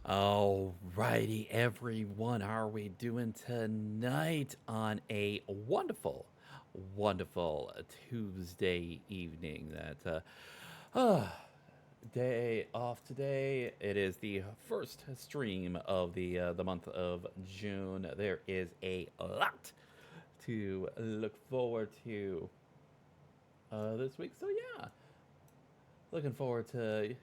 Alrighty, everyone, how are we doing tonight on a wonderful, wonderful Tuesday evening? Day off today. It is the first stream of the month of June. There is a lot to look forward to this week. So yeah, looking forward to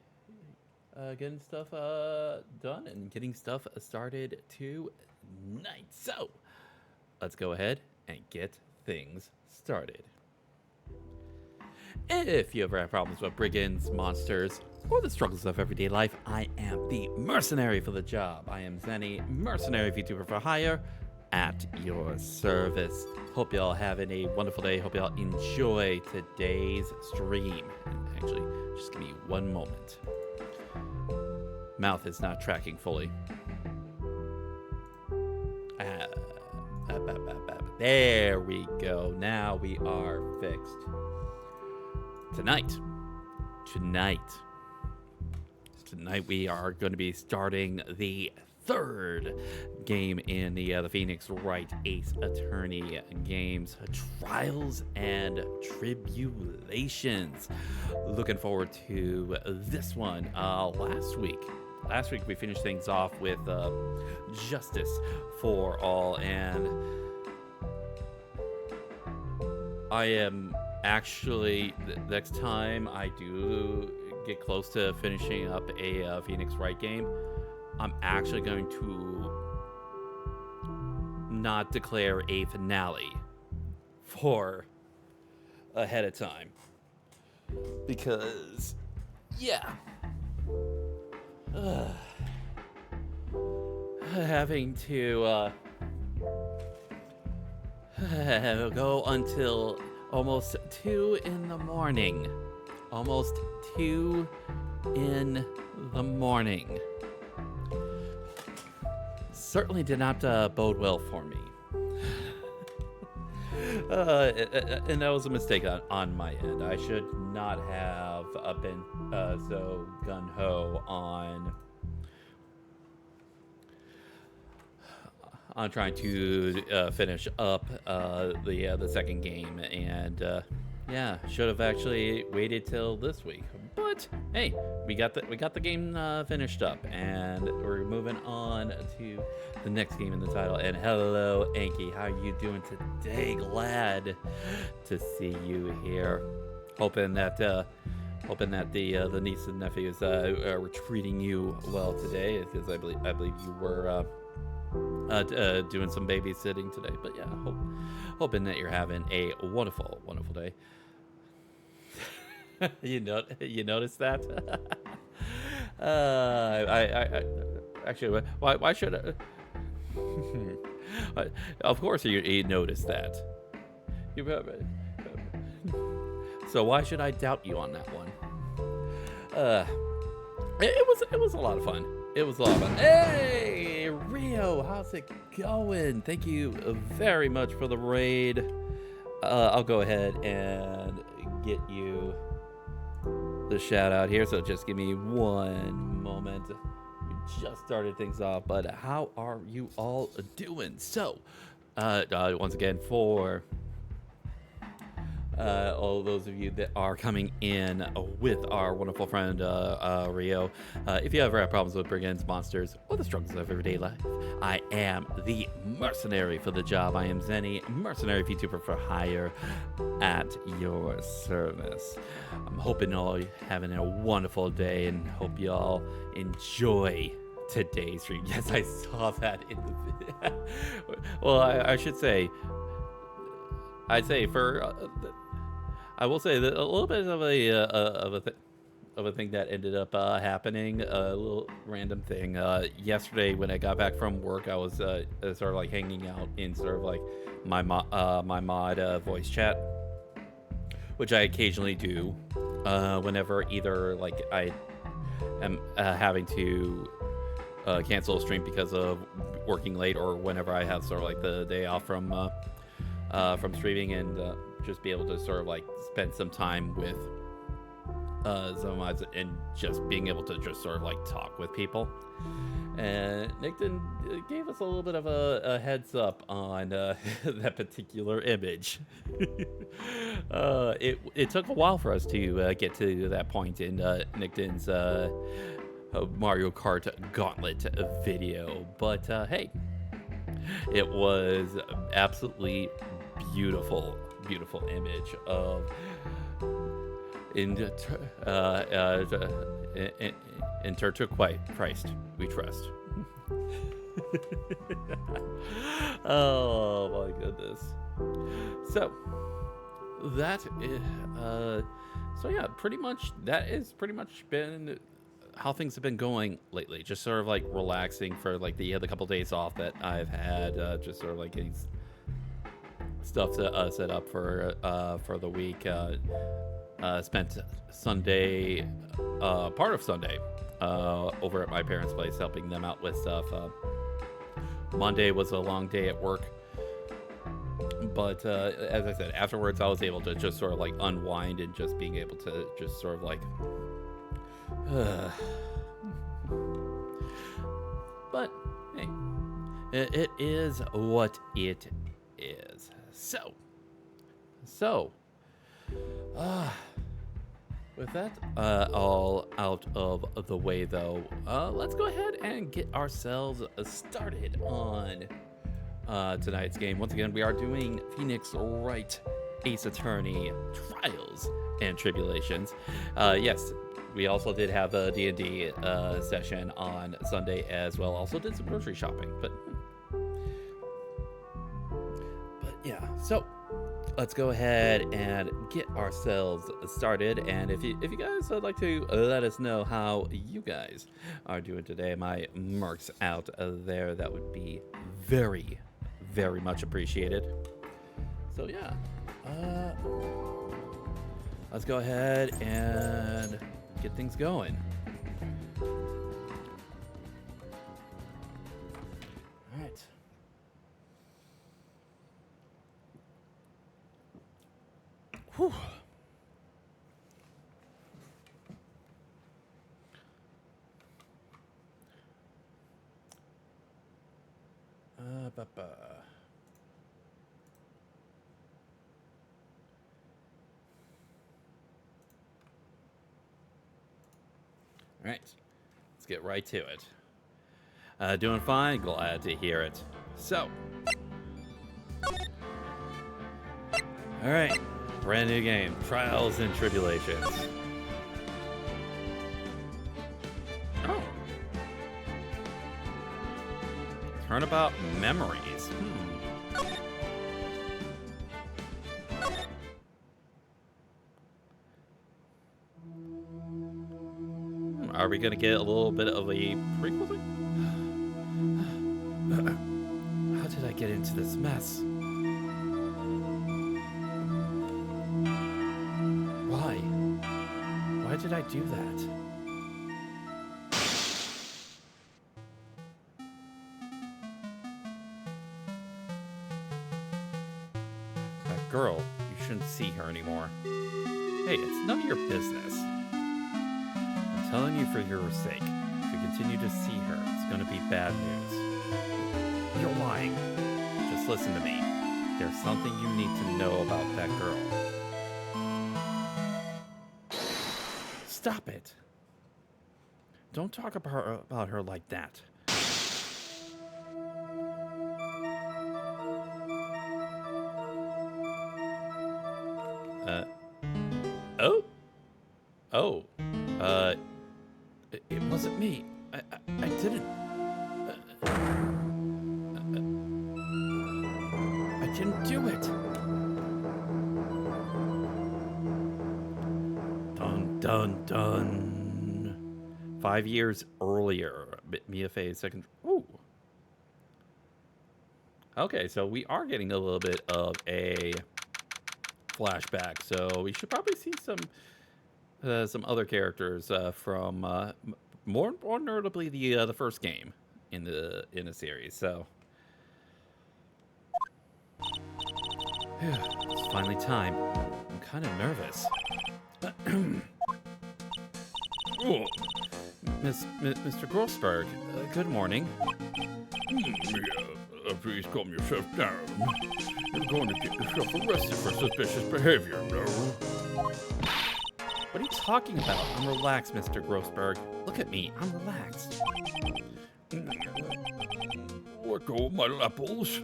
getting stuff done and getting stuff started tonight. So let's go ahead and get things started. If you ever have problems with brigands, monsters, or the struggles of everyday life, I am the mercenary for the job. I am Zenny, mercenary VTuber for hire, at your service. Hope y'all having a wonderful day. Hope y'all enjoy today's stream. And actually, just give me one moment. Mouth is not tracking fully. There we go. Now we are fixed. Tonight we are going to be starting the third game in the Phoenix Wright Ace Attorney games, Trials and Tribulations. Looking forward to this one. Last week we finished things off with Justice for All, and I am actually, next time I do get close to finishing up a Phoenix Wright game, I'm actually going to not declare a finale for ahead of time. Because, yeah. Having to go until almost 2 in the morning. Almost 2 in the morning. Certainly did not bode well for me. And that was a mistake on my end. I should not have been so gung-ho on trying to finish up the second game, and yeah, should have actually waited till this week. But hey, we got the game finished up, and we're moving on to the next game in the title. And hello, Anki, how are you doing today? Glad to see you here. Hoping that the niece and nephews were treating you well today, because I believe you were doing some babysitting today. But yeah, hoping that you're having a wonderful day. You noticed that? I actually, why should I? Of course you noticed that. So why should I doubt you on that one? It was a lot of fun. It was a lot of fun. Hey, Rio, how's it going? Thank you very much for the raid. I'll go ahead and get you the shout out here. So just give me one moment. We just started things off, but how are you all doing? So, once again, for all those of you that are coming in with our wonderful friend Rio. If you ever have problems with brigands, monsters, or the struggles of everyday life, I am the mercenary for the job. I am Zenny, mercenary VTuber for hire, at your service. I'm hoping all having a wonderful day and hope you all enjoy today's stream. Yes, I saw that in the video. Well, I should say, I'd say for I will say that a little bit of a thing that ended up happening, a little random thing. Yesterday when I got back from work, I was sort of like hanging out in sort of like my mod voice chat, which I occasionally do whenever either like I am having to cancel a stream because of working late, or whenever I have sort of like the day off from streaming, and just be able to sort of like spend some time with some mods and just being able to just sort of like talk with people. And Nickton gave us a little bit of a heads up on that particular image. It took a while for us to get to that point in Nickton's Mario Kart Gauntlet video, but hey, it was absolutely beautiful image of in Christ we trust. Oh my goodness. So that is so yeah, pretty much that is pretty much been how things have been going lately. Just sort of like relaxing for like the couple days off that I've had, just sort of like getting stuff set up for the week. Spent Sunday, part of Sunday, over at my parents' place, helping them out with stuff. Monday was a long day at work, but as I said, afterwards I was able to just sort of like unwind and just being able to just sort of like but hey, it is what it is. So with that all out of the way, though, let's go ahead and get ourselves started on tonight's game. Once again, we are doing Phoenix Wright Ace Attorney Trials and Tribulations. Yes, we also did have a D&D session on Sunday as well. Also did some grocery shopping, but yeah. So let's go ahead and get ourselves started. And if you guys would like to let us know how you guys are doing today, my mercs out there, that would be very, very much appreciated. So yeah, let's go ahead and get things going. All right. Whew. All right, let's get right to it. Doing fine, glad to hear it. So, all right, brand new game, Trials and Tribulations. Oh. Turnabout Memories. Are we gonna get a little bit of a prequel? How did I get into this mess? Why did I do that? girl, you shouldn't see her anymore. Hey, it's none of your business. I'm telling you for your sake. If you continue to see her, it's going to be bad news. You're lying. Just listen to me. There's something you need to know about that girl. Stop it. Don't talk about her like that. It wasn't me. I didn't. I didn't do it. Dun, dun, dun. 5 years earlier, Mia Fey's second. Ooh. Okay, so we are getting a little bit of a flashback. So we should probably see some other characters from more notably the first game in the series. So it's finally time. I'm kind of nervous. Oh, Mr. Grossberg, good morning. please calm yourself down. You're going to get yourself arrested for suspicious behavior, no? What are you talking about? I'm relaxed, Mr. Grossberg. Look at me. I'm relaxed. Let go of my apples.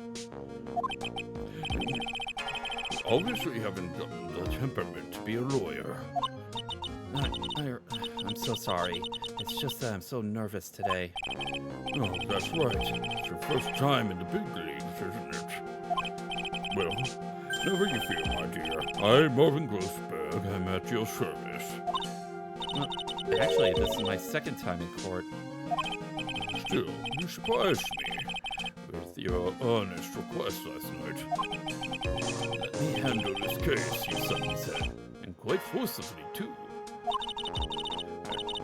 Obviously, you haven't got the temperament to be a lawyer. I'm so sorry. It's just that I'm so nervous today. Oh, that's right. It's your first time in the big leagues, isn't it? Well, never you fear, my dear. I'm Marvin Grossberg. I'm at your service. Actually, this is my second time in court. Still, you surprised me with your honest request last night. Let me handle this case, you suddenly said, and quite forcibly, too.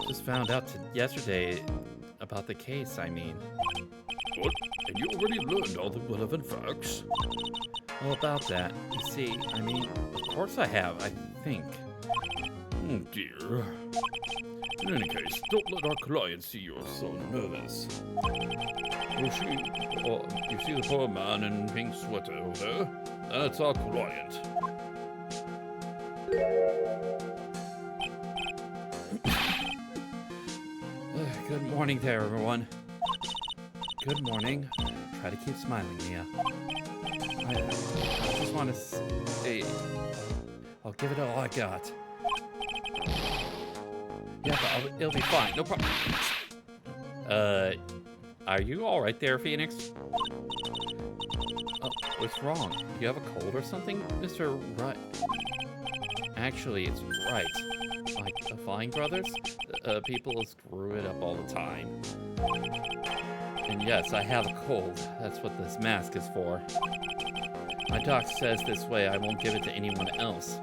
Just found out yesterday about the case, I mean. What? And you already learned all the relevant facts? Well, about that, you see, I mean, of course I have, I think. Oh, dear. In any case, don't let our client see you're so nervous. You see the poor man in pink sweater over there? That's our client. Good morning there, everyone. Good morning. Try to keep smiling, Mia. I just want to say, I'll give it all I got. Yeah, but it'll be fine. No problem. Are you all right there, Phoenix? Oh, what's wrong? You have a cold or something, Mr. Wright? Actually, it's Wright. Like the Flying Brothers? People screw it up all the time. And yes, I have a cold. That's what this mask is for. My doc says this way I won't give it to anyone else.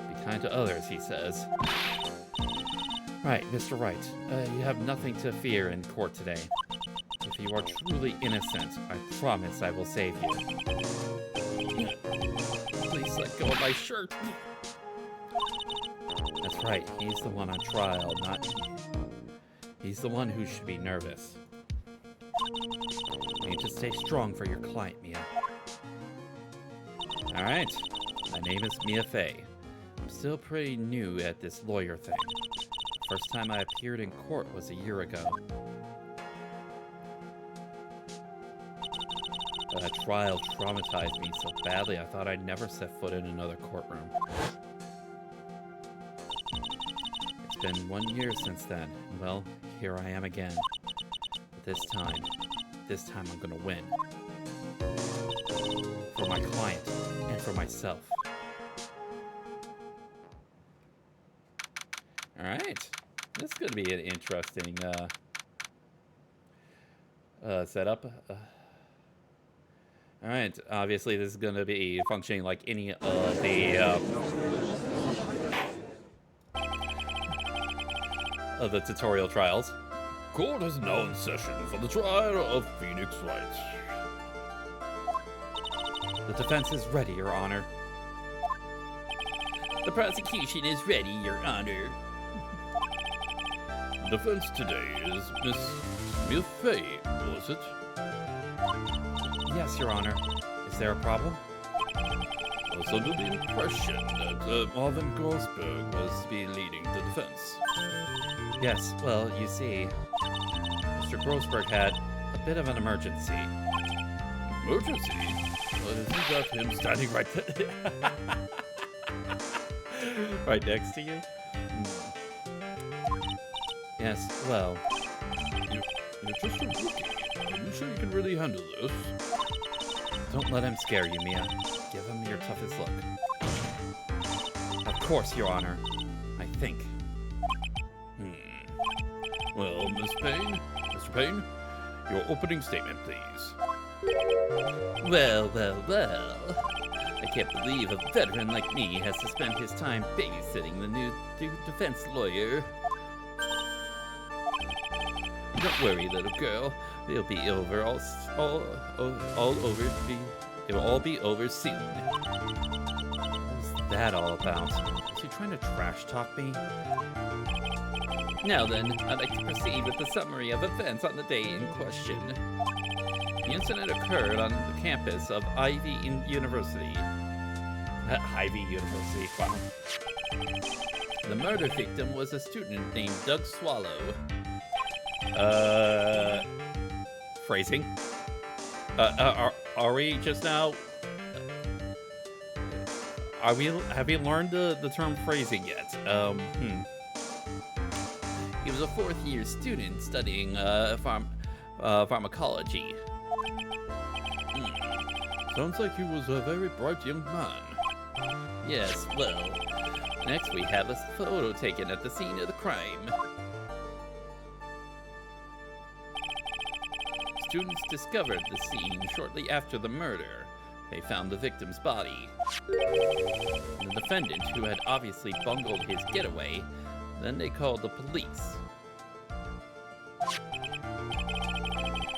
Be kind to others, he says. Right, Mr. Wright. You have nothing to fear in court today. If you are truly innocent, I promise I will save you. Please let go of my shirt. That's right, he's the one on trial, not me. He's the one who should be nervous. You need to stay strong for your client, Mia. Alright, my name is Mia Fey. I'm still pretty new at this lawyer thing. First time I appeared in court was a year ago. That trial traumatized me so badly I thought I'd never set foot in another courtroom. It's been 1 year since then, and well, here I am again. But this time I'm gonna win. For my client, and for myself. Alright, this is gonna be an interesting setup. Alright, obviously this is gonna be functioning like any of the tutorial trials. Court is now in session for the trial of Phoenix Wright. The defense is ready, Your Honor. The prosecution is ready, Your Honor. Defense today is Miss Smith Faye, was it? Yes, Your Honor. Is there a problem? I was under the impression that Marvin Grossberg was to be leading the defense. Yes, well, you see, Mr. Grossberg had a bit of an emergency. Emergency? Well, has he got him standing right there? Right next to you? Yes, well, You're just a rookie. Are you sure you can really handle this? don't let him scare you, Mia. Give him your toughest look. Of course, Your Honor. I think. Well, Mr. Payne, your opening statement, please. Well, well, well. I can't believe a veteran like me has to spend his time babysitting the new defense lawyer. Don't worry, little girl. It'll be over it'll all be over soon. What's that all about? Is he trying to trash talk me? Now then, I'd like to proceed with the summary of events on the day in question. The incident occurred on the campus of Ivy University. Ivy University, wow. The murder victim was a student named Doug Swallow. Phrasing? Are we just now... have we learned the term phrasing yet? He was a fourth-year student studying pharmacology. Sounds like he was a very bright young man. Yes, well, next we have a photo taken at the scene of the crime. Students discovered the scene shortly after the murder. They found the victim's body. The defendant, who had obviously bungled his getaway, then they called the police.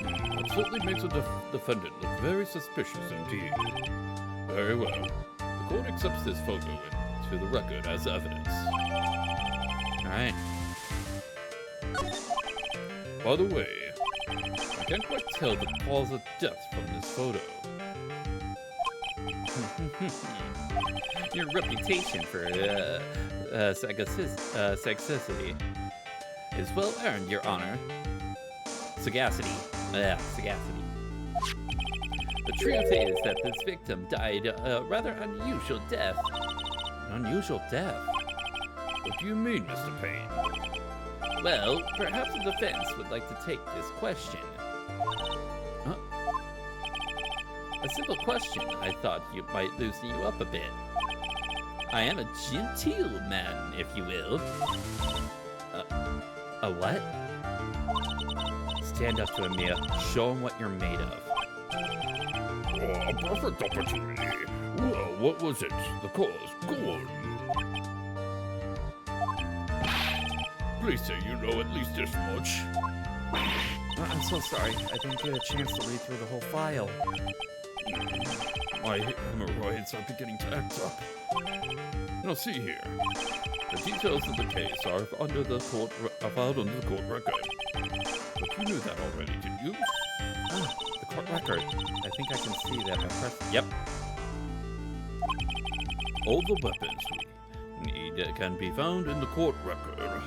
That certainly makes the defendant look very suspicious indeed. Very well. The court accepts this photo into the record as evidence. Alright. By the way, I can't quite tell the cause of death from this photo. Your reputation for sagacity is well earned, Your Honor. Sagacity. Sagacity. The truth is that this victim died a rather unusual death. An unusual death? What do you mean, Mr. Payne? Well, perhaps the defense would like to take this question. Huh? A simple question I thought you might loosen you up a bit. I am a genteel man, if you will. A what? Stand up to him, Mia. Show him what you're made of. Oh, a perfect opportunity. Well, what was it? The cause? Go on. Please say you know at least this much. I'm so sorry. I didn't get a chance to read through the whole file. My hemorrhoids are beginning to act up. Now see here. The details of the case are filed under the court record. But you knew that already, didn't you? Ah, the court record. I think I can see that by pressing. Yep. All the weapons we need can be found in the court record.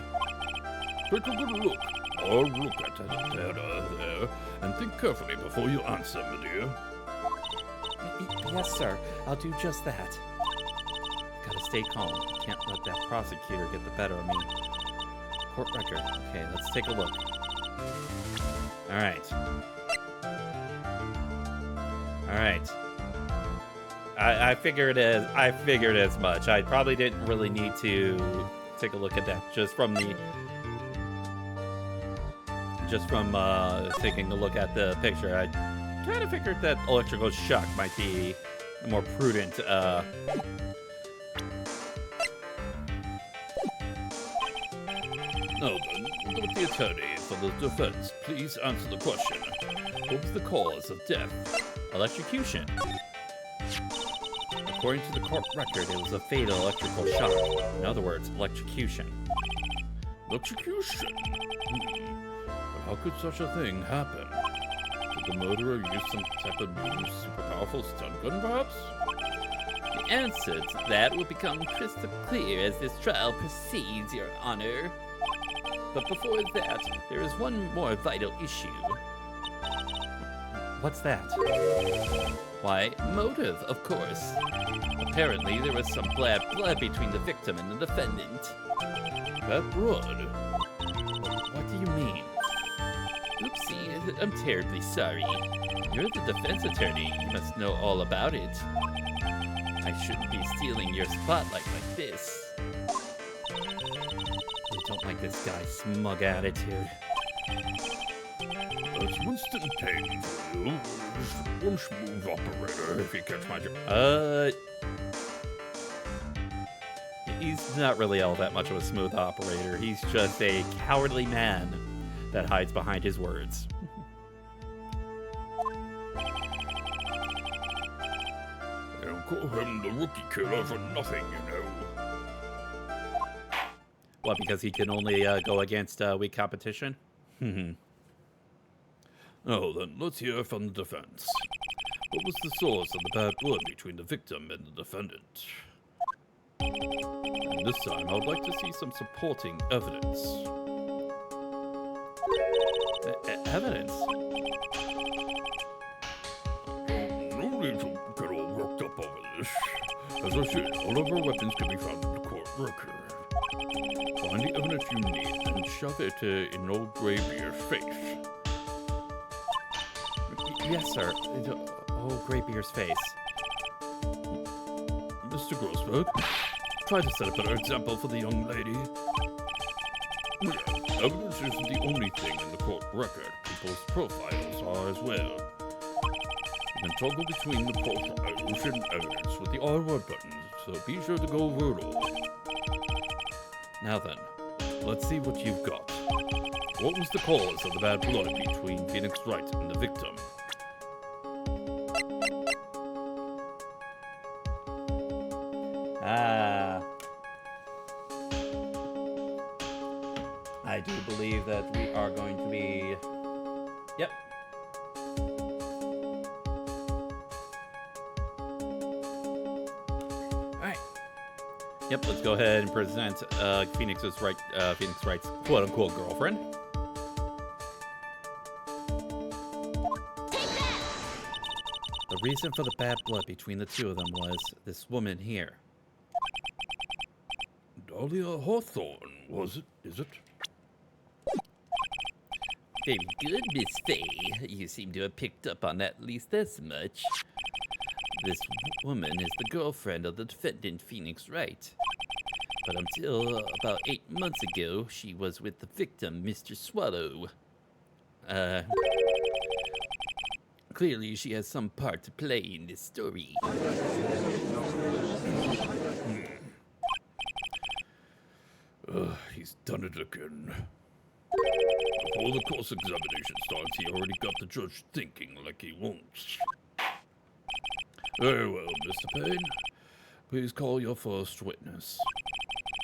Take a good look. Or look at the data there and think carefully before you answer, my dear. Yes, sir. I'll do just that. Gotta stay calm. Can't let that prosecutor get the better of me. Court record. Okay, let's take a look. Alright. Alright. I figured as much. I probably didn't really need to take a look at that just from taking a look at the picture. I kind of figured that electrical shock might be a more prudent Now then, with the attorney for the defense, please answer the question. What was the cause of death? electrocution. According to the court record, it was a fatal electrical shock. In other words, electrocution. Electrocution? But how could such a thing happen? Did the murderer use some type of new super powerful stun gun, perhaps? The answer to that will become crystal clear as this trial proceeds, Your Honor. But before that, there is one more vital issue. What's that? Why, motive, of course. Apparently, there was some bad blood between the victim and the defendant. Bad blood? What do you mean? Oopsie, I'm terribly sorry. You're the defense attorney. You must know all about it. I shouldn't be stealing your spotlight like this. I don't like this guy's smug attitude. That's Winston Payne for you. One smooth operator, if you catch my drift. He's not really all that much of a smooth operator. He's just a cowardly man that hides behind his words. They don't call him the rookie killer for nothing, you know. What, because he can only go against weak competition? Oh, then let's hear from the defense. What was the source of the bad blood between the victim and the defendant? And this time, I would like to see some supporting evidence. Evidence? No need to get all worked up over this. As I said, all of our weapons can be found in the court record. Find the evidence you need and shove it in old Graybeard's face. Yes, sir. Oh, Graybeard's face. Mr. Grossberg, try to set a better example for the young lady. Evidence isn't the only thing in the court record. People's profiles are as well. You can toggle between the profiles and evidence with the R1 buttons, so be sure to go over it all. Now then, let's see what you've got. What was the cause of the bad blood between Phoenix Wright and the victim? I do believe that we are going to be... Yep. Alright. Yep, let's go ahead and present Phoenix Wright's quote-unquote girlfriend. The reason for the bad blood between the two of them was this woman here. Dahlia Hawthorne, was it? Is it? Very good, Miss Faye. You seem to have picked up on at least this much. This woman is the girlfriend of the defendant, Phoenix Wright. But until about 8 months ago, she was with the victim, Mr. Swallow. Clearly, she has some part to play in this story. He's done it again. Before the course examination starts, he already got the judge thinking like he wants. Very well, Mr. Payne. Please call your first witness.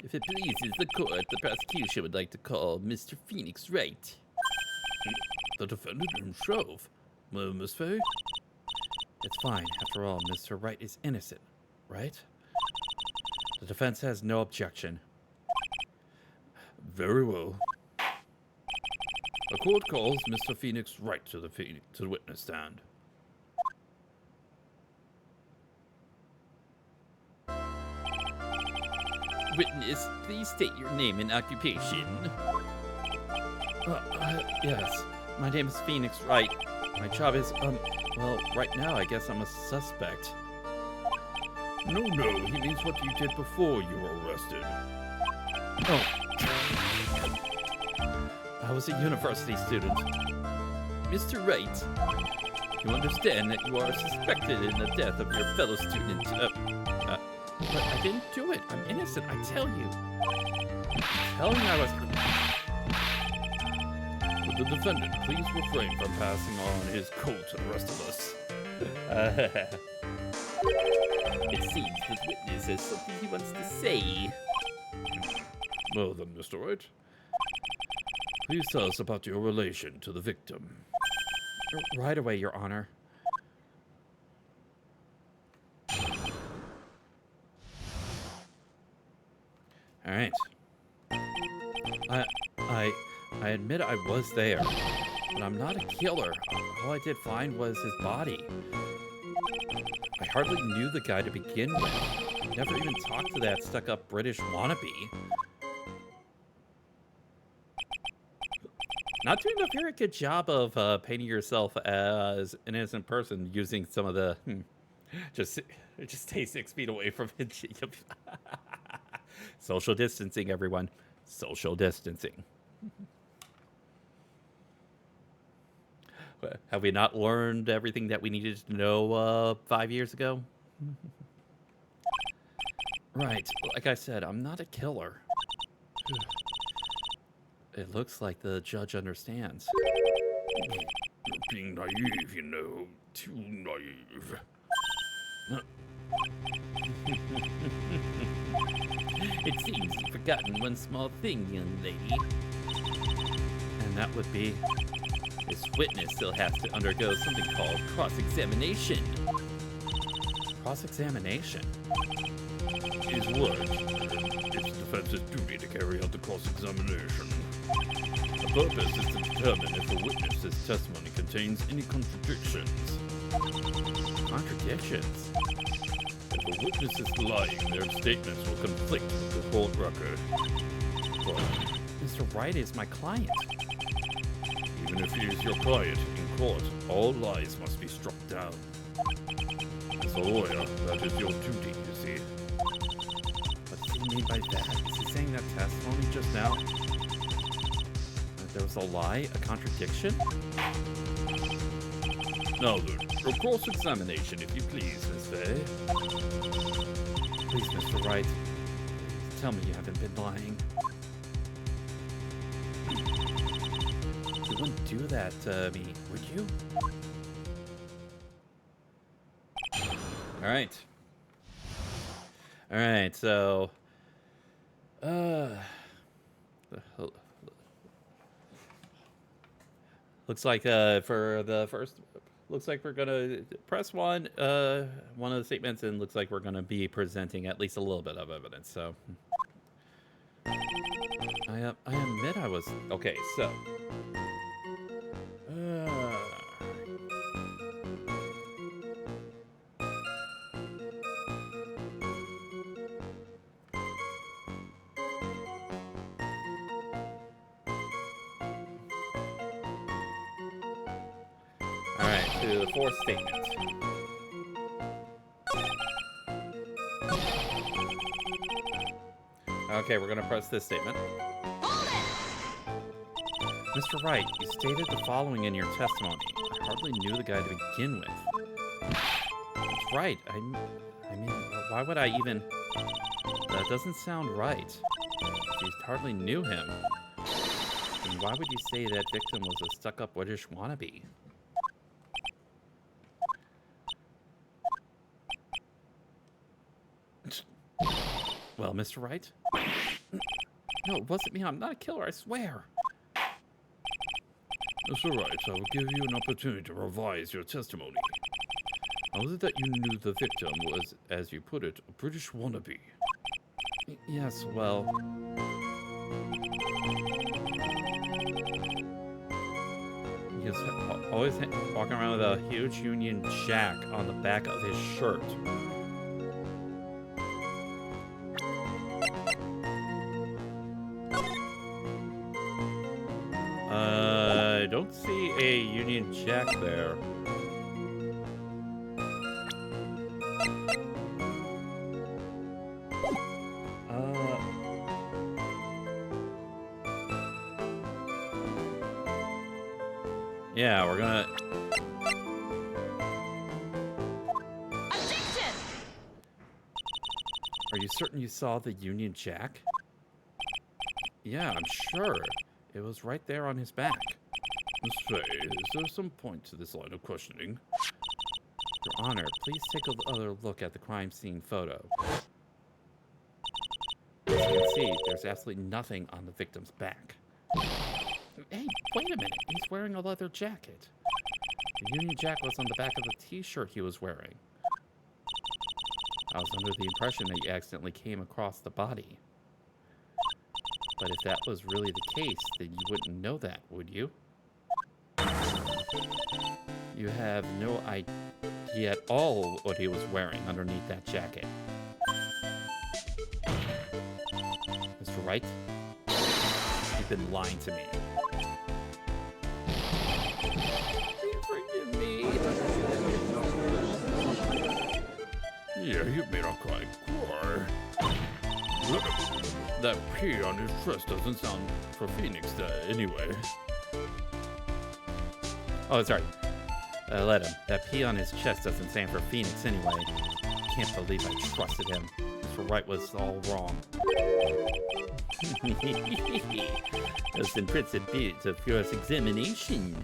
If it pleases the court, the prosecution would like to call Mr. Phoenix Wright. The defendant himself? Miss Faye? It's fine. After all, Mr. Wright is innocent, right? The defense has no objection. Very well. The court calls Mr. Phoenix Wright to the witness stand. Witness, please state your name and occupation. Yes, my name is Phoenix Wright. My job is, well, right now I guess I'm a suspect. No, he means what you did before you were arrested. Oh. I was a university student. Mr. Wright, you understand that you are suspected in the death of your fellow student, but I didn't do it. I'm innocent, I tell you. I'm telling I was... Would the defendant please refrain from passing on his coat to the rest of us? It seems this witness has something he wants to say. Well then, Mr. Wright, please tell us about your relation to the victim. Right away, Your Honor. All right. I admit I was there, but I'm not a killer. All I did find was his body. I hardly knew the guy to begin with. Never even talked to that stuck-up British wannabe. Not doing a very good job of painting yourself as an innocent person using some of the... Just stay 6 feet away from it. Social distancing, everyone. Social distancing. Have we not learned everything that we needed to know 5 years ago? Right. Like I said, I'm not a killer. It looks like the judge understands. You're being naive, you know. Too naive. It seems you've forgotten one small thing, young lady. And that would be, this witness still has to undergo something called cross-examination. Cross-examination? He's right. It's the defense's duty to carry out the cross-examination. The purpose is to determine if a witness's testimony contains any contradictions. Contradictions? If a witness is lying, their statements will conflict with the court record. But Mr. Wright is my client. even if he is your client in court, all lies must be struck down. As a lawyer, that is your duty, you see. What does he mean by that? Is he saying that testimony just now? That there was a lie? A contradiction? Now then, a cross-examination, if you please, Miss Fay. Please, Mr. Wright, tell me you haven't been lying. You wouldn't do that to me, would you? Alright. Alright, so... looks like for the first... Looks like we're gonna press one of the statements, and looks like we're gonna be presenting at least a little bit of evidence. So, I admit I was okay. So, all right, to the fourth statement. Okay, we're gonna press this statement. Mr. Wright, you stated the following in your testimony. I hardly knew the guy to begin with. That's right. I mean, why would I even... That doesn't sound right. If you hardly knew him, then why would you say that victim was a stuck-up British wannabe? Well, Mr. Wright? No, it wasn't me. I'm not a killer, I swear. Mr. Wright, I will give you an opportunity to revise your testimony. How is it that you knew the victim was, as you put it, a British wannabe? Yes, well... He was always walking around with a huge Union Jack on the back of his shirt. I don't see a Union Jack there. Yeah, we're gonna... Objection! Are you certain you saw the Union Jack? Yeah, I'm sure. It was right there on his back. Miss Fay, is there some point to this line of questioning? Your Honor, please take another look at the crime scene photo. As you can see, there's absolutely nothing on the victim's back. Hey, wait a minute. He's wearing a leather jacket. The Union Jack was on the back of the t-shirt he was wearing. I was under the impression that you accidentally came across the body. But if that was really the case, then you wouldn't know that, would you? You have no idea at all what he was wearing underneath that jacket. Mr. Wright? You've been lying to me. Forgive me. Yeah, you made a cry. That P on his dress doesn't sound for Phoenix anyway. Oh, sorry. Let him. That P on his chest doesn't stand for Phoenix anyway. Can't believe I trusted him. Mr. Wright was all wrong. Those impressive bits of your examination.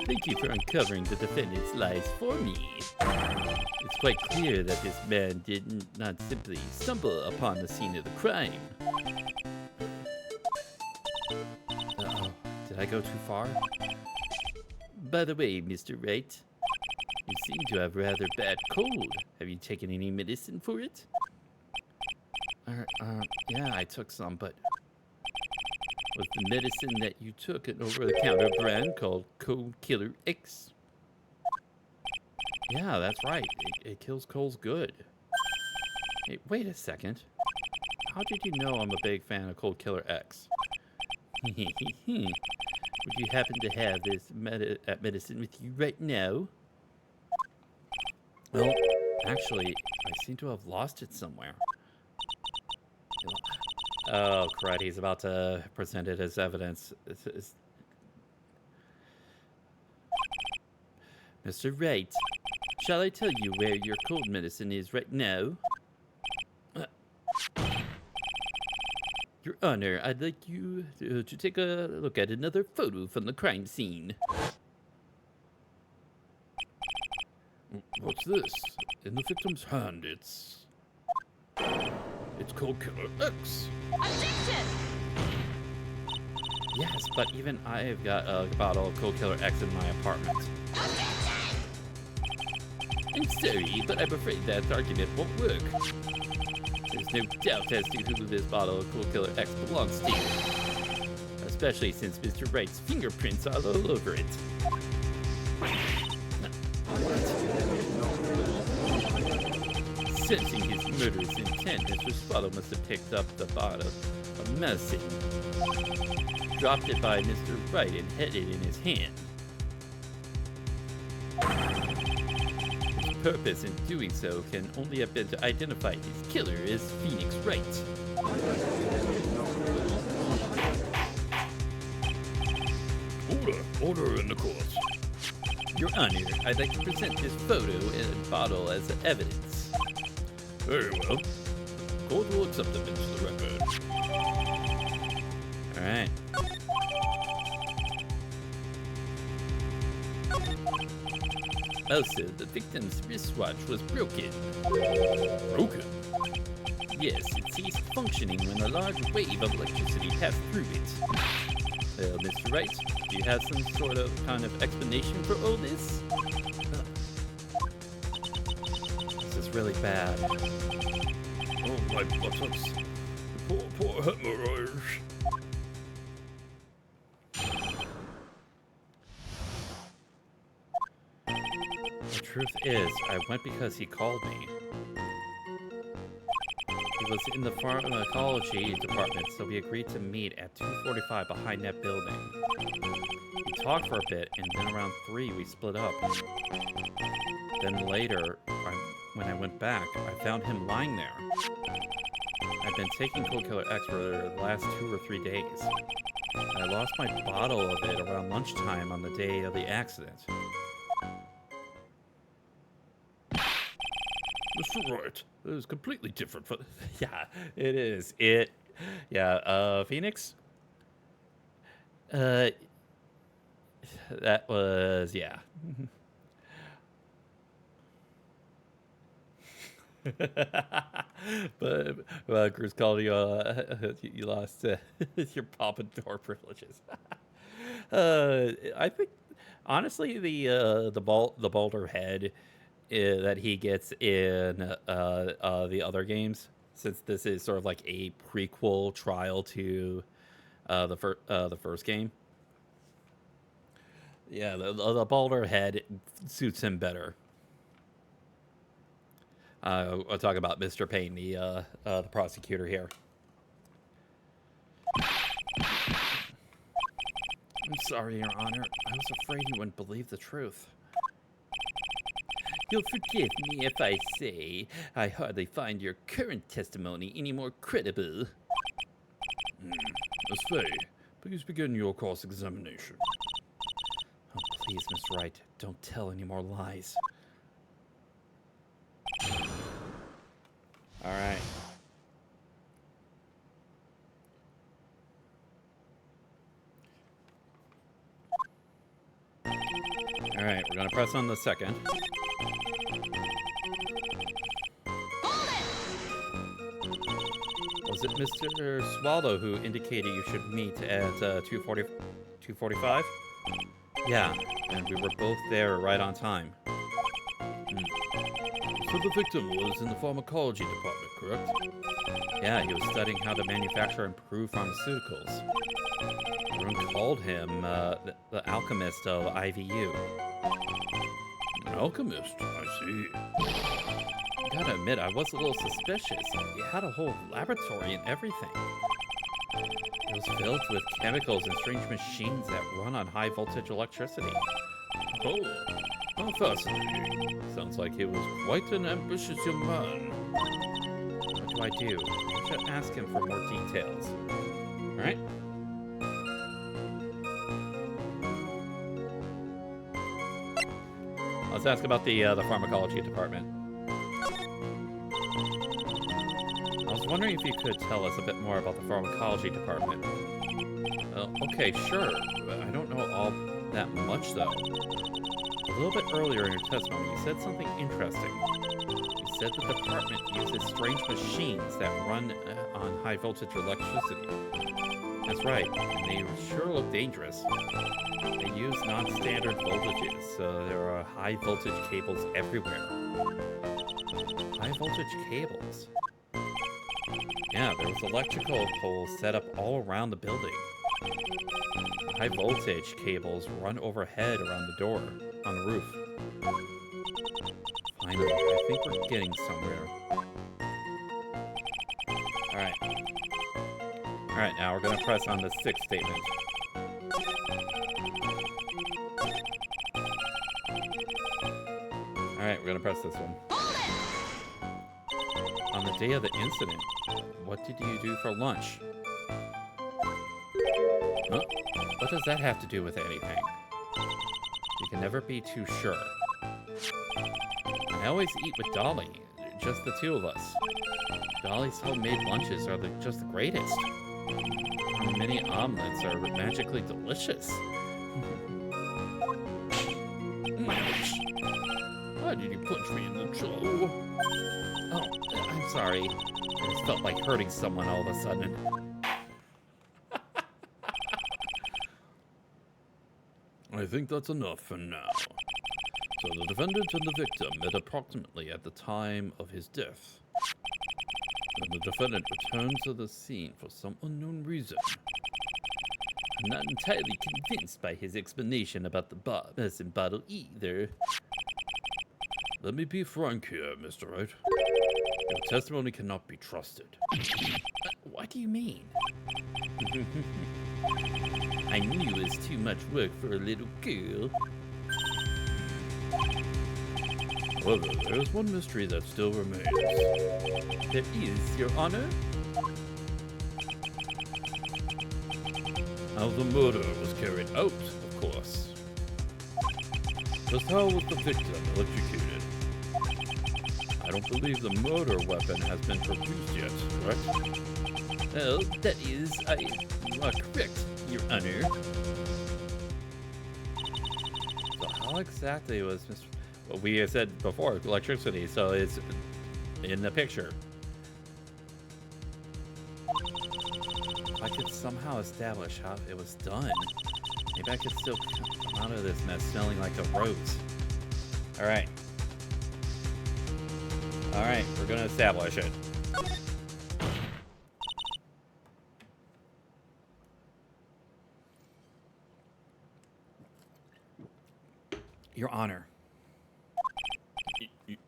Thank you for uncovering the defendant's lies for me. It's quite clear that this man did not simply stumble upon the scene of the crime. Uh-oh. Did I go too far? By the way, Mr. Wright, you seem to have rather bad cold. Have you taken any medicine for it? Yeah, I took some, but was the medicine that you took an over-the-counter brand called Cold Killer X? Yeah, that's right. It kills colds good. Hey, wait a second. How did you know I'm a big fan of Cold Killer X? Would you happen to have this medicine with you right now? Well, actually, I seem to have lost it somewhere. Oh, crud, he's about to present it as evidence. Mr. Wright, shall I tell you where your cold medicine is right now? Your Honor, I'd like you to take a look at another photo from the crime scene. What's this? In the victim's hand, it's Cold Killer X. Objection! Yes, but even I've got a bottle of Cold Killer X in my apartment. Objection! I'm sorry, but I'm afraid that argument won't work. There's no doubt as to who this bottle of Cold Killer X belongs to. Especially since Mr. Wright's fingerprints are all over it. Sensing his murderous intent, Mr. Swallow must have picked up the bottle of medicine, dropped it by Mr. Wright, and held it in his hand. His purpose in doing so can only have been to identify his killer as Phoenix Wright. Order in the court. Your Honor, I'd like to present this photo and bottle as evidence. Very well. The court will accept them into the record. Alright. Also, the victim's wristwatch was broken. Broken? Yes, it ceased functioning when a large wave of electricity passed through it. Well, Mr. Wright, do you have some sort of kind of explanation for all this? This is really bad. Oh, my buttocks. Poor hemorrhage. The truth is, I went because he called me. He was in the pharmacology department, so we agreed to meet at 2:45 behind that building. We talked for a bit, and then around 3 we split up. Then later, when I went back, I found him lying there. I've been taking Cold Killer X for the last 2 or 3 days. I lost my bottle of it around lunchtime on the day of the accident. Mr. Wright, that is completely different from... Yeah, it is. Phoenix? That was, yeah. but Cruz called you. You lost your pompadour privileges. I think honestly, the Boulder head that he gets in the other games, since this is sort of like a prequel trial to the first game. Yeah, the Boulder head suits him better. I'll talk about Mr. Payne, the prosecutor here. I'm sorry, Your Honor. I was afraid you wouldn't believe the truth. You'll forgive me if I say I hardly find your current testimony any more credible. Miss Fay, please begin your cross-examination. Oh, please, Miss Wright, don't tell any more lies. All right. All right, we're gonna press on the second. Was it Mr. Swallow who indicated you should meet at 2:45? Yeah, and we were both there right on time. So the victim was in the pharmacology department, correct? Yeah, he was studying how to manufacture and improve pharmaceuticals. Everyone called him the alchemist of IVU. An alchemist, I see. I gotta admit, I was a little suspicious. He had a whole laboratory and everything. It was filled with chemicals and strange machines that run on high voltage electricity. Oh, how fascinating. Sounds like he was quite an ambitious young man. What do I do? I should ask him for more details. All right? Let's ask about the pharmacology department. I was wondering if you could tell us a bit more about the pharmacology department. Okay, sure. I don't know all that much, though. A little bit earlier in your testimony, you said something interesting. You said the department uses strange machines that run on high voltage electricity. That's right, and they sure look dangerous. They use non-standard voltages, so there are high voltage cables everywhere. High voltage cables? Yeah, there was electrical poles set up all around the building. High voltage cables run overhead around the door, on the roof. Finally, I think we're getting somewhere. Alright. Alright, now we're gonna press on the sixth statement. Alright, we're gonna press this one. On the day of the incident, what did you do for lunch? Huh? What does that have to do with anything? You can never be too sure. I always eat with Dolly, just the two of us. Dolly's homemade lunches are just the greatest. Her mini omelets are magically delicious. Why did you punch me in the jaw? Oh, I'm sorry. I just felt like hurting someone all of a sudden. I think that's enough for now. So the defendant and the victim met approximately at the time of his death. Then the defendant returned to the scene for some unknown reason. I'm not entirely convinced by his explanation about the medicine bottle either. Let me be frank here, Mr. Wright. Your testimony cannot be trusted. What do you mean? I knew it was too much work for a little girl. However, there is one mystery that still remains. There is, Your Honor. How the murder was carried out, of course. Just how was the victim electrocuted? I don't believe the murder weapon has been produced yet, correct? Well, that is, you are correct, Your Honor. So how exactly was Mr. Well, we had said before, electricity, so in the picture. If I could somehow establish how it was done, maybe I could still come out of this mess smelling like a rose. All right. All right, we're gonna establish it. Your Honor,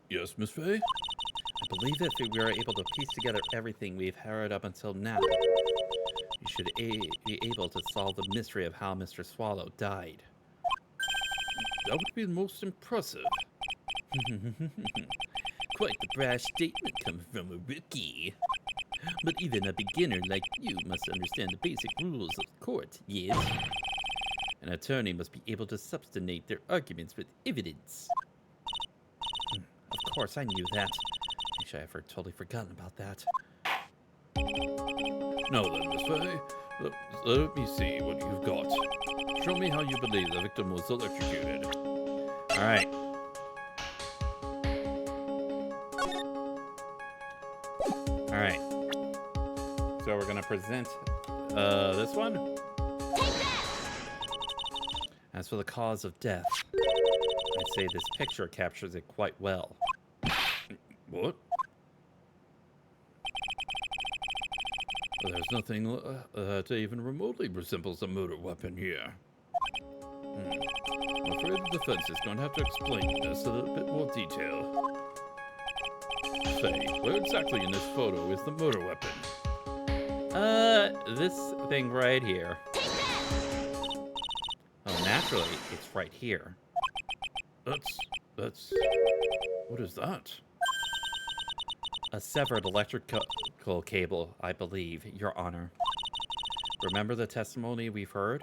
Yes, Miss Faye? I believe if we were able to piece together everything we've heard up until now, we should be able to solve the mystery of how Mr. Swallow died. That would be most impressive. Quite the brash statement coming from a rookie. But even a beginner like you must understand the basic rules of court, yes? An attorney must be able to substantiate their arguments with evidence. Of course, I knew that. Actually, I've totally forgotten about that. Now then, Miss Faye, let me see what you've got. Show me how you believe the victim was electrocuted. All right. All right. So we're gonna present this one. Take that! As for the cause of death, I'd say this picture captures it quite well. What? There's nothing that even remotely resembles a murder weapon here. I'm afraid the defense is going to have to explain this in a bit more detail. Say, where exactly in this photo is the murder weapon? This thing right here. Take that! Oh, naturally, it's right here. That's... What is that? A severed electrical cable, I believe, Your Honor. Remember the testimony we've heard?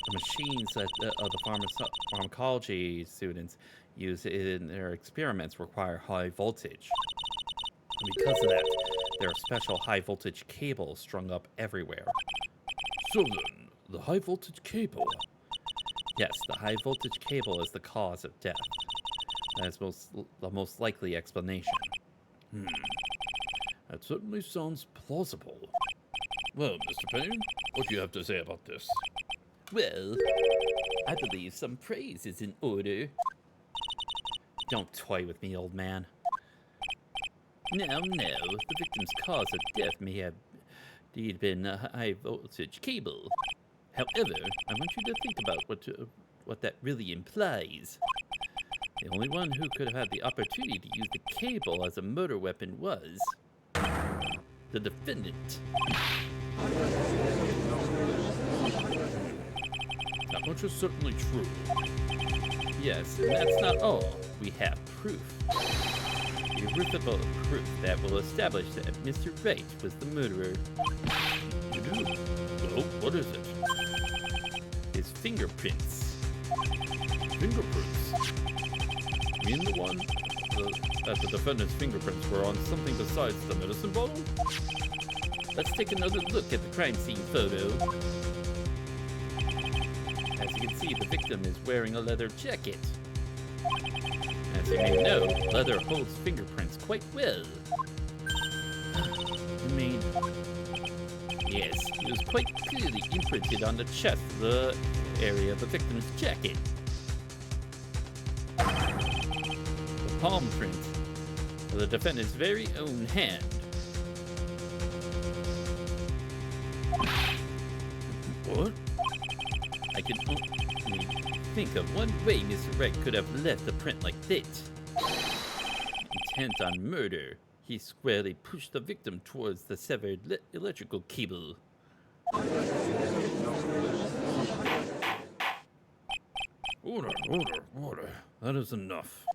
The machines that the pharmacology students use in their experiments require high voltage. And because of that, there are special high voltage cables strung up everywhere. So then, the high voltage cable. Yes, the high voltage cable is the cause of death. That is the most likely explanation. That certainly sounds plausible. Well, Mr. Payne, what do you have to say about this? Well, I believe some praise is in order. Don't toy with me, old man. Now, the victim's cause of death may have indeed been a high voltage cable. However, I want you to think about what that really implies. The only one who could have had the opportunity to use the cable as a murder weapon was the defendant. That much is certainly true. Yes, and that's not all. We have proof. Irrefutable proof that will establish that Mr. Wright was the murderer. You do? Well, what is it? His fingerprints. Fingerprints? You mean the one that the defendant's fingerprints were on something besides the medicine bottle? Let's take another look at the crime scene photo. As you can see, the victim is wearing a leather jacket. As you may know, leather holds fingerprints quite well. I mean, Yes, it was quite clearly imprinted on the chest of the area of the victim's jacket. The palm print of the defendant's very own hand. What? I can only think of one way Mr. Wright could have left a print like that. Intent on murder, he squarely pushed the victim towards the severed electrical cable. Order. That is enough.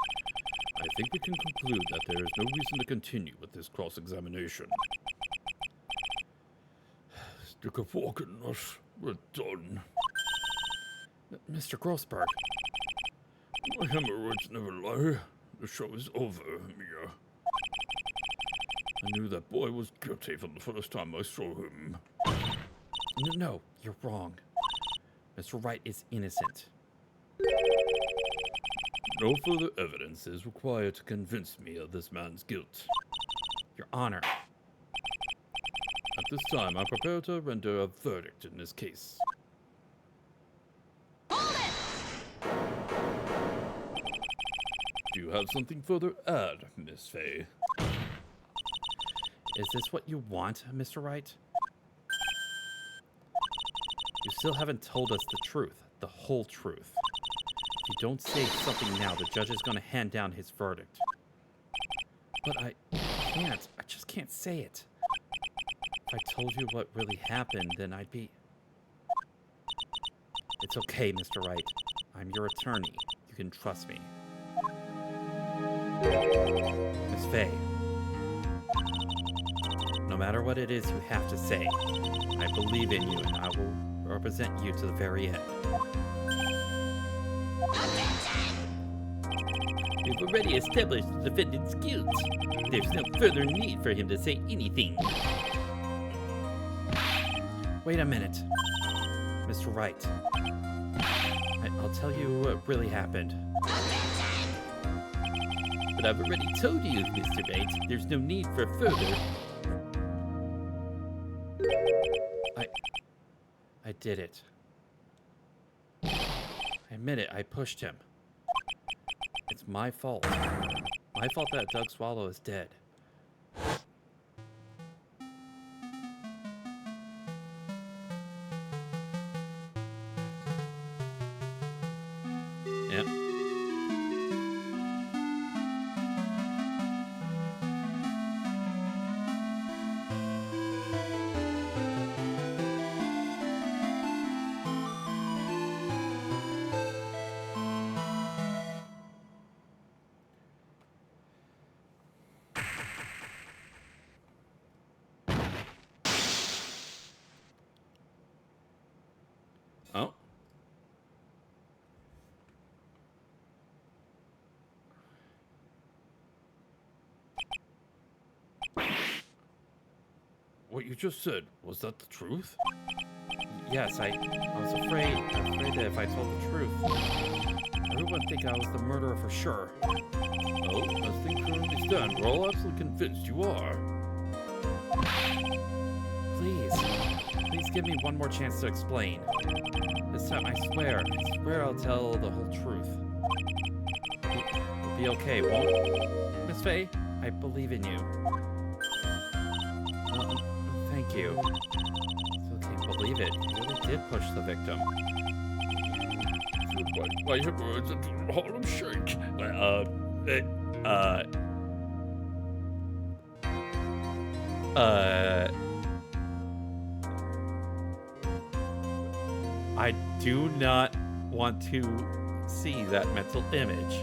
I think we can conclude that there is no reason to continue with this cross-examination. Stick a fork in us. We're done. Mr. Grossberg, My hemorrhoids never lie. The show is over, Mia. I knew that boy was guilty from the first time I saw him. no, you're wrong. Mr. Wright is innocent. No further evidence is required to convince me of this man's guilt. Your Honor. At this time, I'm prepared to render a verdict in this case. Do you have something further to add, Miss Fay? Is this what you want, Mr. Wright? You still haven't told us the truth, the whole truth. If you don't say something now, the judge is going to hand down his verdict. But I can't. I just can't say it. If I told you what really happened, then I'd be... It's okay, Mr. Wright. I'm your attorney. You can trust me. Miss Fay. No matter what it is you have to say, I believe in you and I will represent you to the very end. We've already established the defendant's guilt. There's no further need for him to say anything. Wait a minute. Mr. Wright. I'll tell you what really happened. But I've already told you, Mr. Wright, there's no need for further. I did it. I admit it, I pushed him. It's my fault. My fault that Doug Swallow is dead. Yep. Oh. What you just said, was that the truth? Yes, I was afraid that if I told the truth, everyone would think I was the murderer for sure. Well, as things currently stand, we're all absolutely convinced you are. Please give me one more chance to explain. This time, I swear I'll tell the whole truth. It'll be okay, won't? Miss Fay, I believe in you. Thank you. Still can't believe it. You really did push the victim. By your words into Harlem Shake. I do not want to see that mental image.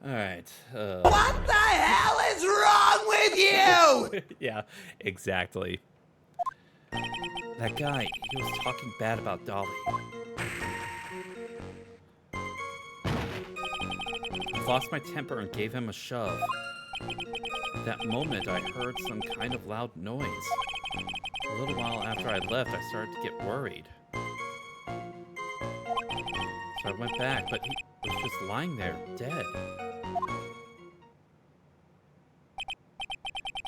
All right. What the hell is wrong with you? Yeah, exactly. That guy, he was talking bad about Dolly. I lost my temper and gave him a shove. At that moment, I heard some kind of loud noise. A little while after I left, I started to get worried. So I went back, but he was just lying there, dead.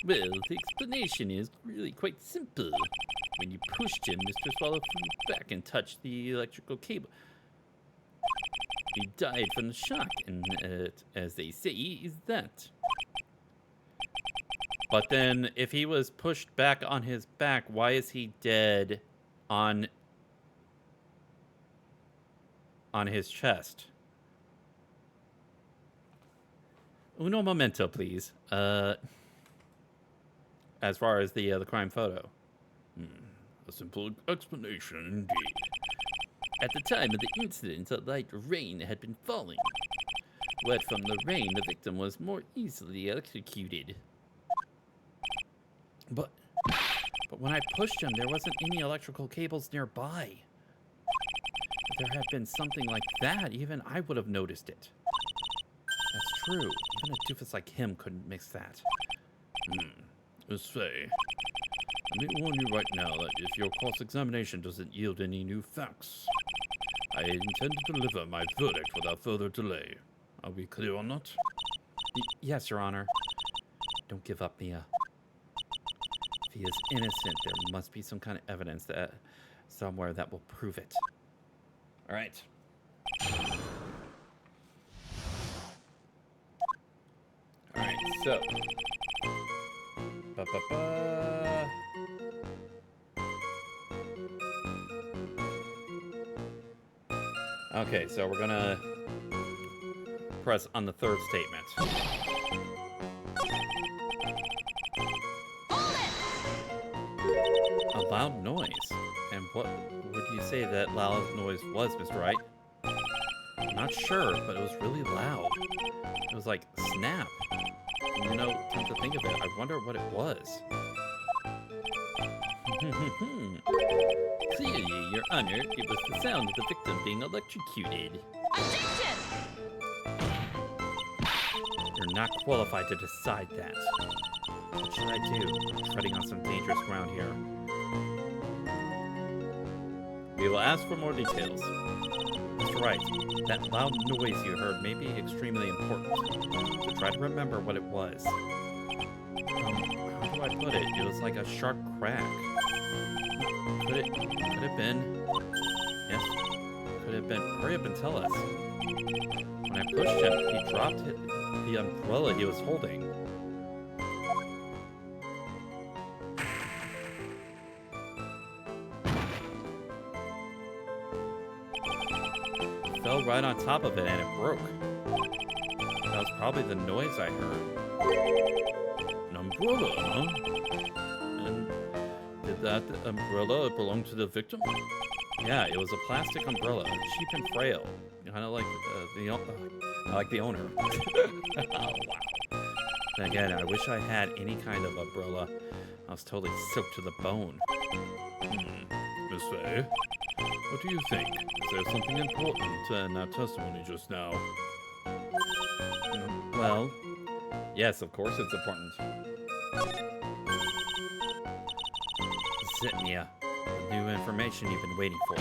Well, the explanation is really quite simple. When you pushed him, Mr. Swallow flew back and touched the electrical cable. He died from the shock, and as they say, is that. But then, if he was pushed back on his back, why is he dead on his chest? Uno momento, please. As far as the crime photo. A simple explanation indeed. At the time of the incident, a light rain had been falling. Wet from the rain, the victim was more easily electrocuted. But when I pushed him, there wasn't any electrical cables nearby. If there had been something like that, even I would have noticed it. That's true. Even a doofus like him couldn't mix that. Miss Faye, let me warn you right now that if your cross-examination doesn't yield any new facts, I intend to deliver my verdict without further delay. Are we clear on that? Yes, Your Honor. Don't give up, Mia. If he is innocent, there must be some kind of evidence that somewhere that will prove it. All right. All right, so. Ba-ba-ba. Okay, so we're gonna press on the third statement. A loud noise. And what would you say that loud noise was, Mr. Wright? I'm not sure, but it was really loud. It was like snap. You know, come to think of it, I wonder what it was. Clearly, Your Honor, it was the sound of the victim being electrocuted. Objection! You're not qualified to decide that. What should I do? I'm treading on some dangerous ground here. We will ask for more details. Mr. Wright, that loud noise you heard may be extremely important. So try to remember what it was. How do I put it? It was like a sharp crack. Could it have been? Yes? Could it have been? Hurry up and tell us. When I pushed him, he dropped the umbrella he was holding. Fell right on top of it and it broke. That was probably the noise I heard. An umbrella, huh? And did that umbrella belong to the victim? Yeah, it was a plastic umbrella, cheap and frail. Kind of like the owner. Oh, wow. And again, I wish I had any kind of umbrella. I was totally soaked to the bone. Miss Faye, what do you think? Is there something important in that testimony just now? Well, yes, of course it's important. Sit, Mia. The new information you've been waiting for.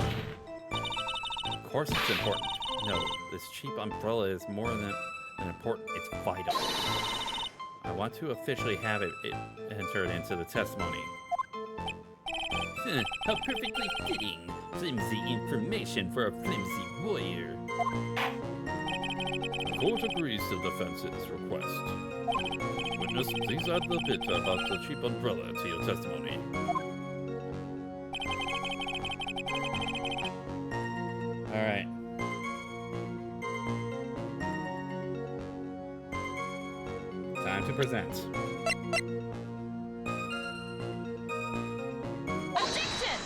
Of course it's important. No, this cheap umbrella is more than important. It's vital. I want to officially have it entered into the testimony. How perfectly fitting. Flimsy information for a flimsy warrior. The court agrees to the defense's request. Witness, please add the bit about the cheap umbrella to your testimony. All right. Time to present. Objection!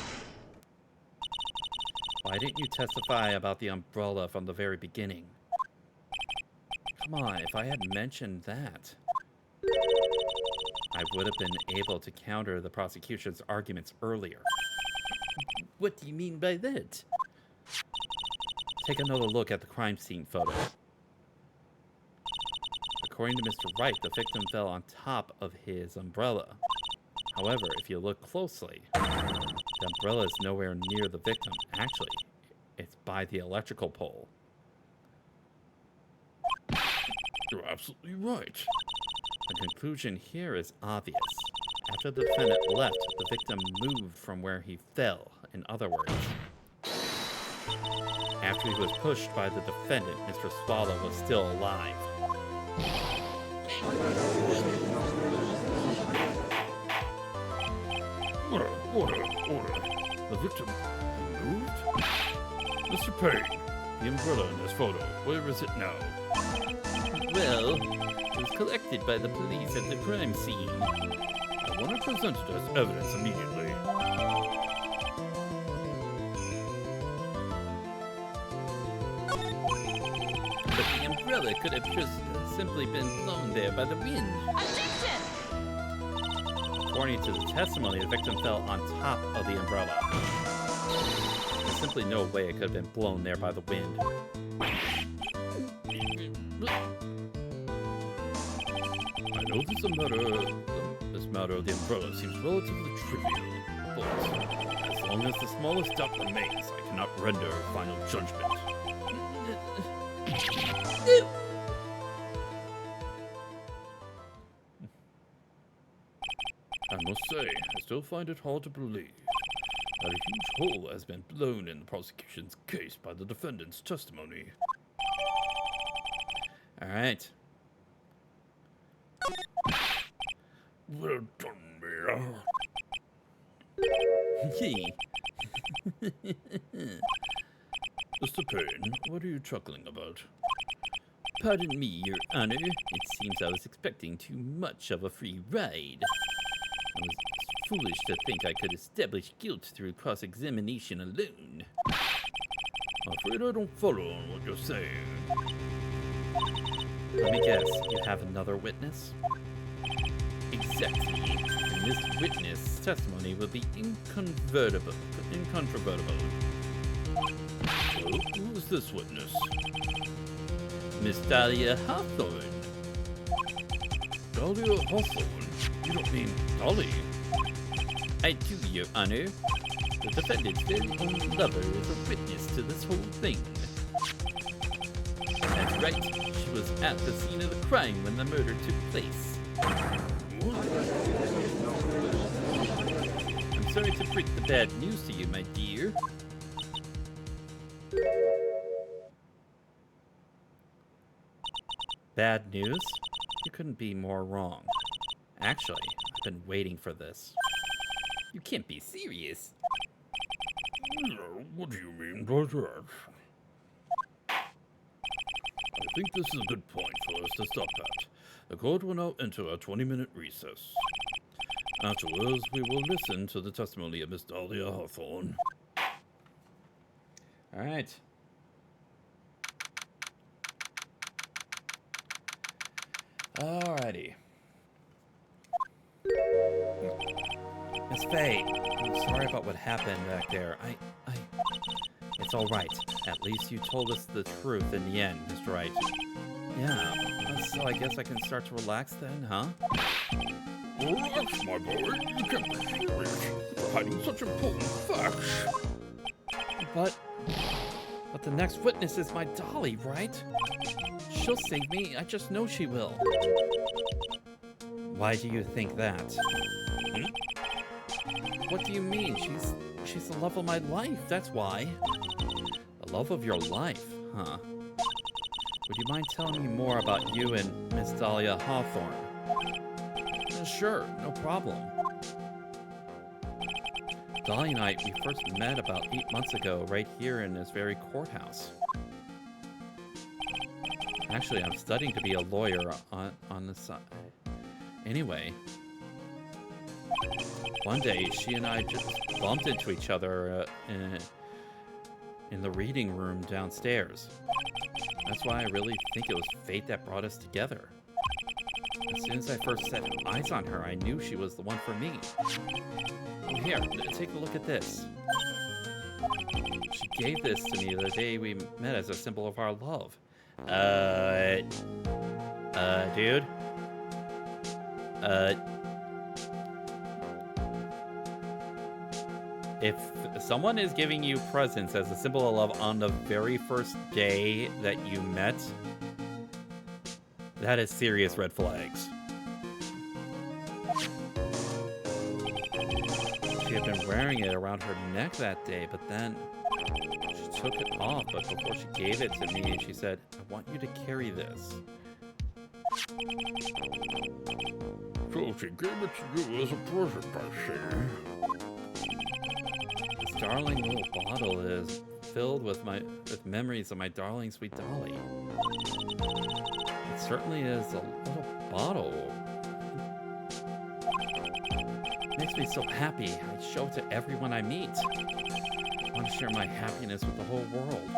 Why didn't you testify about the umbrella from the very beginning? Come on, if I had mentioned that, I would have been able to counter the prosecution's arguments earlier. What do you mean by that? Take another look at the crime scene photo. According to Mr. Wright, the victim fell on top of his umbrella. However, if you look closely, the umbrella is nowhere near the victim. Actually, it's by the electrical pole. You're absolutely right. The conclusion here is obvious. After the defendant left, the victim moved from where he fell. In other words, after he was pushed by the defendant, Mr. Swallow was still alive. Order. The victim moved? Mr. Payne, the umbrella in this photo, where is it now? Well, it was collected by the police at the crime scene. I want to present it as evidence immediately. But the umbrella could have just simply been blown there by the wind. Objection! According to the testimony, the victim fell on top of the umbrella. There's simply no way it could have been blown there by the wind. know this matter of the umbrella seems relatively trivial, but as long as the smallest doubt remains, I cannot render a final judgment. I must say, I still find it hard to believe that a huge hole has been blown in the prosecution's case by the defendant's testimony. All right. Well done, Mia. Mr. Payne, what are you chuckling about? Pardon me, Your Honor. It seems I was expecting too much of a free ride. I was foolish to think I could establish guilt through cross-examination alone. I'm afraid I don't follow on what you're saying. Let me guess. You have another witness? Exactly. And this witness' testimony will be incontrovertible. So, who is this witness? Miss Dahlia Hawthorne. Dahlia Hawthorne? You don't mean Dolly? I do, Your Honor. The defendant's very own lover is a witness to this whole thing. That's right. She was at the scene of the crime when the murder took place. I'm sorry to break the bad news to you, my dear. Bad news? You couldn't be more wrong. Actually, I've been waiting for this. You can't be serious. What do you mean by that? I think this is a good point for us to stop at. The court will now enter a 20-minute recess. Afterwards, we will listen to the testimony of Miss Dahlia Hawthorne. All right. Alrighty. Miss Faye, I'm sorry about what happened back there. It's all right. At least you told us the truth in the end, Mr. Wright. Yeah, so I guess I can start to relax then, huh? Relax, my boy. You can't be serious. You're hiding such important facts. But the next witness is my Dolly, right? She'll save me. I just know she will. Why do you think that? What do you mean? She's the love of my life. That's why. The love of your life, huh? Would you mind telling me more about you and Miss Dahlia Hawthorne? Sure, no problem. Dolly and I, we first met about 8 months ago right here in this very courthouse. Actually, I'm studying to be a lawyer on the side. Anyway, one day she and I just bumped into each other in the reading room downstairs. That's why I really think it was fate that brought us together. As soon as I first set eyes on her, I knew she was the one for me. Oh, here, take a look at this. She gave this to me the day we met as a symbol of our love. Dude? If someone is giving you presents as a symbol of love on the very first day that you met, that is serious red flags. She had been wearing it around her neck that day, but then she took it off. But before she gave it to me, she said, "I want you to carry this." So she gave it to you as a present, I see. This darling little bottle is filled with memories of my darling sweet Dolly. It certainly is a little bottle. It makes me so happy. I show it to everyone I meet. I want to share my happiness with the whole world.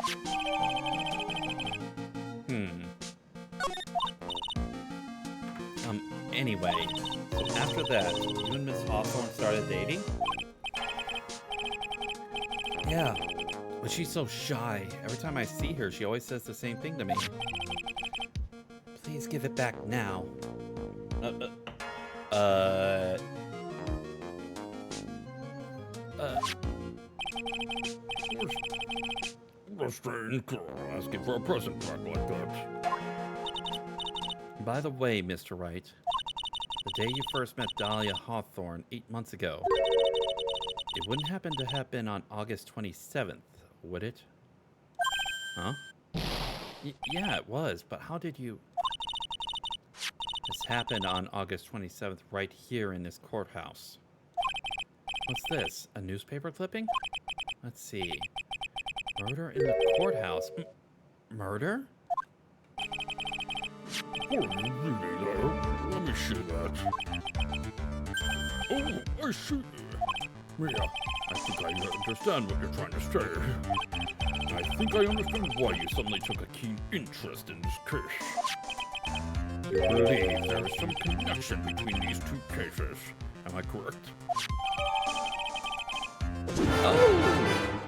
Anyway, so after that, you and Miss Hawthorne started dating? Yeah, but she's so shy. Every time I see her, she always says the same thing to me. Please give it back now. What a strange girl asking for a present back like that. By the way, Mr. Wright, the day you first met Dahlia Hawthorne 8 months ago, it wouldn't happen to have been on August 27th, would it? Huh? Yeah, it was, but how did you... This happened on August 27th right here in this courthouse. What's this? A newspaper clipping? Let's see. Murder in the courthouse. Murder? Oh, you really there? Let me see that. Oh, I see. Yeah, I think I understand what you're trying to say. I think I understand why you suddenly took a keen interest in this case. You believe there is some connection between these two cases. Am I correct? Oh!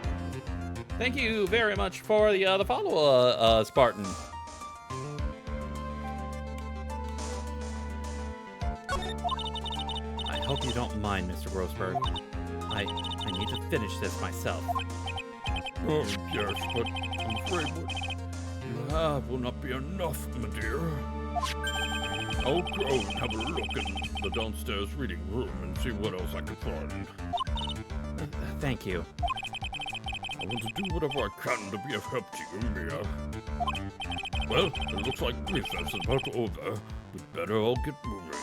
Thank you very much for the follow, Spartan. I hope you don't mind, Mr. Grossberg. I need to finish this myself. Oh, yes, but I'm afraid what you have will not be enough, my dear. I'll go and have a look in the downstairs reading room and see what else I can find. Thank you. I want to do whatever I can to be of help to you, Mia. Well, it looks like recess is about over. We'd better all get moving.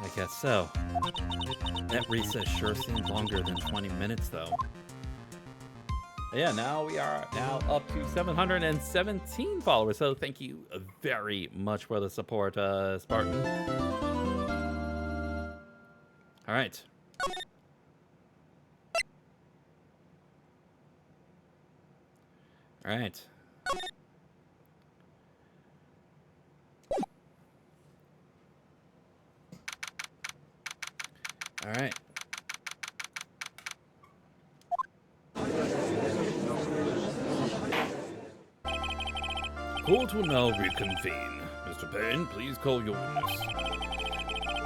I guess so. That recess sure seemed longer than 20 minutes, though. Yeah, now we are now up to 717 followers, so thank you very much for the support, Spartan. All right. All right. All right. Court will now reconvene. Mr. Payne, please call your witness.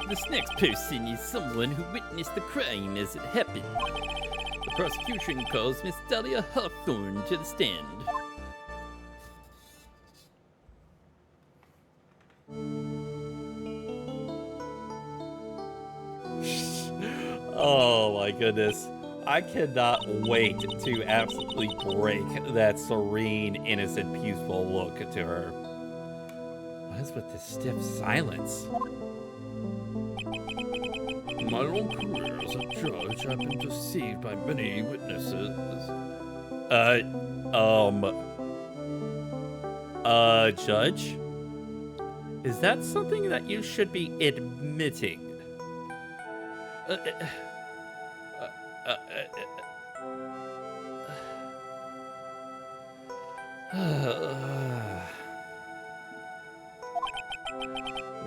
This next person is someone who witnessed the crime as it happened. The prosecution calls Miss Dahlia Hawthorne to the stand. Oh my goodness. I cannot wait to absolutely break that serene, innocent, peaceful look to her. What is with this stiff silence? In my long career as a judge, I've been deceived by many witnesses. Judge? Is that something that you should be admitting?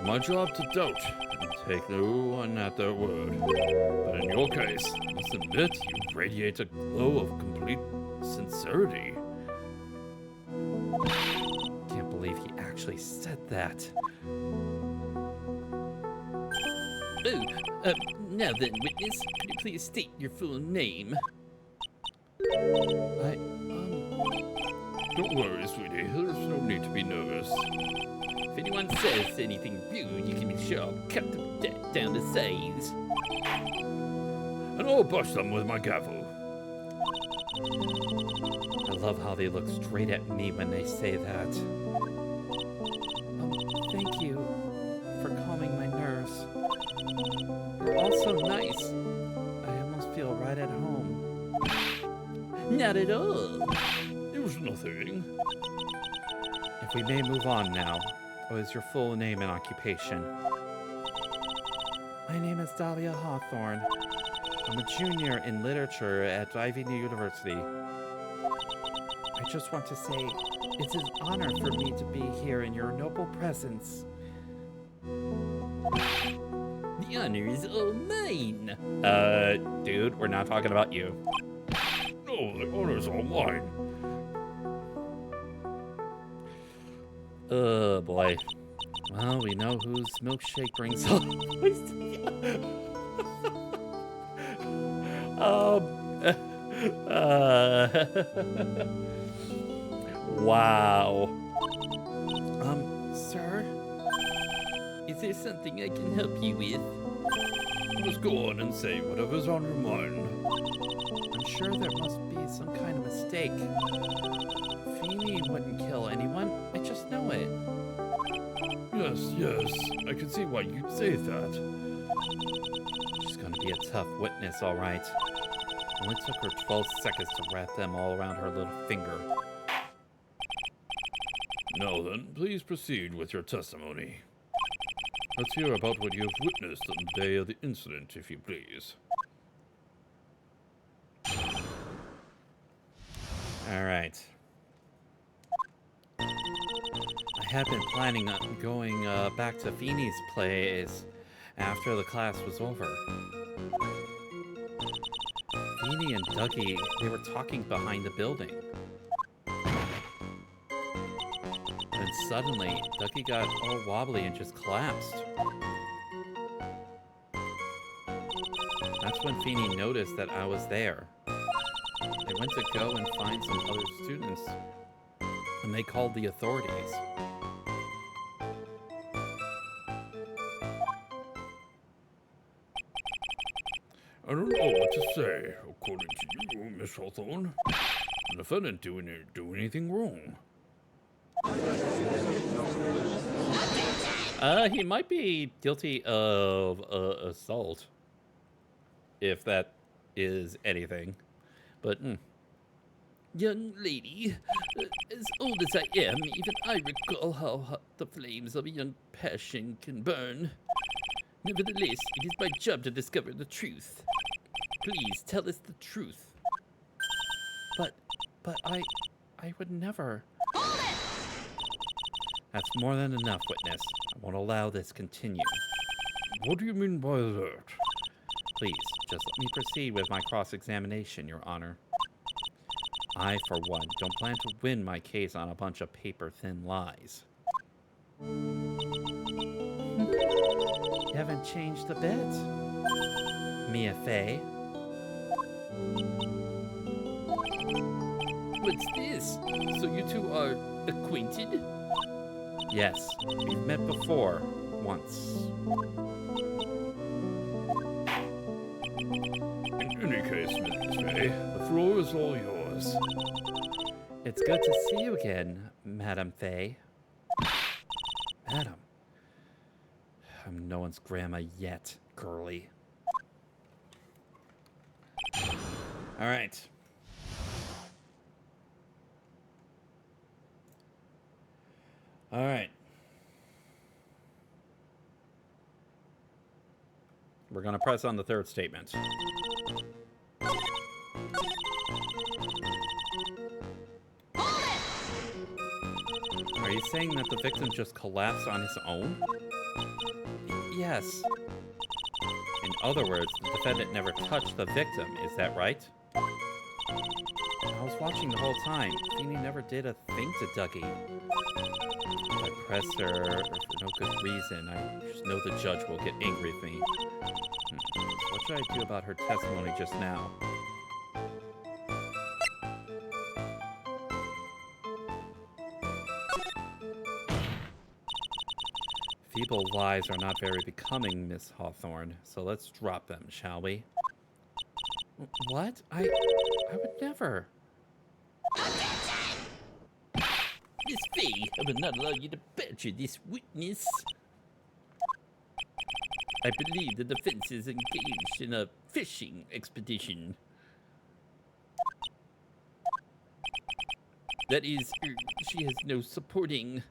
My job to doubt and take no one at their word. But in your case, I must admit you radiate a glow of complete sincerity. Can't believe he actually said that. Now then, witness, could you please state your full name? Don't worry, sweetie. There's no need to be nervous. If anyone says anything rude, you can be sure I'll cut them down to size. And I'll bust them with my gavel. I love how they look straight at me when they say that. Thank you for calming my nerves. You're all so nice. I almost feel right at home. Not at all. It was nothing. If we may move on now, what is your full name and occupation? My name is Dahlia Hawthorne. I'm a junior in literature at Ivy University. I just want to say it's an honor for me to be here in your noble presence. The honor is all mine. Dude, we're not talking about you. No, the honor's all mine. Oh boy. Well, we know whose milkshake brings all. Wow. Sir? Is there something I can help you with? Just go on and say whatever's on your mind. I'm sure there must be some kind of mistake. Feeny wouldn't kill anyone. I just know it. Yes, I can see why you'd say that. She's gonna be a tough witness, all right. Only took her 12 seconds to wrap them all around her little finger. Now then, please proceed with your testimony. Let's hear about what you have witnessed on the day of the incident, if you please. All right. I had been planning on going back to Feeney's place after the class was over. Feeny and Dougie, they were talking behind the building. And suddenly, Dougie got all wobbly and just collapsed. That's when Feeny noticed that I was there. They went to go and find some other students, and they called the authorities. I don't know what to say. According to you, Miss Hawthorne, the defendant didn't do anything wrong. He might be guilty of assault, if that is anything. But, Young lady, as old as I am, even I recall how hot the flames of a young passion can burn. Nevertheless, it is my job to discover the truth. Please tell us the truth. but I would never. That's more than enough, witness. I won't allow this continue. What do you mean by that? Please, just let me proceed with my cross-examination, Your Honor. I, for one, don't plan to win my case on a bunch of paper-thin lies. You haven't changed a bit, Mia Fey. What's this? So you two are acquainted? Yes, we've met before, once. In any case, Miss Fay, the floor is all yours. It's good to see you again, Madam Fay. Madam. I'm no one's grandma yet, girly. All right. All right. We're going to press on the third statement. Are you saying that the victim just collapsed on his own? Yes. In other words, the defendant never touched the victim, is that right? I was watching the whole time. Feeny never did a thing to Dougie. If I press her for no good reason, I just know the judge will get angry with me. What should I do about her testimony just now? Feeble lies are not very becoming, Miss Hawthorne, so let's drop them, shall we? What? I would never. Miss Fay, I will not allow you to badger this witness. I believe the defense is engaged in a fishing expedition. That is, she has no supporting.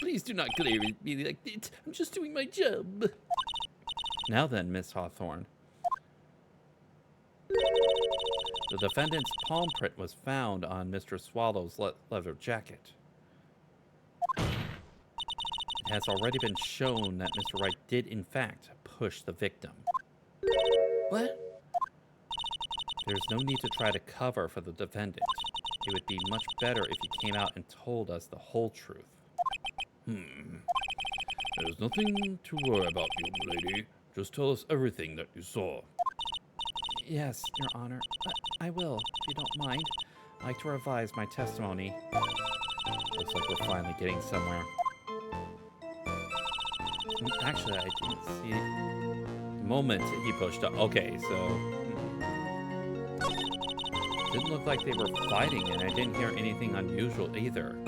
Please do not glare at me like that. I'm just doing my job. Now then, Miss Hawthorne. The defendant's palm print was found on Mr. Swallow's leather jacket. It has already been shown that Mr. Wright did, in fact, push the victim. What? There's no need to try to cover for the defendant. it would be much better if you came out and told us the whole truth. There's nothing to worry about, young lady. Just tell us everything that you saw. Yes, Your Honor. I will, if you don't mind. I'd like to revise my testimony. Looks like we're finally getting somewhere. Actually, I didn't see the moment he pushed up. Okay, so... Didn't look like they were fighting, and I didn't hear anything unusual either.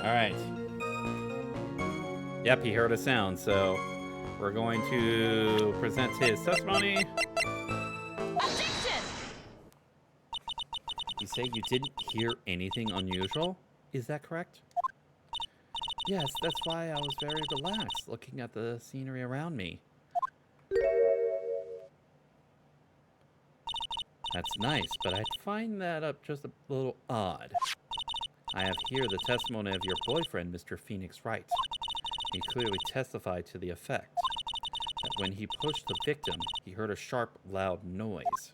Alright. Yep, he heard a sound, so we're going to present his testimony. Objection! You say you didn't hear anything unusual? Is that correct? Yes, that's why I was very relaxed looking at the scenery around me. That's nice, but I'd find that up just a little odd. I have here the testimony of your boyfriend, Mr. Phoenix Wright. He clearly testified to the effect that when he pushed the victim, he heard a sharp, loud noise.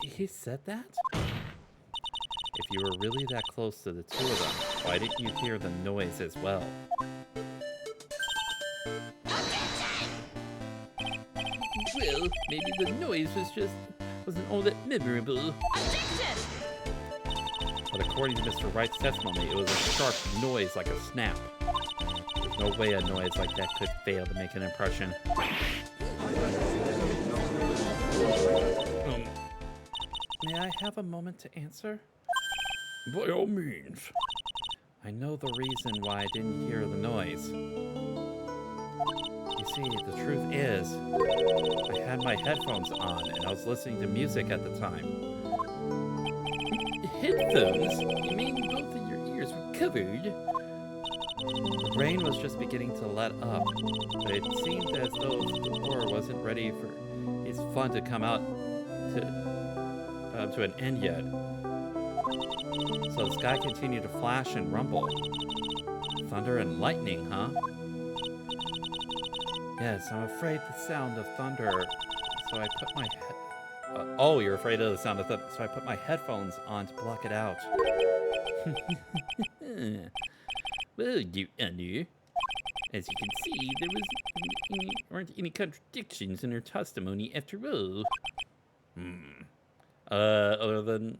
He said that? If you were really that close to the two of them, why didn't you hear the noise as well? Well, maybe the noise wasn't all that memorable. Objection! But according to Mr. Wright's testimony, it was a sharp noise like a snap. There's no way a noise like that could fail to make an impression. May I have a moment to answer? By all means. I know the reason why I didn't hear the noise. You see, the truth is, I had my headphones on and I was listening to music at the time. Headphones? You mean both of your ears were covered? The rain was just beginning to let up, but it seemed as though the war wasn't ready for its fun to come out to an end yet. So the sky continued to flash and rumble. Thunder and lightning, huh? Yes, I'm afraid the sound of thunder. So I put my oh, you're afraid of the sound of thunder. So I put my headphones on to block it out. Well, Your Honor, as you can see, there weren't any contradictions in her testimony after all. Other than...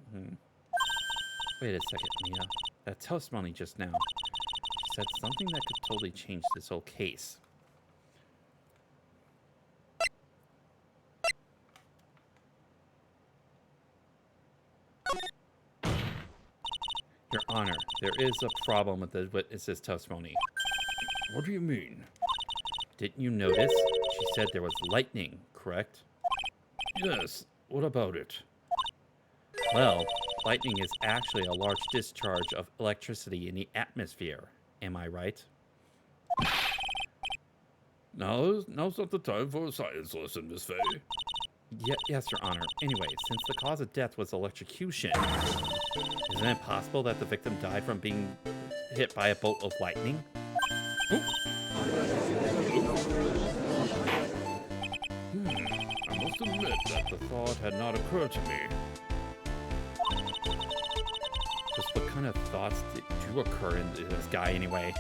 Wait a second, Mia. That testimony just now. She said something that could totally change this whole case. Your Honor, there is a problem with the witness's testimony. What do you mean? Didn't you notice? She said there was lightning, correct? Yes, what about it? Well, lightning is actually a large discharge of electricity in the atmosphere. Am I right? Now's not the time for a science lesson, Miss Faye. Yes, Your Honor. Anyway, since the cause of death was electrocution, isn't it possible that the victim died from being hit by a bolt of lightning? I must admit that the thought had not occurred to me. Just what kind of thoughts do occur in this guy anyway?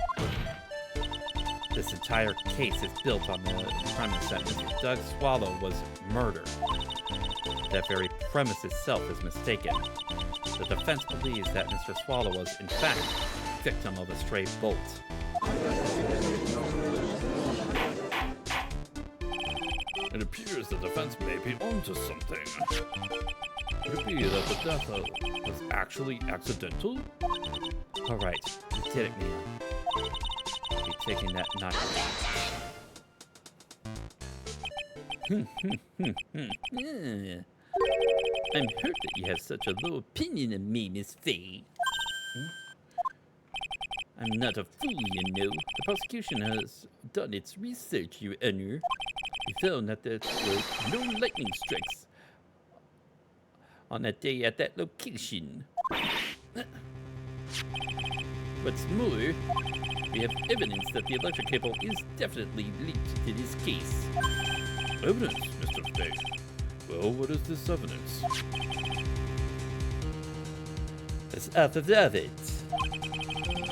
This entire case is built on the premise that Mr. Doug Swallow was murdered. That very premise itself is mistaken. The defense believes that Mr. Swallow was, in fact, victim of a stray bolt. It appears the defense may be onto something. Could it be that the death was actually accidental? All right, you did it, Mia. I'll be taking that knife. I'm hurt that you have such a low opinion of me, Miss Faye. I'm not a fool, you know. The prosecution has done its research, Your Honor. We found that there were no lightning strikes on that day at that location. What's more, we have evidence that the electric cable is definitely linked to this case. Evidence, Mr. Fay. Well, what is this evidence? It's affidavit.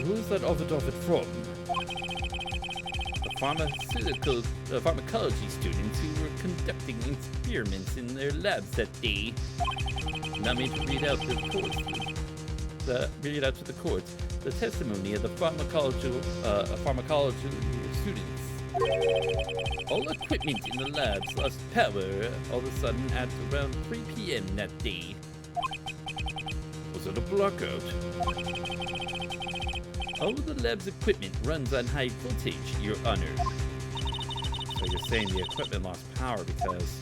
Who is that affidavit from? The pharmacology students who were conducting experiments in their labs that day. Allow me to read out to the courts the testimony of the pharmacology students. All equipment in the labs lost power all of a sudden at around 3 p.m. that day. Was it a blackout? All of the lab's equipment runs on high voltage, Your Honor. So you're saying the equipment lost power because...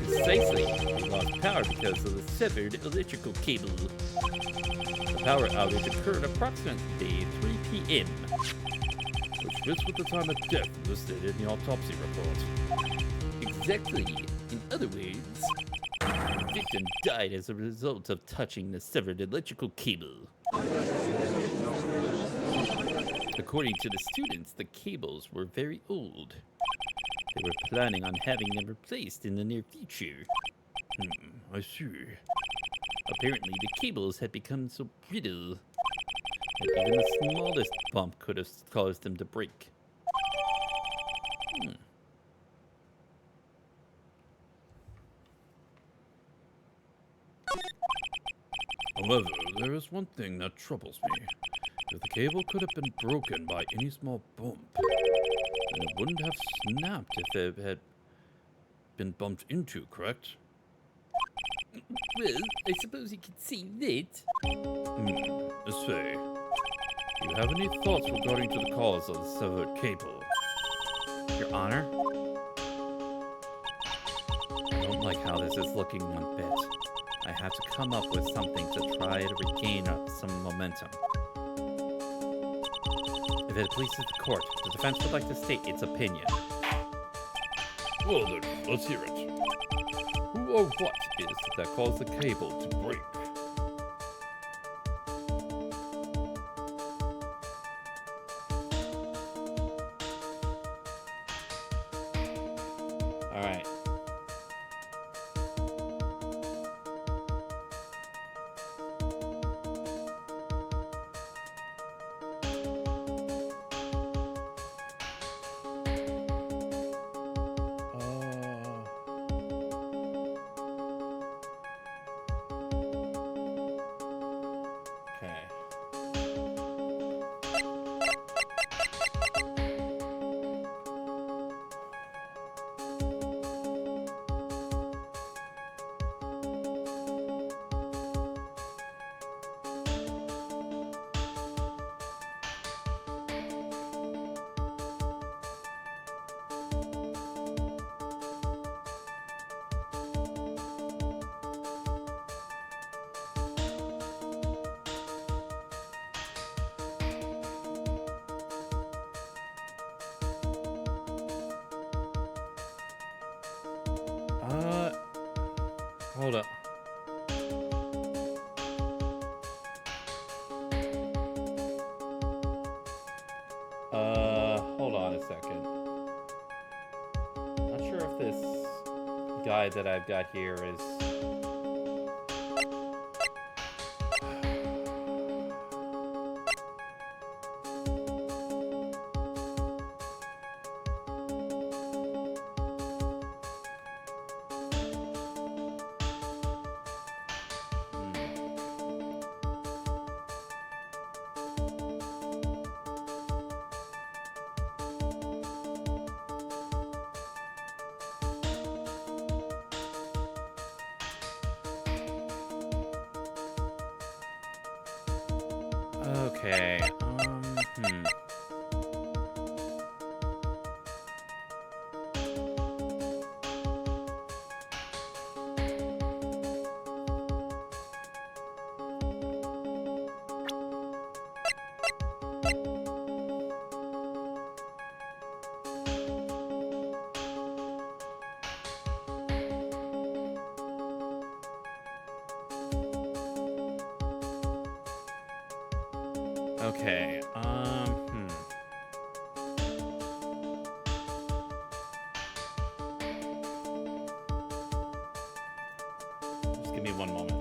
Precisely, they lost power because of the severed electrical cable. The power outage occurred approximately 3 p.m. Which fits with the time of death listed in the autopsy report. Exactly. In other words, the victim died as a result of touching the severed electrical cable. According to the students, the cables were very old. They were planning on having them replaced in the near future. I see. Apparently, the cables had become so brittle that even the smallest bump could have caused them to break. However, there is one thing that troubles me. If the cable could have been broken by any small bump, then it wouldn't have snapped if it had been bumped into, correct? Well, I suppose you could say that. Miss Fay, do you have any thoughts regarding to the cause of the severed cable? Your Honor? I don't like how this is looking one bit. I have to come up with something to try to regain some momentum. If it pleases the court, the defense would like to state its opinion. Well then, let's hear it. Who or what is it that caused the cable to break? All right. Okay. Hold up. Hold on a second. Not sure if this guy that I've got here is... Okay, Okay. Just give me one moment.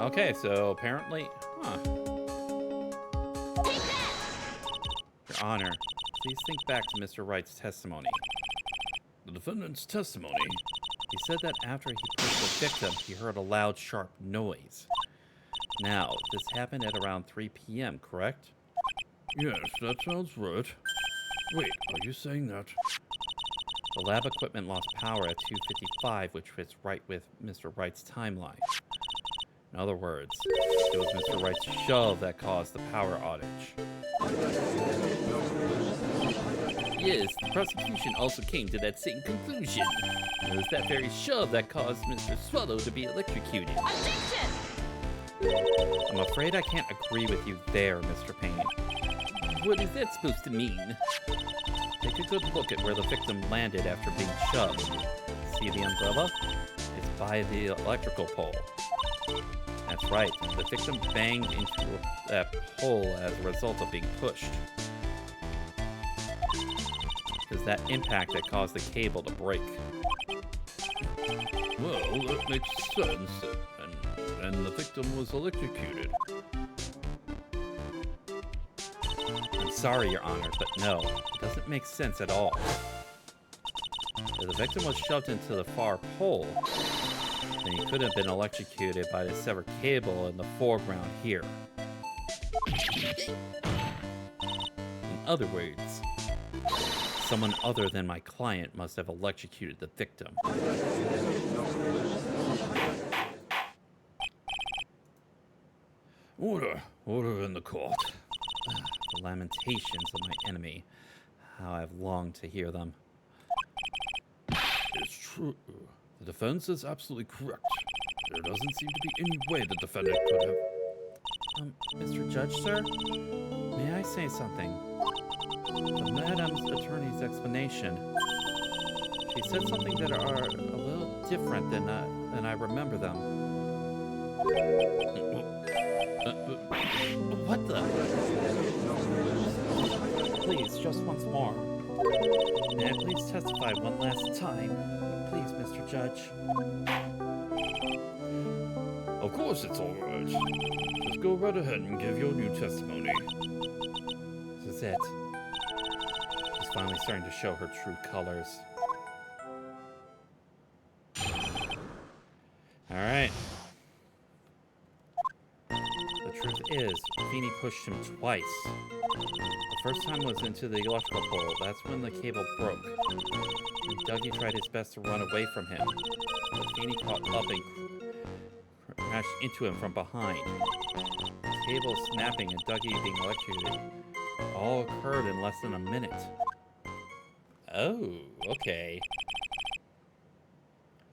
Okay, so apparently, Your Honor, please think back to Mr. Wright's testimony. The defendant's testimony. He said that after he pushed the victim, he heard a loud, sharp noise. Now, this happened at around 3 p.m., correct? Yes, that sounds right. Wait, are you saying that? The lab equipment lost power at 2:55, which fits right with Mr. Wright's timeline. In other words, it was Mr. Wright's shove that caused the power outage. Yes, the prosecution also came to that same conclusion. It was that very shove that caused Mr. Swallow to be electrocuted. Objection! I'm afraid I can't agree with you there, Mr. Payne. What is that supposed to mean? Take a good look at where the victim landed after being shoved. See the umbrella? It's by the electrical pole. That's right, the victim banged into that pole as a result of being pushed. It was that impact that caused the cable to break. Well, that makes sense. And the victim was electrocuted. I'm sorry, Your Honor, but no, it doesn't make sense at all. If the victim was shoved into the far pole, then he could have been electrocuted by the severed cable in the foreground here. In other words, someone other than my client must have electrocuted the victim. Order in the court. The lamentations of my enemy. How I've longed to hear them. It's true. The defense is absolutely correct. There doesn't seem to be any way the defendant could have... Mr. Judge, sir? May I say something? The Madam's attorney's explanation. She said something that are a little different than I remember them. What the? Please, just once more. May I please testify one last time? Please, Mr. Judge. Of course it's all right. Just go right ahead and give your new testimony. This is it. She's finally starting to show her true colors. Alright. The truth is, Feeney pushed him twice. The first time was into the electrical pole. That's when the cable broke. And Dougie tried his best to run away from him. But Feeney caught up and crashed into him from behind. The cable snapping and Dougie being electrocuted all occurred in less than a minute. Oh, okay.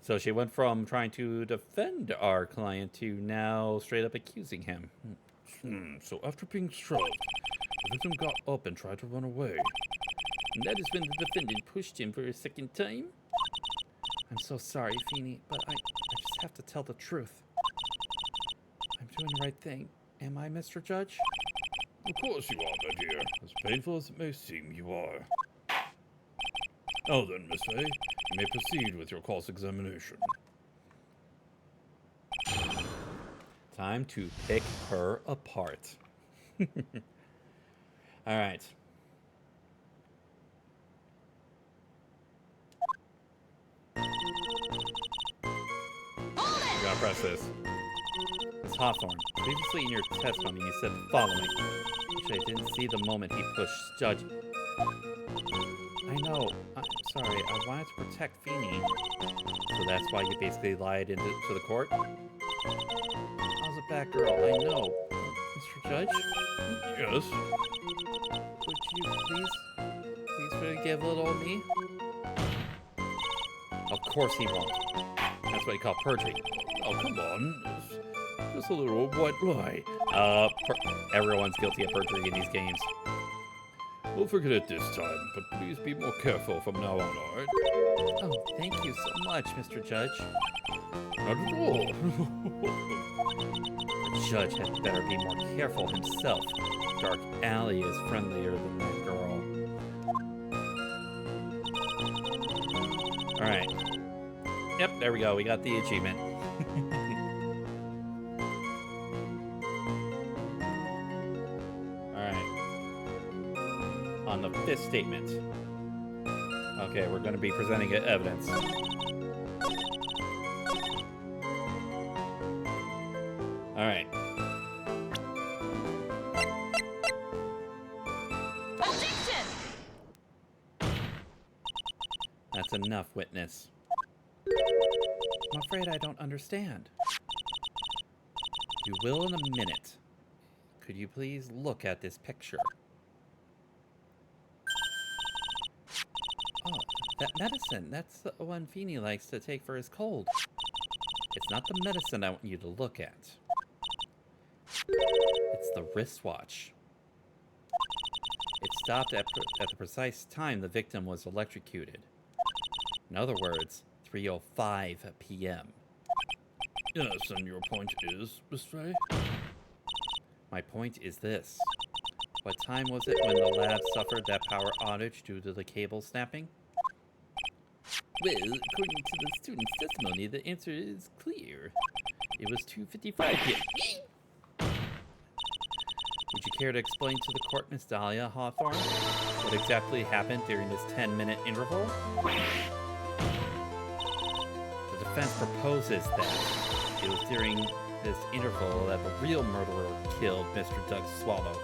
So she went from trying to defend our client to now straight up accusing him. So after being shoved, the victim got up and tried to run away. And that is when the defendant pushed him for a second time? I'm so sorry, Feeney, but I just have to tell the truth. I'm doing the right thing. Am I, Mr. Judge? Of course you are, my dear. As painful as it may seem, you are. Now then, Miss A, you may proceed with your cross-examination. Time to pick her apart. All right. You gotta press this. Miss Hawthorne, previously in your testimony you said the following, which I didn't see the moment he pushed Judge. I know. I'm sorry. I wanted to protect Feeney. that's why you basically lied to the court? I was a bad girl, I know. Mr. Judge, Yes? would you please forgive little old me? Of course he won't. That's what you call perjury. Oh, come on. Just a little white lie. Everyone's guilty of perjury in these games. We'll forget it this time, but please be more careful from now on, alright? Oh, thank you so much, Mr. Judge. Not at all. The judge had better be more careful himself. Dark Alley is friendlier than that girl. Alright. Yep, there we go. We got the achievement. Alright. On the fifth statement. Okay, we're going to be presenting evidence. Alright. Objection! That's enough, witness. I'm afraid I don't understand. You will in a minute. Could you please look at this picture? Oh, that medicine. That's the one Feeny likes to take for his cold. It's not the medicine I want you to look at. It's the wristwatch. It stopped at the precise time the victim was electrocuted. In other words, 3:05 p.m. Yes, and your point is, Miss Ray? My point is this. What time was it when the lab suffered that power outage due to the cable snapping? Well, according to the student's testimony, the answer is clear. It was 2:55 p.m. Would you care to explain to the court, Miss Dahlia Hawthorne, what exactly happened during this 10-minute interval? The defense proposes that it was during this interval that the real murderer killed Mr. Doug Swallow.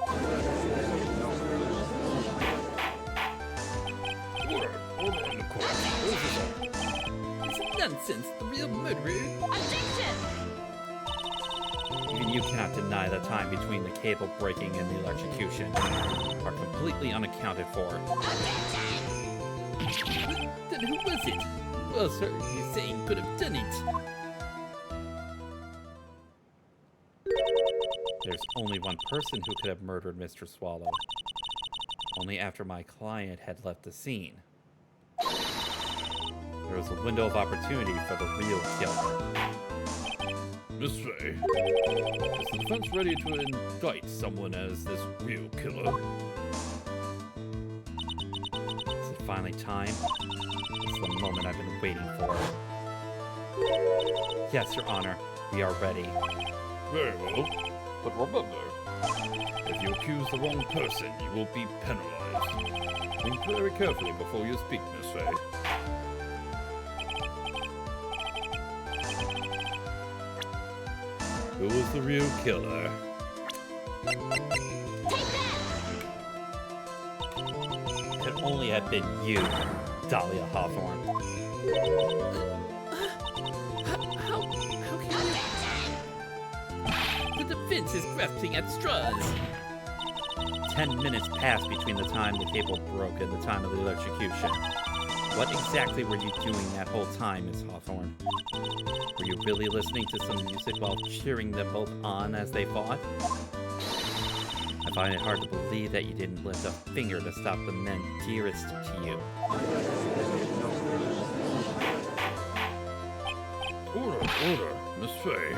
Order in the court. It's nonsense. The real murderer. Objection! Even you cannot deny the time between the cable breaking and the electrocution are completely unaccounted for. Then who was it? Well, sir, you say you could have done it. There's only one person who could have murdered Mr. Swallow. Only after my client had left the scene. There was a window of opportunity for the real killer. Miss Ray, is the defense ready to indict someone as this real killer? Is it finally time? It's the moment I've been waiting for. Yes, Your Honor, we are ready. Very well. But remember, if you accuse the wrong person, you will be penalized. Think very carefully before you speak, Miss Ray. Who was the real killer? It could only have been you, Dahlia Hawthorne. How can you? The defense is grasping at straws. 10 minutes passed between the time the cable broke and the time of the electrocution. What exactly were you doing that whole time, Miss Hawthorne? Were you really listening to some music while cheering them both on as they fought? I find it hard to believe that you didn't lift a finger to stop the men dearest to you. Order, Miss Ray.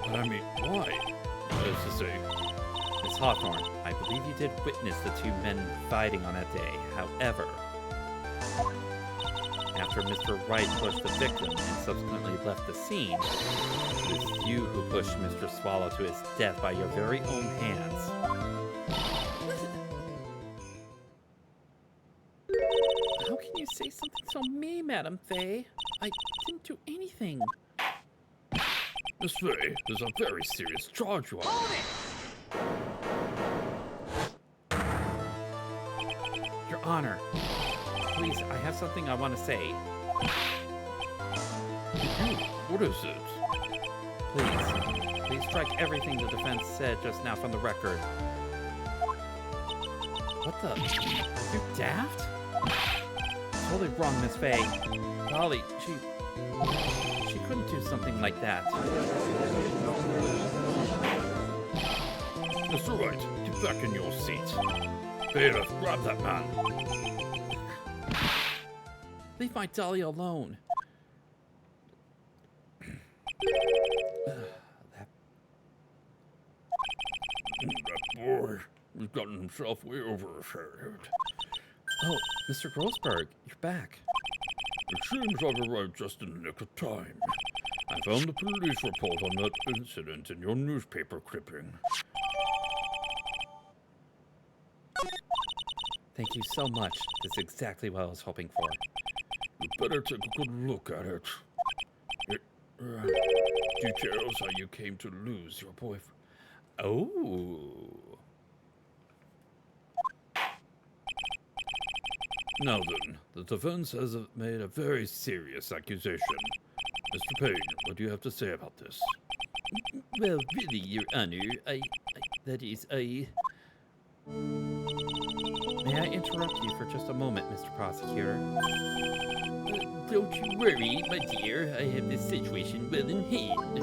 But I mean, why? That is to say, Miss Hawthorne, I believe you did witness the two men fighting on that day. However, after Mr. Wright pushed the victim and subsequently left the scene, it is you who pushed Mr. Swallow to his death by your very own hands. How can you say something so mean, Madam Faye? I didn't do anything. Miss Ray, there's a very serious charge you are. Your Honor, please, I have something I want to say. What is it? Please strike everything the defense said just now from the record. What the? Are you daft? Totally wrong, Miss Faye. Dolly, she couldn't do something like that. Mr. Wright, get back in your seat. Bailiff, grab that man. Leave my Dolly alone. That boy has gotten himself way over his head. Oh, Mr. Grossberg, you're back. It seems I've arrived just in the nick of time. I found the police report on that incident in your newspaper clipping. Thank you so much. That's exactly what I was hoping for. You better take a good look at it. It details how you came to lose your boyfriend. Oh. Now then, the defense has made a very serious accusation. Mr. Payne, what do you have to say about this? Well, really, Your Honor, May I interrupt you for just a moment, Mr. Prosecutor? Don't you worry, my dear. I have this situation well in hand.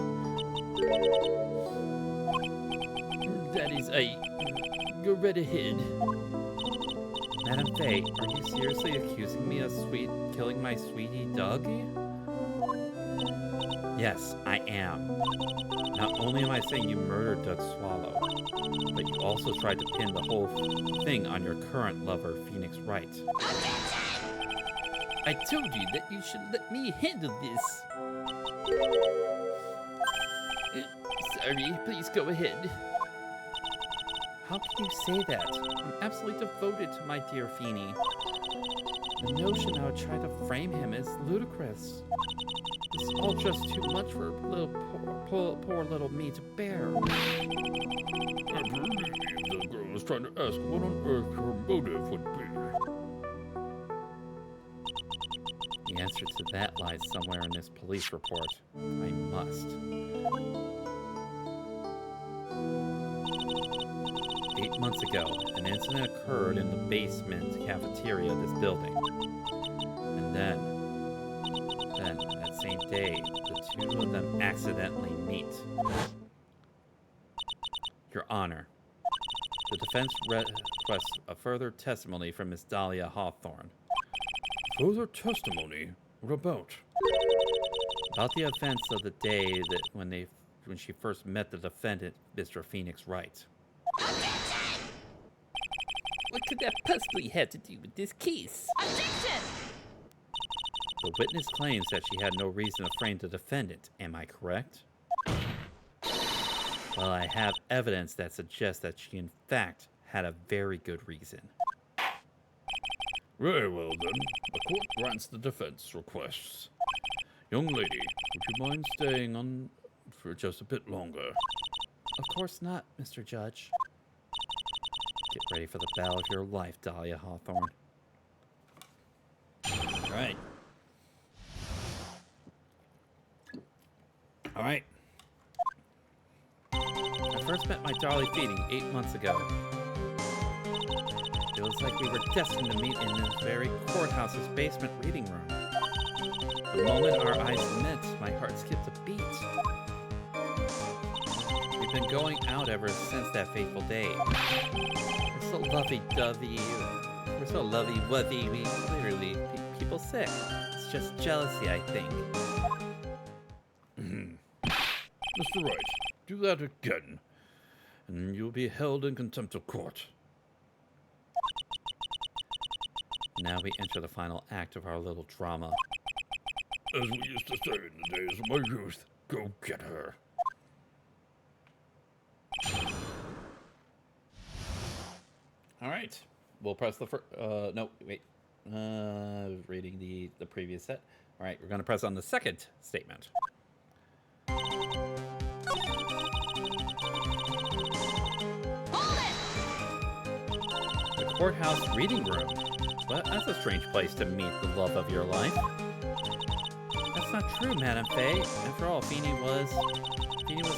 That is, go right ahead. Madam Faye, are you seriously accusing me of killing my sweetie Dougie? Yes, I am. Not only am I saying you murdered Doug Swallow, but you also tried to pin the whole thing on your current lover, Phoenix Wright. I told you that you should let me handle this. Sorry, please go ahead. How can you say that? I'm absolutely devoted to my dear Feeny. The notion I would try to frame him is ludicrous. It's all just too much for poor little me to bear. I believe the girl was trying to ask what on earth her motive would be. The answer to that lies somewhere in this police report. I must. 8 months ago, an incident occurred in the basement cafeteria of this building. And then, that same day, the two of them accidentally meet. Your Honor, the defense requests a further testimony from Miss Dahlia Hawthorne. Further testimony? What about? About the events of the day that when she first met the defendant, Mr. Phoenix Wright. What could that possibly have to do with this case? Objection! The witness claims that she had no reason to frame the defendant. Am I correct? Well, I have evidence that suggests that she, in fact, had a very good reason. Very well, then. The court grants the defense requests. Young lady, would you mind staying on for just a bit longer? Of course not, Mr. Judge. Get ready for the battle of your life, Dahlia Hawthorne. All right. All right. I first met my Dolly Feeding 8 months ago. It was like we were destined to meet in this very courthouse's basement reading room. The moment our eyes met, my heart skipped a beat. We've been going out ever since that fateful day. We're so lovey-dovey. We're so lovey-wovey. We literally make people sick. It's just jealousy, I think. Mr. Wright, do that again, and you'll be held in contempt of court. Now we enter the final act of our little drama. As we used to say in the days of my youth, go get her. All right. We'll press the first... no, wait. Reading the previous set. All right, we're going to press on the second statement. The courthouse reading room. Well, that's a strange place to meet the love of your life. That's That's not true, Madame Faye. After all, Feeney was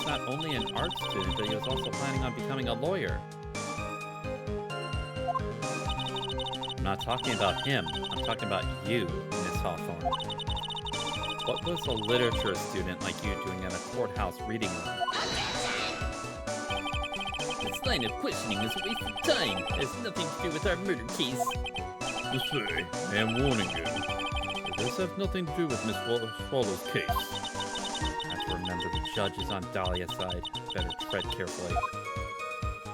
not only an art student, but he was also planning on becoming a lawyer. I'm not talking about him. I'm talking about you, Miss Hawthorne. What was a literature student like you doing in a courthouse reading room? This line of questioning is a waste of time. It has nothing to do with our murder case. Miss Faye, I am warning you. This has nothing to do with Miss Swallow's case. I have to remember the judge is on Dahlia's side. Better tread carefully.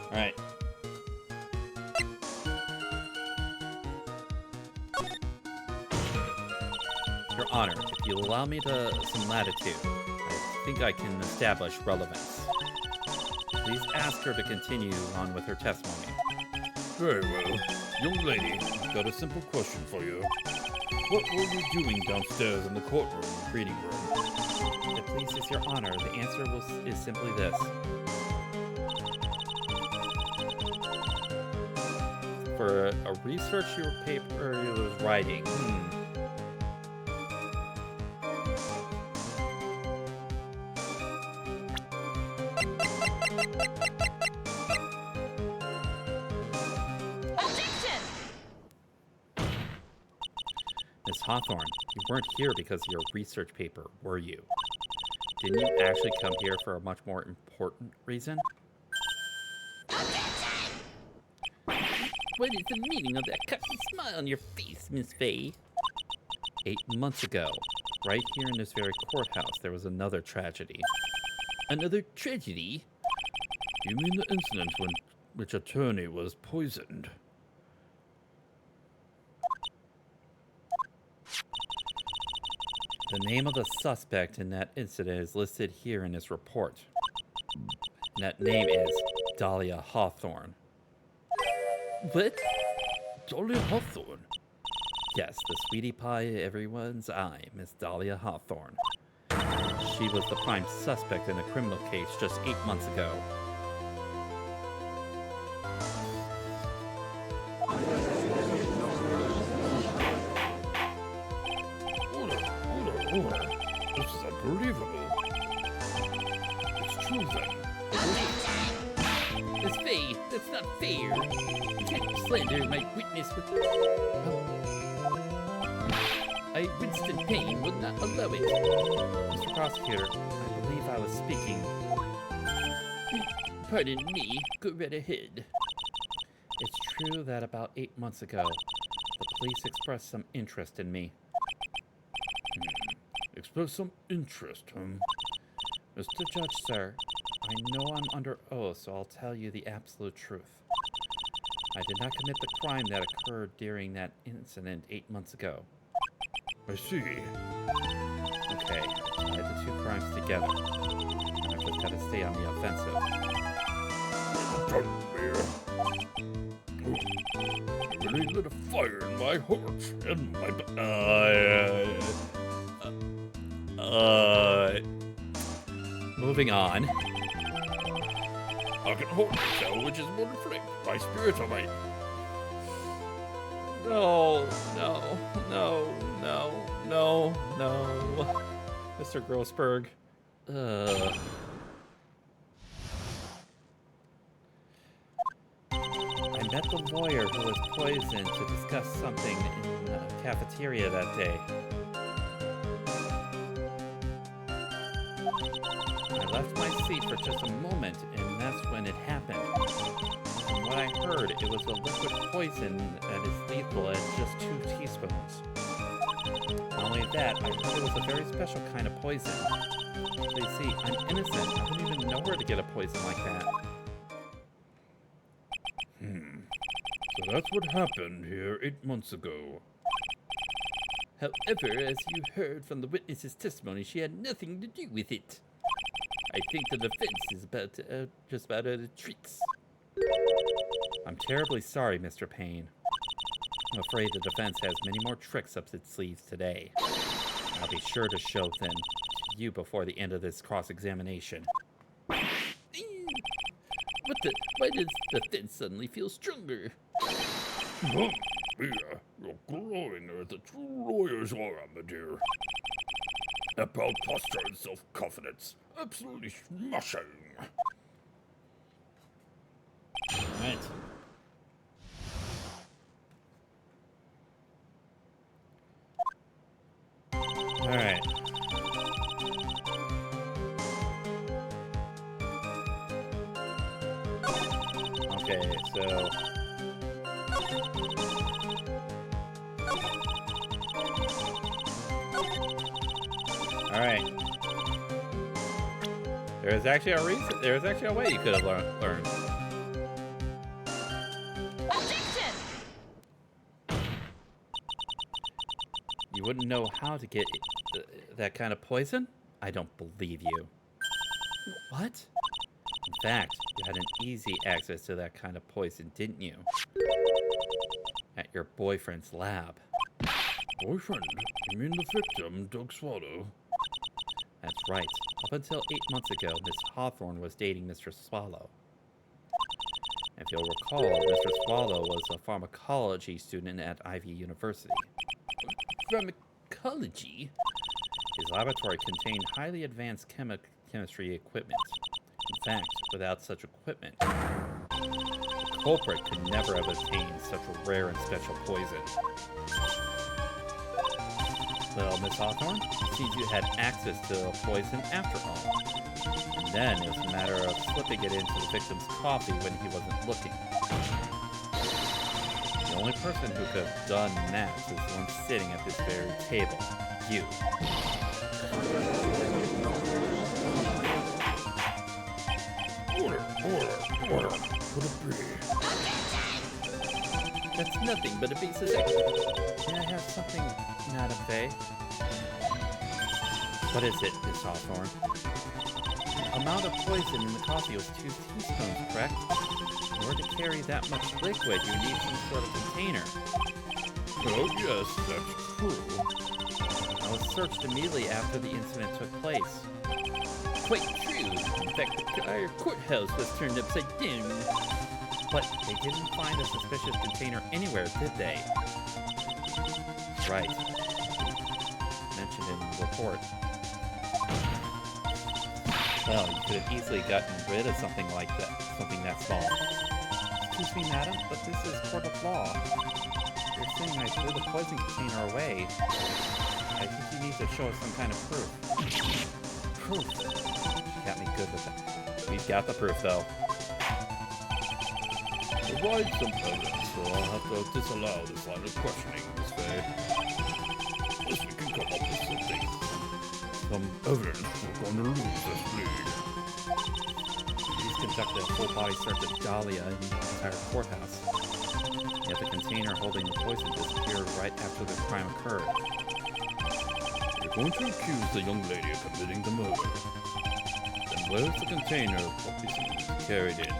Alright. Your Honor, if you'll allow me some latitude, I think I can establish relevance. Please ask her to continue on with her testimony. Very well. Young lady, I've got a simple question for you. What were you doing downstairs in the courtroom, reading room? If it pleases Your Honor, the answer is simply this. For a research paper you was writing. Objection! Miss Hawthorne, you weren't here because of your research paper, were you? Didn't you actually come here for a much more important reason? What is the meaning of that cocky smile on your face, Miss Faye? 8 months ago, right here in this very courthouse, there was another tragedy. Another tragedy? You mean the incident when which Attorney was poisoned? The name of the suspect in that incident is listed here in this report. And that name is Dahlia Hawthorne. What? Dahlia Hawthorne? Yes, the sweetie pie everyone's eye, Miss Dahlia Hawthorne. She was the prime suspect in a criminal case just 8 months ago. Order. This is unbelievable. It's true then. Miss Faye, that's not fair. You can't slander my witness with... Winston Payne would not allow it. Mr. Prosecutor, I believe I was speaking. Pardon me, go right ahead. It's true that about 8 months ago, the police expressed some interest in me. Express some interest, Mr. Judge, sir, I know I'm under oath, so I'll tell you the absolute truth. I did not commit the crime that occurred during that incident 8 months ago. I see. Okay, I tied the two crimes together. And I've just got to stay on the offensive. You really lit a fire in my heart and my... Moving on. I can hardly tell which is more flame, my spirit or my... No. Mr. Grossberg. I met the lawyer who was poisoned to discuss something in the cafeteria that day. I left my seat for just a moment, and that's when it happened. From what I heard, it was a liquid poison that is lethal at just 2 teaspoons. Not only that, I heard it was a very special kind of poison. So you see, I'm innocent. I wouldn't even know where to get a poison like that. So that's what happened here 8 months ago. However, as you heard from the witness's testimony, she had nothing to do with it. I think the defense is just about out of tricks. I'm terribly sorry, Mr. Payne. I'm afraid the defense has many more tricks up its sleeves today. I'll be sure to show them to you before the end of this cross-examination. Why does the defense suddenly feel stronger? Mia, you're glowing as the true lawyers are, my dear. A proud posture and self-confidence. Absolutely smashing. Right. All right. Okay, so all right. There's actually a reason. There's actually a way you could have learned. Objection! You wouldn't know how to get that kind of poison? I don't believe you. What? In fact, you had an easy access to that kind of poison, didn't you? At your boyfriend's lab. Boyfriend? You mean the victim, Doug Swallow? That's right. Up until 8 months ago, Miss Hawthorne was dating Mr. Swallow. If you'll recall, Mr. Swallow was a pharmacology student at Ivy University. Pharmacology? His laboratory contained highly advanced chemistry equipment. In fact, without such equipment, the culprit could never have obtained such a rare and special poison. Well, Miss Hawthorne, it seems you had access to the poison after all. And then it was a matter of slipping it into the victim's coffee when he wasn't looking. The only person who could have done that is the one sitting at this very table. You. Order. Could it be? That's nothing but a piece of sick. May I have something, Madam Faye? What is it, Miss Hawthorne? The amount of poison in the coffee was 2 teaspoons, correct? In order to carry that much liquid, you need some sort of container. Oh, yes, that's true. I was searched immediately after the incident took place. Quite true. In fact, the entire courthouse was turned upside down. But they didn't find a suspicious container anywhere, did they? Right. Mentioned in the report. Well, you could have easily gotten rid of something like that, something that small. Excuse me, madam, but this is court of law. You're saying I threw the poison container away. I think you need to show us some kind of proof. Proof? She got me good with it. We've got the proof, though. Provide some evidence, or I'll have to disallow this line of questioning, Miss Faye. Unless we can come up with something. Some evidence we're going to lose this bleed. He's conducted a full-body search of Dahlia and the entire courthouse. Yet the container holding the poison disappeared right after the crime occurred. You're going to accuse the young lady of committing the murder. Then where's the container poison carried in?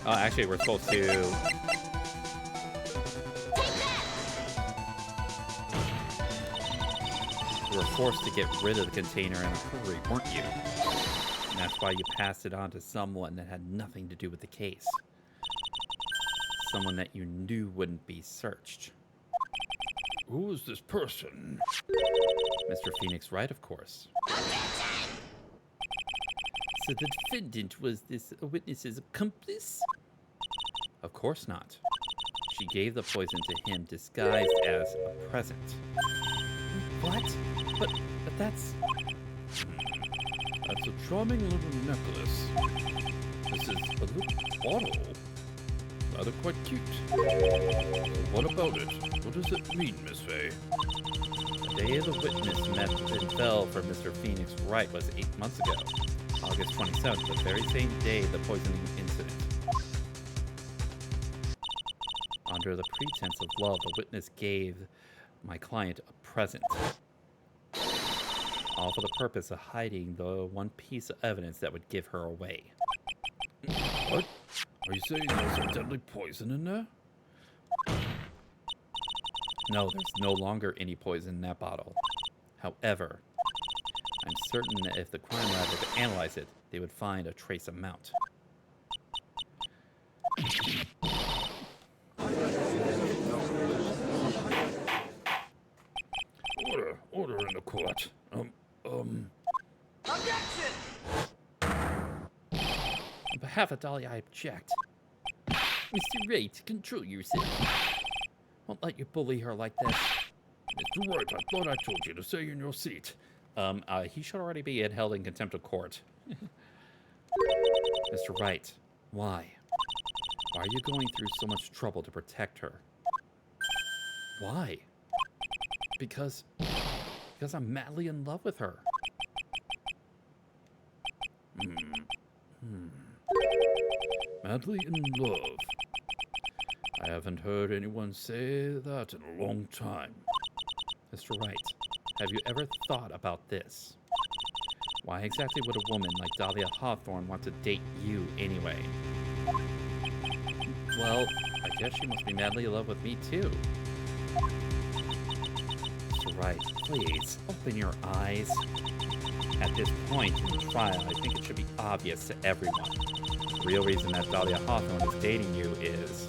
Oh, actually, we're supposed to... You were forced to get rid of the container in a hurry, weren't you? And that's why you passed it on to someone that had nothing to do with the case. Someone that you knew wouldn't be searched. Who is this person? Mr. Phoenix Wright, of course. So the defendant was this witness's accomplice? Of course not. She gave the poison to him disguised as a present. What? But that's... That's a charming little necklace. This is a little bottle. Rather quite cute. What about it? What does it mean, Miss Faye? The day the witness met and fell for Mr. Phoenix Wright was 8 months ago. August 27th, the very same day the poisoning incident. Under the pretense of love, the witness gave my client a present. All for the purpose of hiding the one piece of evidence that would give her away. What? Are you saying there's some deadly poison in there? No, there's no longer any poison in that bottle. However, I'm certain that if the crime lab were to analyze it, they would find a trace amount. Order in the court. Objection! On behalf of Dahlia, I object. Mr. Wright, control yourself. Won't let you bully her like this. Mr. Wright, I thought I told you to stay in your seat. He should already be held in contempt of court. Mr. Wright, why? Why are you going through so much trouble to protect her? Why? Because I'm madly in love with her. Madly in love. I haven't heard anyone say that in a long time. Mr. Wright, have you ever thought about this? Why exactly would a woman like Dahlia Hawthorne want to date you anyway? Well, I guess she must be madly in love with me too. Mr. Wright, please, open your eyes. At this point in the trial, I think it should be obvious to everyone. The real reason that Dahlia Hawthorne is dating you is...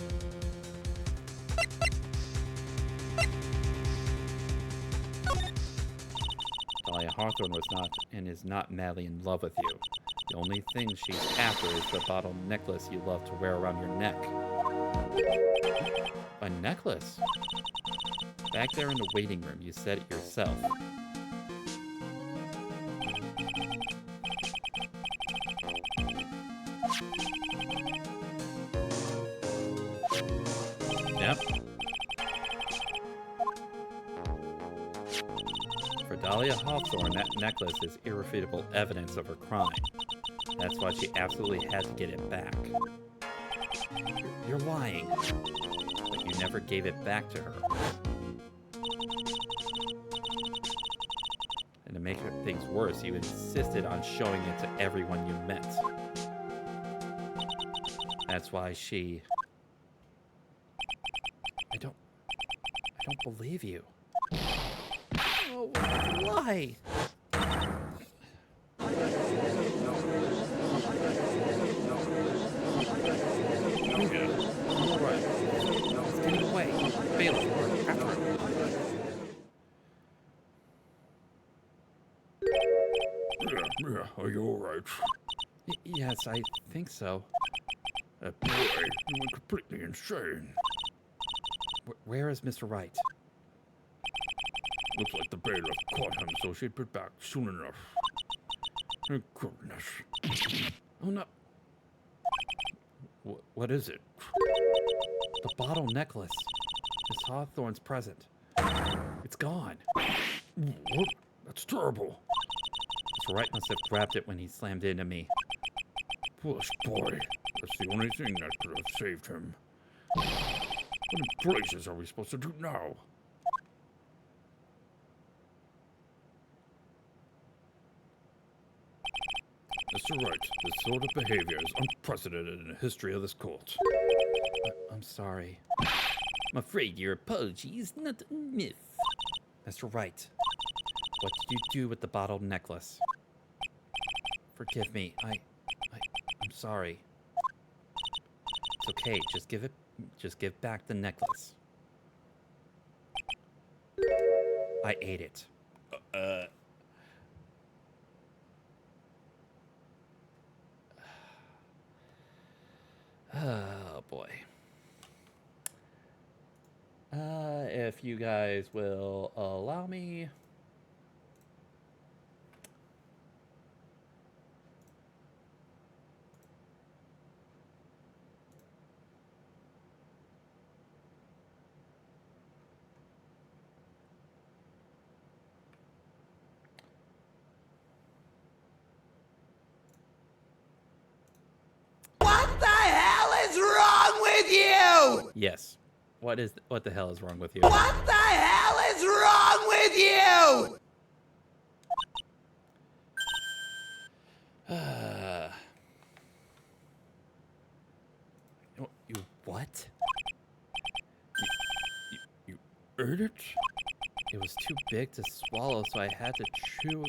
Dahlia Hawthorne was not and is not madly in love with you. The only thing she's after is the bottle necklace you love to wear around your neck. A necklace? Back there in the waiting room, you said it yourself. Yep. For Dahlia Hawthorne, that necklace is irrefutable evidence of her crime. That's why she absolutely had to get it back. You're lying. But you never gave it back to her. And to make things worse, you insisted on showing it to everyone you met. That's why she... I don't believe you. Oh, why? All right. Let's get it away. Bailiff, we're after him. Yeah, are you all right? Yes, I think so. That boy, he went completely insane. Where is Mr. Wright? Looks like the bailiff caught him, so she'd be back soon enough. Thank goodness. Oh no. What is it? The bottle necklace. Miss Hawthorne's present. It's gone. What? That's terrible. Mr. Wright must have grabbed it when he slammed into me. Poor boy. That's the only thing that could have saved him. What in blazes are we supposed to do now? Mr. Wright, this sort of behavior is unprecedented in the history of this court. I'm sorry. I'm afraid your apology is not a myth. Mr. Wright, what did you do with the bottle necklace? Forgive me. I'm sorry. It's okay. Just give back the necklace. I ate it. Oh boy. If you guys will allow me. What the hell is wrong with you? Yes. What the hell is wrong with you? What the hell is wrong with you? You what? You ate it? It was too big to swallow, so I had to chew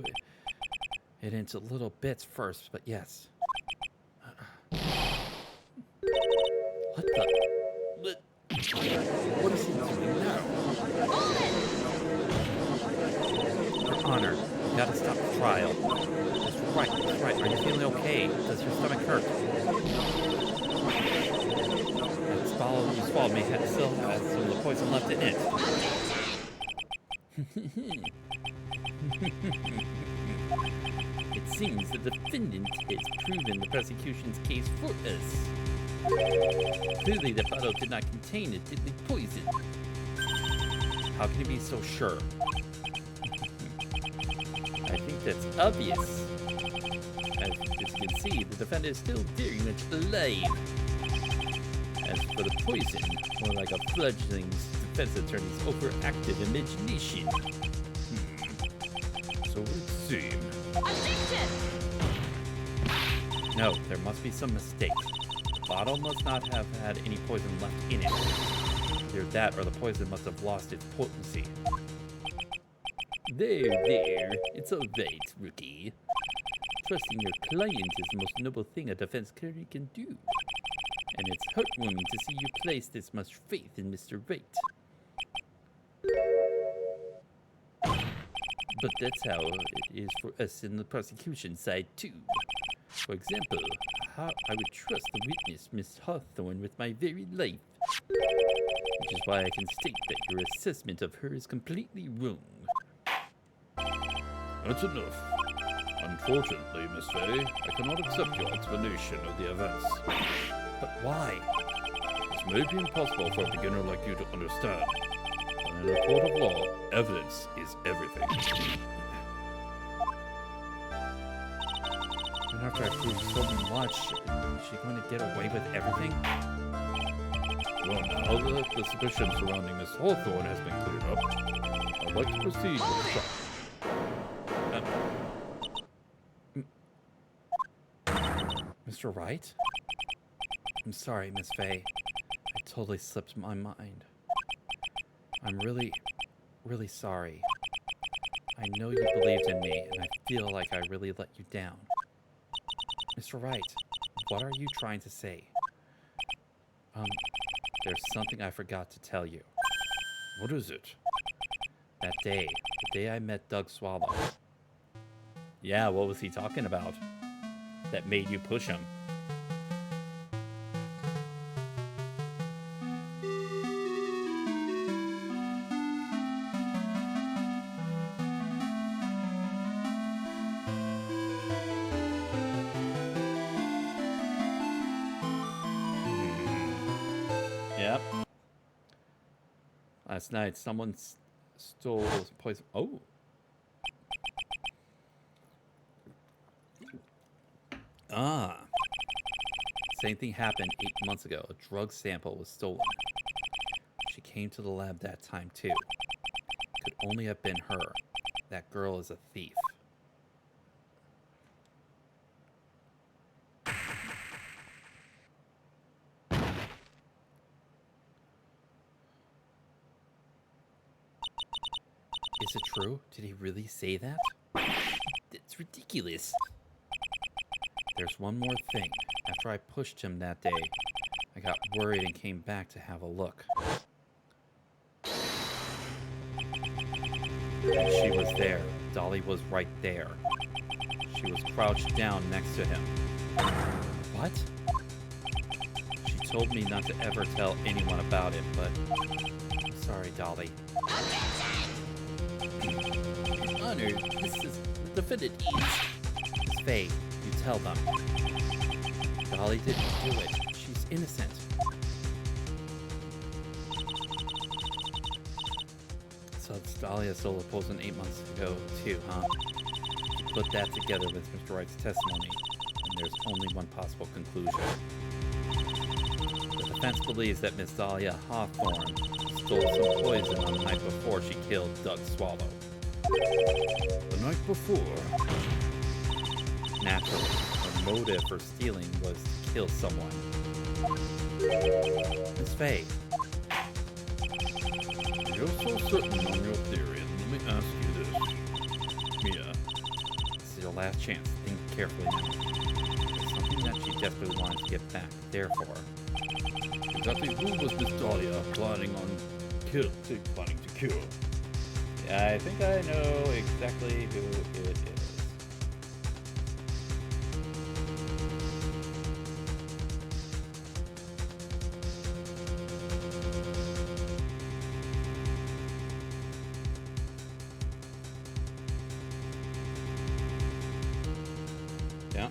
it into little bits first, but yes. What the? What is he doing now? Hold it! Your Honor, you gotta stop the trial. That's right. Are you feeling okay? Does your stomach hurt? That swallow you swallowed still has some of the poison left in it. It seems the defendant has proven the prosecution's case for us. Clearly, the bottle did not contain a deadly poison. How can you be so sure? I think that's obvious. As you can see, the defendant is still very much alive. As for the poison, more like a fledgling defense attorney's overactive imagination. So it would seem. Objection! No, there must be some mistake. The bottle must not have had any poison left in it. Either that or the poison must have lost its potency. There. It's all right, rookie. Trusting your client is the most noble thing a defense attorney can do. And it's heartwarming to see you place this much faith in Mr. Wright. But that's how it is for us in the prosecution side, too. For example, how I would trust the witness, Miss Hawthorne, with my very life. Which is why I can state that your assessment of her is completely wrong. That's enough. Unfortunately, Miss Fay, I cannot accept your explanation of the events. But why? This may be impossible for a beginner like you to understand. But in a court of law, evidence is everything. And after I proved so much, is she going to get away with everything? Well, now that the suspicion surrounding Miss Hawthorne has been cleared up, I'd like to proceed with the trial. Mr. Wright? I'm sorry, Miss Fay. I totally slipped my mind. I'm really sorry. I know you believed in me, and I feel like I really let you down. Mr. Wright, what are you trying to say? There's something I forgot to tell you. What is it? That day, the day I met Doug Swallow. Yeah, what was he talking about? That made you push him. Yep. Last night, someone stole poison. Oh. Ah. Same thing happened 8 months ago. A drug sample was stolen. She came to the lab that time, too. Could only have been her. That girl is a thief. Is it true? Did he really say that? It's ridiculous. There's one more thing. After I pushed him that day, I got worried and came back to have a look. And she was there. Dolly was right there. She was crouched down next to him. What? She told me not to ever tell anyone about it, but I'm sorry, Dolly. Your Honor, this is the defendant is. Miss Fay, you tell them. Dolly didn't do it. She's innocent. So Dolly has sold a poison 8 months ago, too, huh? Put that together with Mr. Wright's testimony, and there's only one possible conclusion. The defense believes that Miss Dahlia Hawthorne stole some poison on the night before she killed Doug Swallow. The night before? Naturally, her motive for stealing was to kill someone. Miss Fay. Yes, you're so certain on your theory, let me ask you this. Mia, This is your last chance. Think carefully now. There's something that she desperately wanted to get back. Therefore, exactly who was Miss Dahlia planning to kill? yeah, I think I know exactly who it is. Yeah.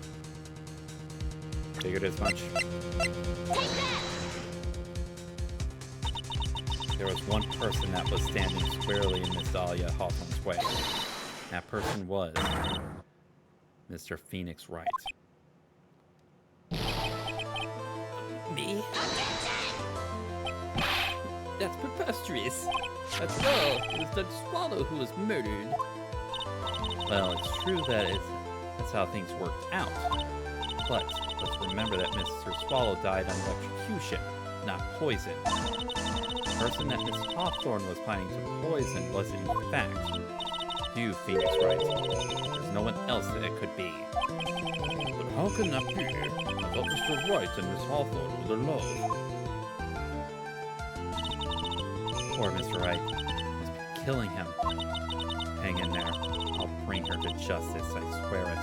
Figured as much. There was one person that was standing squarely in Miss Dahlia Hawthorne's way. That person was Mr. Phoenix Wright. Me? That's preposterous. After all, it was Judge Swallow who was murdered. Well, it's true that that's how things worked out. But let's remember that Mr. Swallow died on electrocution, not poison. The person that Miss Hawthorne was planning to poison was, in fact, you, Phoenix Wright. There's no one else that it could be. But how can that be? I thought Mr. Wright and Miss Hawthorne were in love. Poor Mr. Wright must be killing him. Hang in there. I'll bring her to justice, I swear it.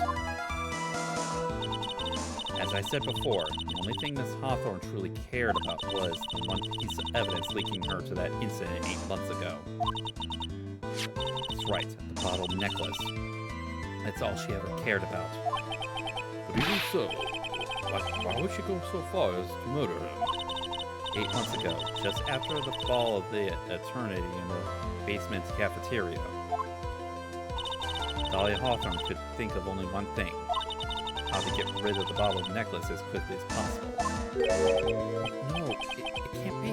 As I said before, the only thing Miss Hawthorne truly cared about was the one piece of evidence linking her to that incident 8 months ago. That's right, the bottle necklace. That's all she ever cared about. But even so, why would she go so far as to murder him? 8 months ago, just after the fall of the Attorney in the basement cafeteria, Dahlia Hawthorne could think of only one thing: how to get rid of the bottle necklace as quickly as possible. No, it can't be.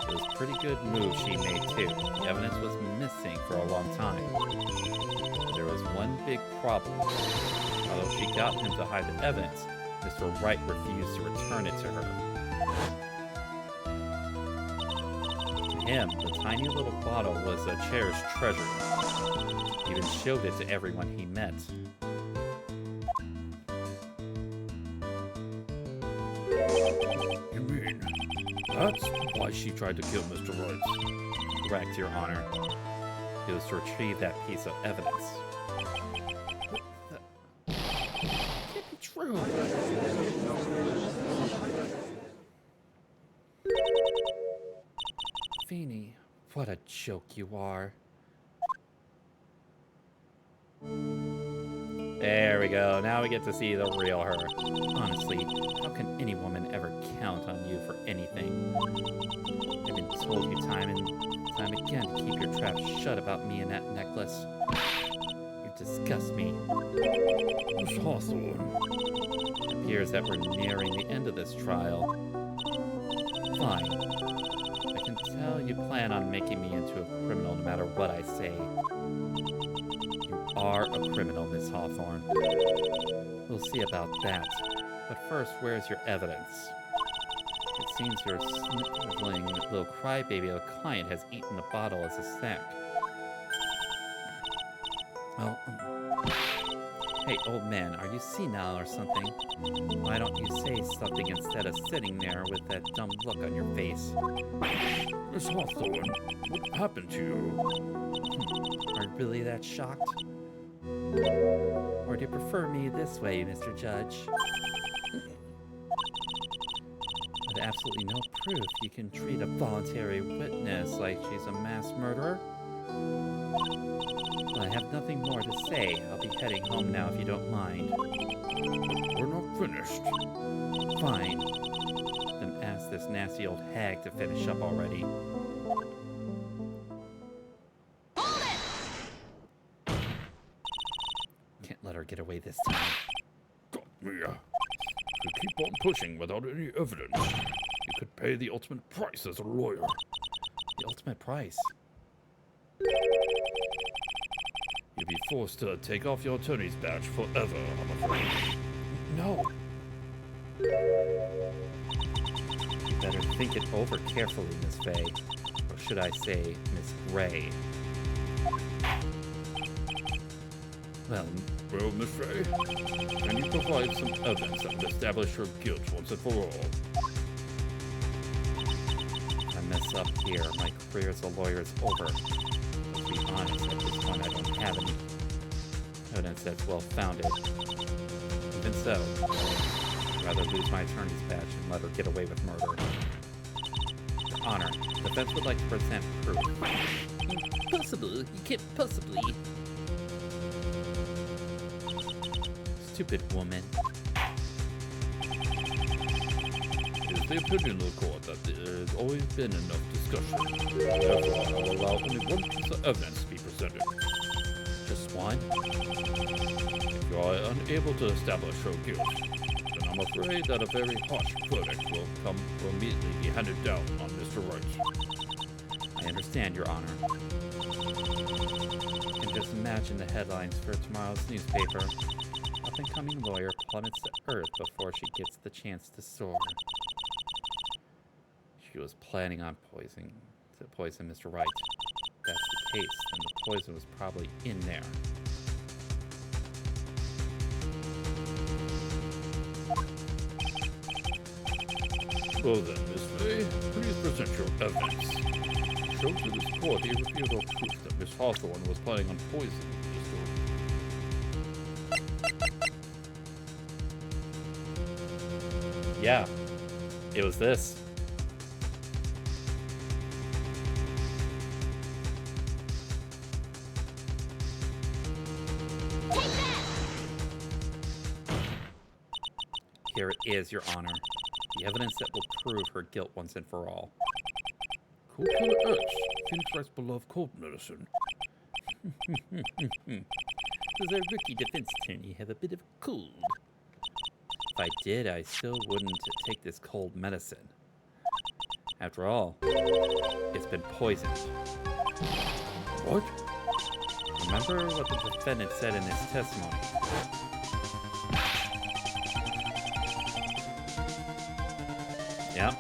It was a pretty good move she made too. The evidence was missing for a long time. But there was one big problem. Although she got him to hide the evidence, Mr. Wright refused to return it to her. To him, the tiny little bottle was a cherished treasure. He even showed it to everyone he met. You mean, that's why she tried to kill Mr. Wright? Correct, Your Honor. It was to retrieve that piece of evidence. Can't be true. Feeny, what a joke you are. There we go. Now we get to see the real her. Honestly, how can any woman ever count on you for anything? I've been told you time and time again to keep your trap shut about me and that necklace. You disgust me. Miss Hawthorne. It appears that we're nearing the end of this trial. Fine. I can tell you plan on making me into a criminal no matter what I say. You are a criminal, Miss Hawthorne. We'll see about that. But first, where's your evidence? It seems your sniveling little crybaby of a client has eaten the bottle as a snack. Well, hey, old man, are you senile or something? Why don't you say something instead of sitting there with that dumb look on your face? Miss Hawthorne, what happened to you? Are you really that shocked? Or do you prefer me this way, Mr. Judge? With absolutely no proof, you can treat a voluntary witness like she's a mass murderer? Well, I have nothing more to say. I'll be heading home now if you don't mind. We're not finished. Fine. Then ask this nasty old hag to finish up already. Can't let her get away this time. God, Mia. If you keep on pushing without any evidence, you could pay the ultimate price as a lawyer. The ultimate price? You'd be forced to take off your attorney's badge forever, I'm afraid. No. You better think it over carefully, Miss Faye, should I say, Miss Gray. Well, Miss Ray, can you provide some evidence that would establish her guilt once and for all? If I mess up here, my career as a lawyer is over. To be honest, at this point I don't have any evidence that's well-founded. Even so, I'd rather lose my attorney's badge and let her get away with murder. Your Honor, the defense would like to present proof. Impossible. You can't possibly. Stupid woman. It is the opinion of the court that there has always been enough discussion. Therefore, I will allow only one piece of evidence to be presented. Just one? If you are unable to establish her guilt, then I'm afraid that a very harsh verdict will immediately be handed down on Mr. Wright. I understand, Your Honor. I can just imagine the headlines for tomorrow's newspaper. Up-and-coming lawyer plummets to earth before she gets the chance to soar. She was planning on poison Mr. Wright. If that's the case, then the poison was probably in there. Well then, Miss May, please present your evidence. Show to this court irrefutable proof that Miss Hawthorne was planning on poisoning Mr. Yeah, it was this. Here it is, Your Honor. The evidence that will prove her guilt once and for all. Cold Killer X, Phoenix Wright's beloved cold medicine. Does our rookie defense attorney have a bit of a cold? If I did, I still wouldn't take this cold medicine. After all, it's been poisoned. What? Remember what the defendant said in his testimony? Yep.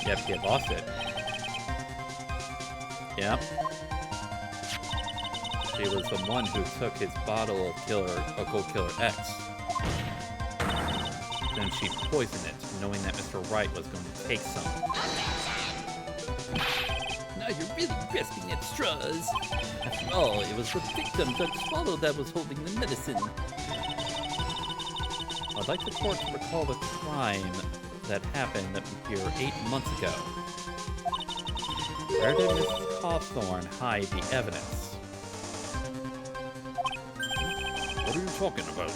Yep, he had lost it. Yep. She was the one who took his bottle of Cold Killer X. Then she poisoned it, knowing that Mr. Wright was going to take some. Now you're really grasping at straws. After all, it was the victim that swallowed that was holding the medicine. I'd like the court to recall the crime that happened here 8 months ago. Where did Mrs. Hawthorne hide the evidence? What are you talking about?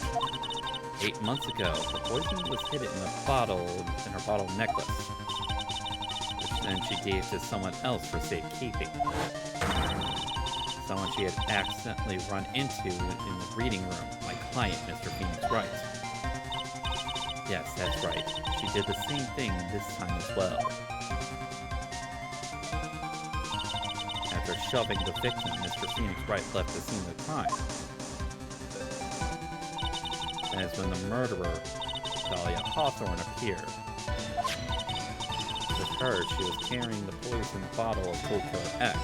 8 months ago, the poison was hidden in a bottle in her bottle necklace, which then she gave to someone else for safekeeping. Someone she had accidentally run into in the reading room, my client, Mr. Phoenix Wright. Yes, that's right. She did the same thing this time as well. After shoving the victim, Mr. Phoenix Wright left the scene of the crime. And it's when the murderer, Dahlia Hawthorne, appeared. With her, she was carrying the poisoned bottle of Cold Killer X.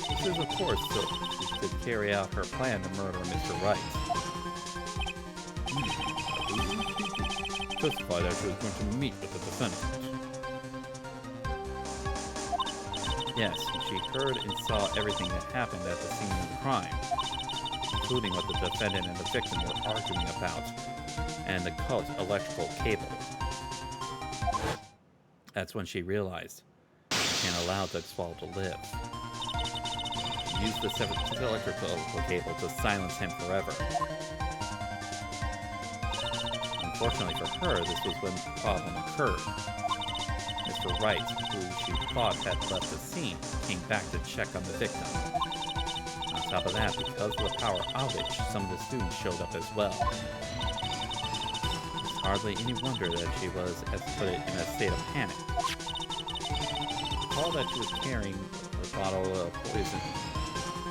This is, of course, so she could carry out her plan to murder Mr. Wright. Testified that she was going to meet with the defendant. Yes, and she heard and saw everything that happened at the scene of the crime, including what the defendant and the victim were arguing about, and the cut electrical cable. That's when she realized she can't allow Doug Swallow to live. She used the severed electrical cable to silence him forever. Unfortunately for her, this was when the problem occurred. Mr. Wright, who she thought had left the scene, came back to check on the victim. On top of that, because of the power outage, some of the students showed up as well. It's hardly any wonder that she was, as to put it, in a state of panic. Recall that she was carrying a bottle of poison,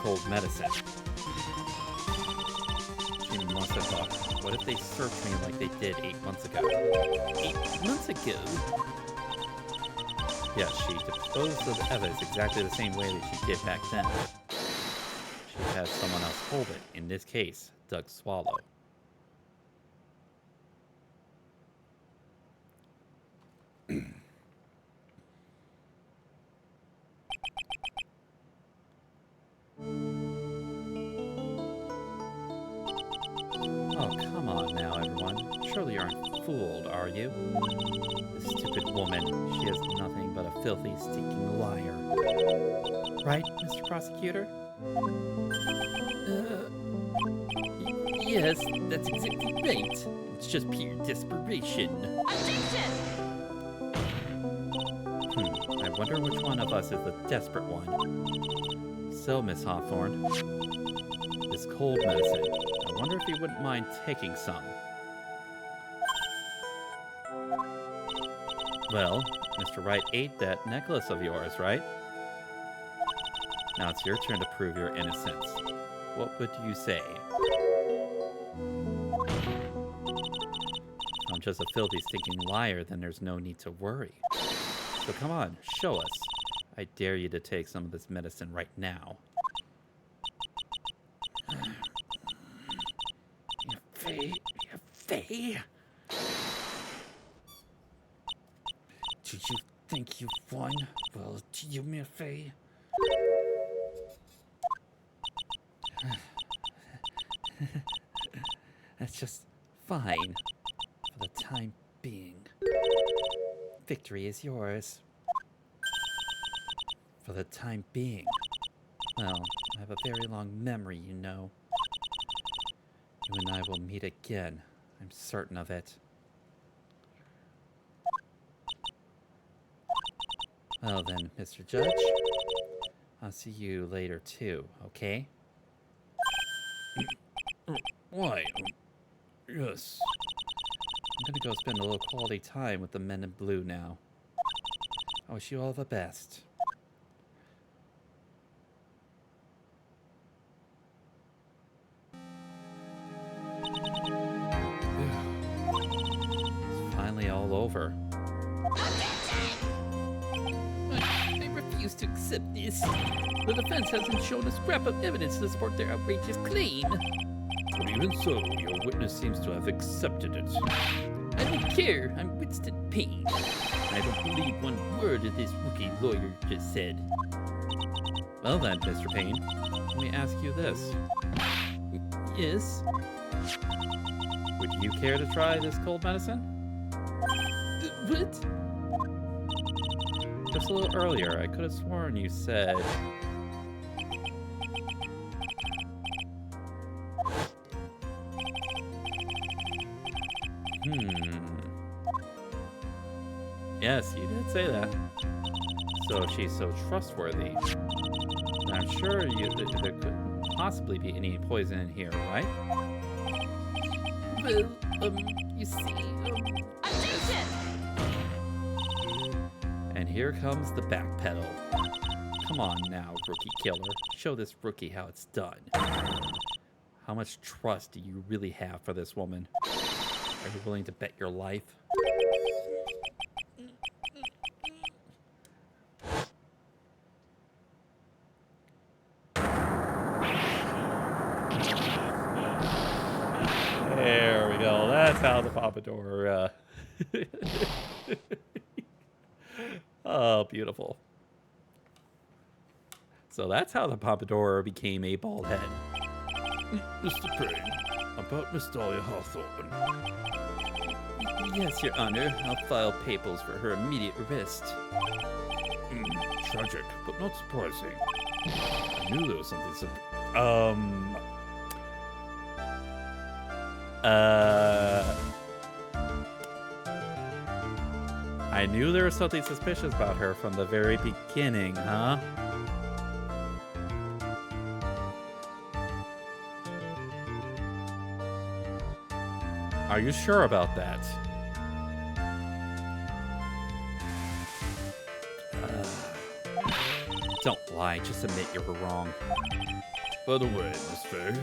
cold medicine. She must have thought, what if they searched me like they did 8 months ago? 8 months ago? Yes, she disposed of evidence exactly the same way that she did back then. She had someone else hold it, in this case, Doug Swallow. Oh, come on now, everyone. Surely you aren't fooled, are you? This stupid woman, she is nothing but a filthy, stinking liar. Right, Mr. Prosecutor? Yes, that's exactly right. It's just pure desperation. Objection! I wonder which one of us is the desperate one. So, Miss Hawthorne, this cold medicine, I wonder if you wouldn't mind taking some. Well, Mr. Wright ate that necklace of yours, right? Now it's your turn to prove your innocence. What would you say? If I'm just a filthy, stinking liar, then there's no need to worry. So come on, show us. I dare you to take some of this medicine right now. Your fey? Do you think you won? Well, do you, mere fey? That's just fine. For the time being. Victory is yours. For the time being. Well, I have a very long memory, you know. You and I will meet again. I'm certain of it. Well then, Mr. Judge. I'll see you later too, okay? Why? Yes. I'm gonna go spend a little quality time with the men in blue now. I wish you all the best. It's finally all over. I refuse to accept this. The defense hasn't shown a scrap of evidence to support their outrageous claim. But even so, your witness seems to have accepted it. I don't care. I'm Winston Payne. I don't believe one word of this rookie lawyer just said. Well then, Mr. Payne, let me ask you this. Yes? Would you care to try this cold medicine? What? Just a little earlier, I could have sworn you said... Yes, you did say that. So if she's so trustworthy, then I'm sure there couldn't possibly be any poison in here, right? Well, you see, Objection! And here comes the backpedal. Come on now, rookie killer. Show this rookie how it's done. How much trust do you really have for this woman? Are you willing to bet your life? There we go. That's how the Pompadour. Oh, beautiful. So that's how the Pompadour became a bald head. Mr. Payne, about Miss Dahlia Hawthorne. yes, Your Honor. I'll file papers for her immediate arrest. Tragic, but not surprising. I knew there was something I knew there was something suspicious about her from the very beginning, huh? Are you sure about that? Don't lie, just admit you were wrong. By the way, Miss Faye,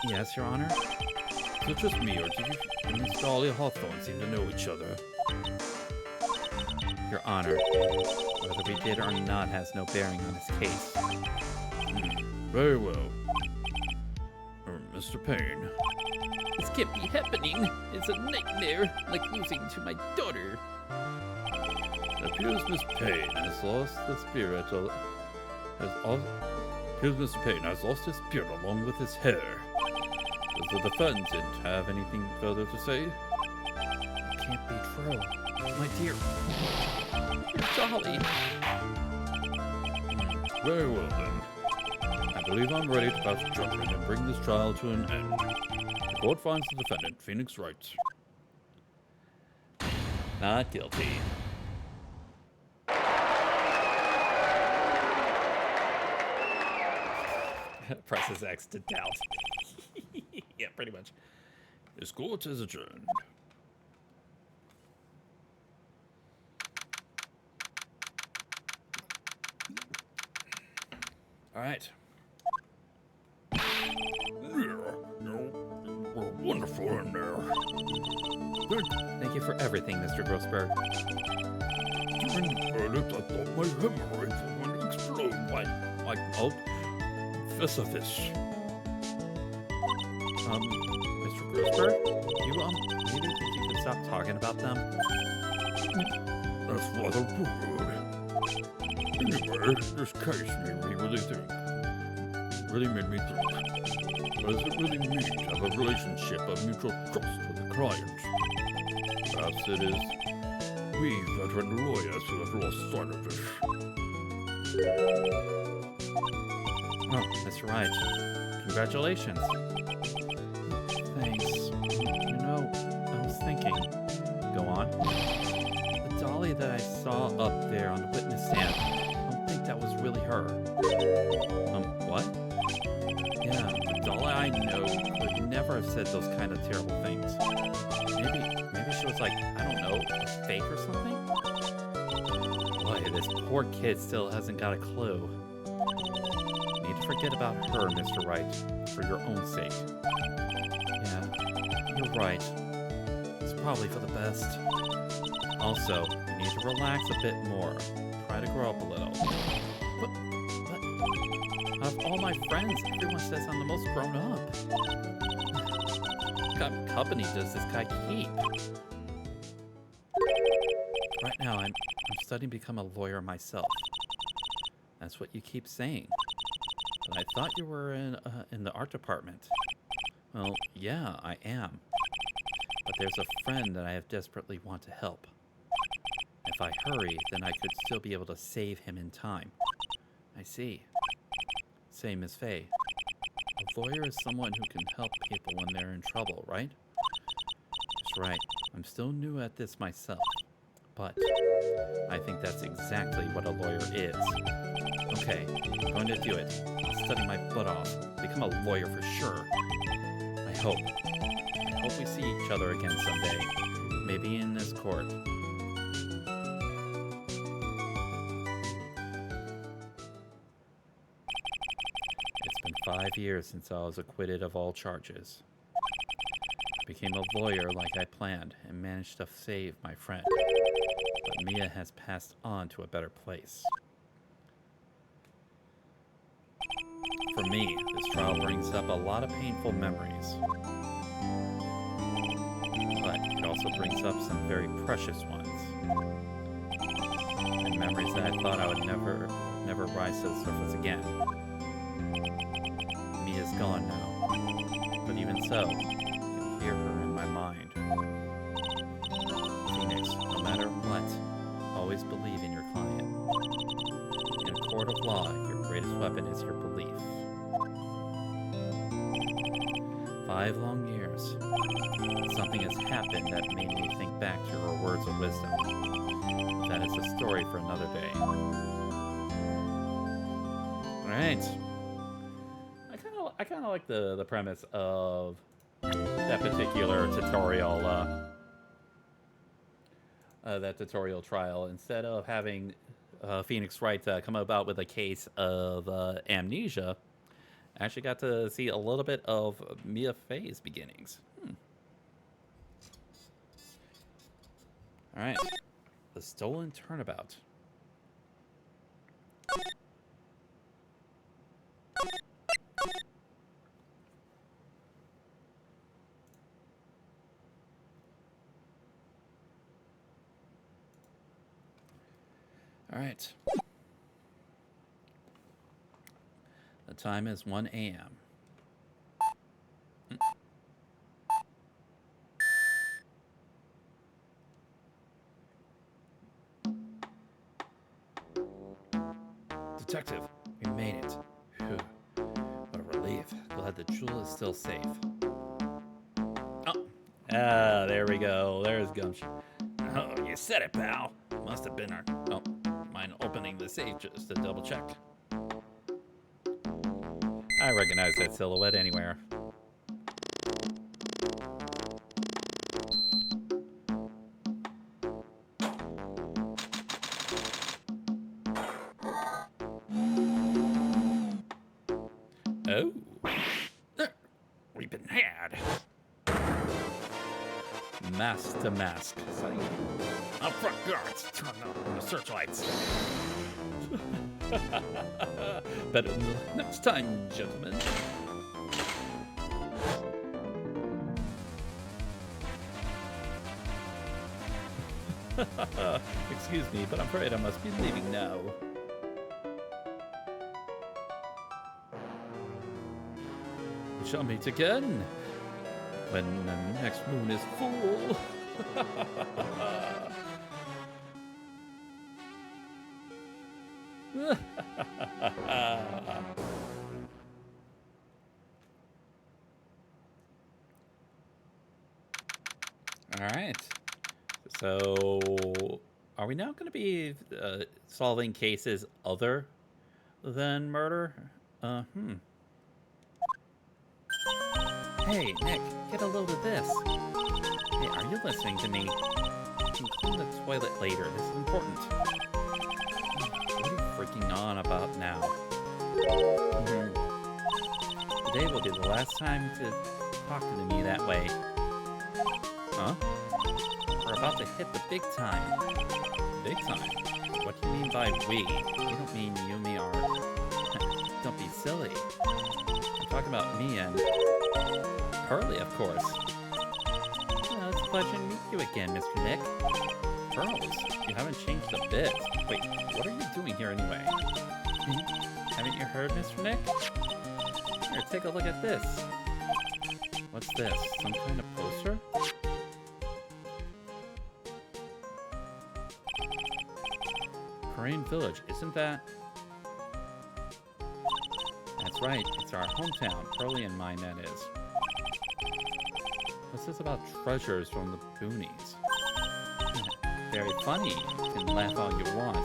Yes, Your Honor? is it just me, or do you and Miss Dahlia Hawthorne seem to know each other? Your Honor, whether we did or not has no bearing on this case. Very well. Mr. Payne, This can't be happening. It's a nightmare, like losing to my daughter. it appears Miss Payne has lost the spirit of... appears Mr. Payne has lost his spirit along with his hair. Does the defendant have anything further to say? It can't be true. My dear. Dolly. Very well, then. I believe I'm ready to pass judgment and bring this trial to an end. The court finds the defendant, Phoenix Wright. Not guilty. Presses X to doubt. Yeah, pretty much. This court is adjourned. All right. We're wonderful in there. Thank you for everything, Mr. Grossberg. During the verdict, I thought my hemorrhoids were going to explode. I felt Vis-a-vis. Mr. Grossberg, you maybe think you could stop talking about them? That's rather rude. Anyway, this case made me really made me think. What does it really mean to have a relationship of mutual trust with a client? Perhaps it is we veteran lawyers who have lost sight of this. Oh, Mr. Wright. Congratulations. Thanks. You know, I was thinking. Go on. The dolly that I saw up there on the witness stand, I don't think that was really her. What? Yeah, the dolly I know could never have said those kind of terrible things. Maybe she was like, I don't know, a fake or something? Boy, this poor kid still hasn't got a clue. You need to forget about her, Mr. Wright, for your own sake. Yeah, you're right. It's probably for the best. Also, you need to relax a bit more. Try to grow up a little. But out of all my friends, everyone says I'm the most grown up. What kind of company does this guy keep? Right now, I'm studying to become a lawyer myself. That's what you keep saying. But I thought you were in the art department. Well, yeah, I am. But there's a friend that I desperately want to help. If I hurry, then I could still be able to save him in time. I see. Same as Faye. A lawyer is someone who can help people when they're in trouble, right? That's right. I'm still new at this myself. But I think that's exactly what a lawyer is. Okay, I'm going to do it. I'll study my butt off. Become a lawyer for sure. I hope we see each other again someday. Maybe in this court. It's been 5 years since I was acquitted of all charges. I became a lawyer like I planned and managed to save my friend. But Mia has passed on to a better place. For me, this trial brings up a lot of painful memories. But it also brings up some very precious ones. And memories that I thought I would never rise to the surface again. Mia's gone now. But even so, I can hear her in my mind. Phoenix, no matter what, always believe in your client. In a court of law, your greatest weapon is your belief. 5 long years. Something has happened that made me think back to her words of wisdom. That is a story for another day. Alright. I kind of like the premise of that particular tutorial trial. Instead of having Phoenix Wright come about with a case of amnesia, I actually got to see a little bit of Mia Fey's beginnings. All right, the stolen turnabout. All right. The time is 1 a.m. Detective, we made it. Phew. What a relief. Glad the jewel is still safe. Oh, there we go. There's Gumshoe. Oh, you said it, pal. Must have been our... Oh, mind opening the safe just to double check? I recognize that silhouette anywhere. Oh. We've been had. Mask to mask. Up front guards, turn on the searchlights. Better next time, gentlemen. Excuse me, but I'm afraid I must be leaving now. We shall meet again when the next moon is full. All right. So, are we now going to be solving cases other than murder? Hey, Nick, get a load of this. Hey, are you listening to me? You can clean the toilet later. This is important. What are you freaking on about now? Today will be the last time to talk to me that way. Huh? We're about to hit the big time. Big time? What do you mean by we? You don't mean you and me are... Don't be silly. I'm talking about me and... Pearly, of course. Well, it's a pleasure to meet you again, Mr. Nick. Pearls, you haven't changed a bit. Wait, what are you doing here anyway? Haven't you heard, Mr. Nick? Here, take a look at this. What's this? Some kind of poster? Crane Village, isn't that? That's right, it's our hometown, Pearly and mine, that is. What's this about treasures from the boonies? Very funny. You can laugh all you want.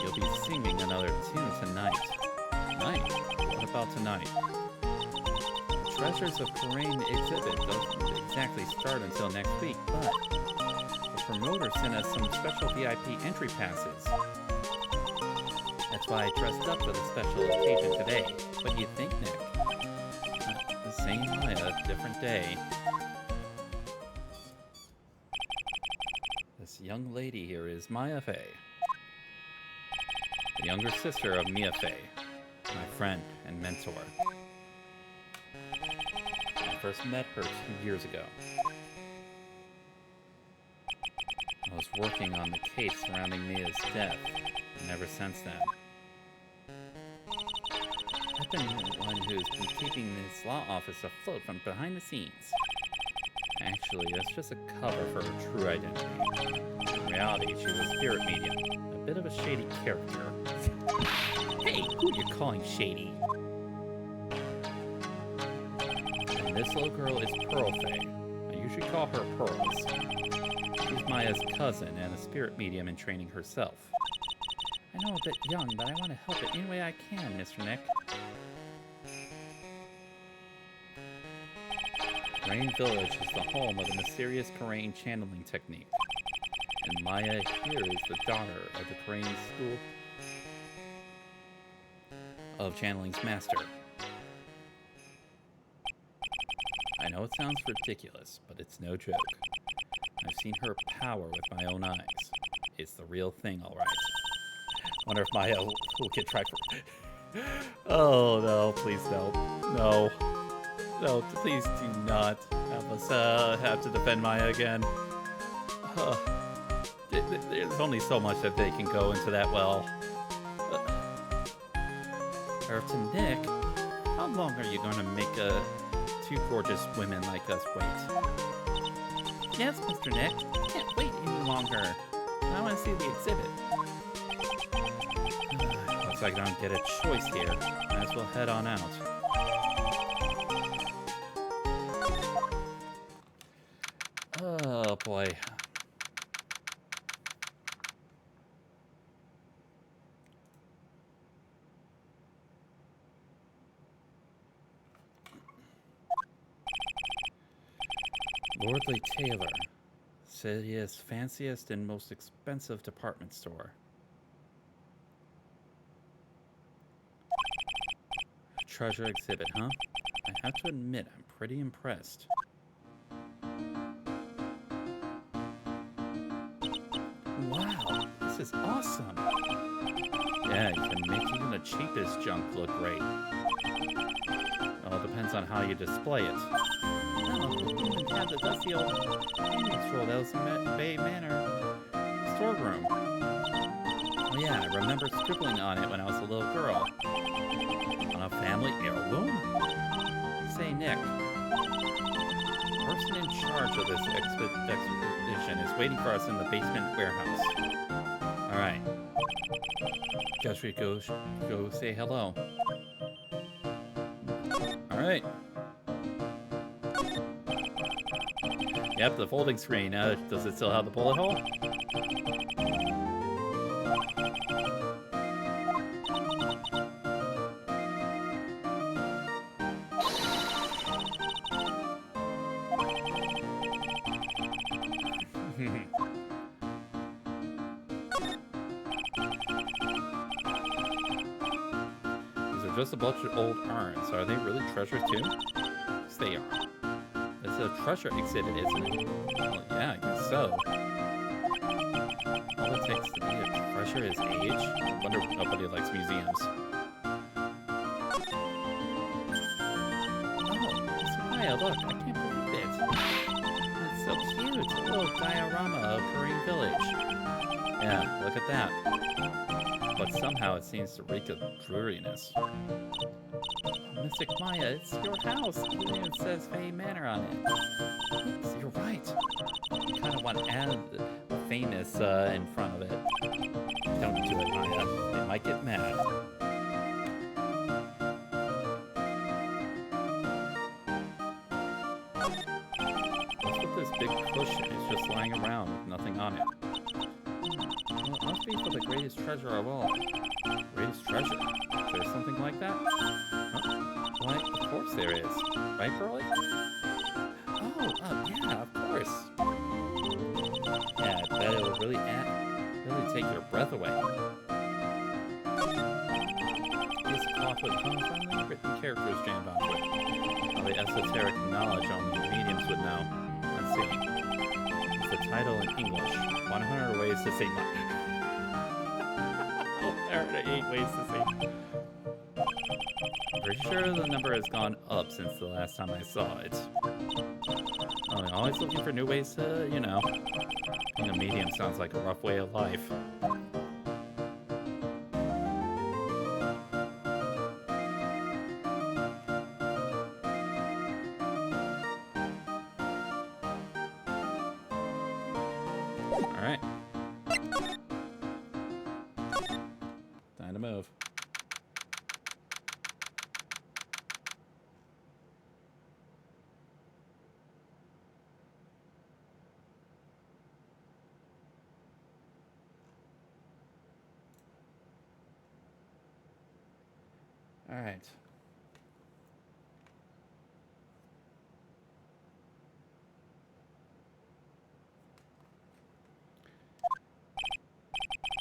You'll be singing another tune tonight. Tonight? What about tonight? The Treasures of Terrain exhibit doesn't exactly start until next week, but the promoter sent us some special VIP entry passes. That's why I dressed up for the special occasion today. What do you think, Nick? The same Maya, different day. This young lady here is Maya Fey, the younger sister of Mia Fey, my friend and mentor. I first met her 2 years ago. I was working on the case surrounding Mia's death, and ever since then. I've been the one who's been keeping this law office afloat from behind the scenes. Actually, that's just a cover for her true identity. In reality, she's a spirit medium, a bit of a shady character. Hey, who are you calling shady? And this little girl is Pearl Fey. I usually call her Pearls. She's Maya's cousin and a spirit medium in training herself. I know a bit young, but I want to help it any way I can, Mr. Nick. Rain Village is the home of the mysterious Karain channeling technique. And Maya here is the daughter of the Karain School of Channeling's master. I know it sounds ridiculous, but it's no joke. I've seen her power with my own eyes. It's the real thing, all right. Wonder if Maya will get tried for... Oh, no, please don't. No. No, please do not have us have to defend Maya again. There's only so much that they can go into that well. Or to Nick, how long are you going to make two gorgeous women like us wait? Yes, Mr. Nick. I can't wait any longer. I want to see the exhibit. Looks like I don't get a choice here. Might as well head on out. Oh, boy. Lordly Taylor, city's fanciest and most expensive department store. Treasure exhibit, huh? I have to admit, I'm pretty impressed. Wow, this is awesome. Yeah, you can make even the cheapest junk look great. Well, it depends on how you display it. No, you even have the dusty old hanging scroll that was in Bay Manor storeroom. Oh yeah, I remember scribbling on it when I was a little girl. On a family heirloom? Say, Nick, the person in charge of this expedition is waiting for us in the basement warehouse. Alright. Guess we go say hello. Alright. Yep, the folding screen. Does it still have the bullet hole? These are just a bunch of old urns. Are they really treasures too? Yes, they are. It's a treasure exhibit, isn't it? Well, yeah, I guess so. All it takes to be a treasure is age. I wonder if nobody likes museums. Oh, it's Maya, look, I can't believe it. It's so cute. It's a little diorama of Korean village. Yeah, look at that. But somehow it seems to reek of dreariness. Mystic Maya, it's your house. It even says Fay Manor on it. Yes, you're right. You kind of want to add the famous in front of it. Don't do it, Maya. They might get mad. What's with this big cushion? It's just lying around with nothing on it. Well, it must be for the greatest treasure of all. Greatest treasure? Is there something like that? Huh? Why, of course there is. Right, Pearly? Oh, yeah, of course. Yeah, I bet it'll really take your breath away. This cloth would come from the written characters jammed onto it. All the esoteric knowledge only mediums would know. Let's see. It's the title in English. 100 Ways to Say No. 108 Ways to Say No. Pretty sure the number has gone up since the last time I saw it. I'm always looking for new ways to, you know. Being a medium sounds like a rough way of life. Alright. Time to move. All right.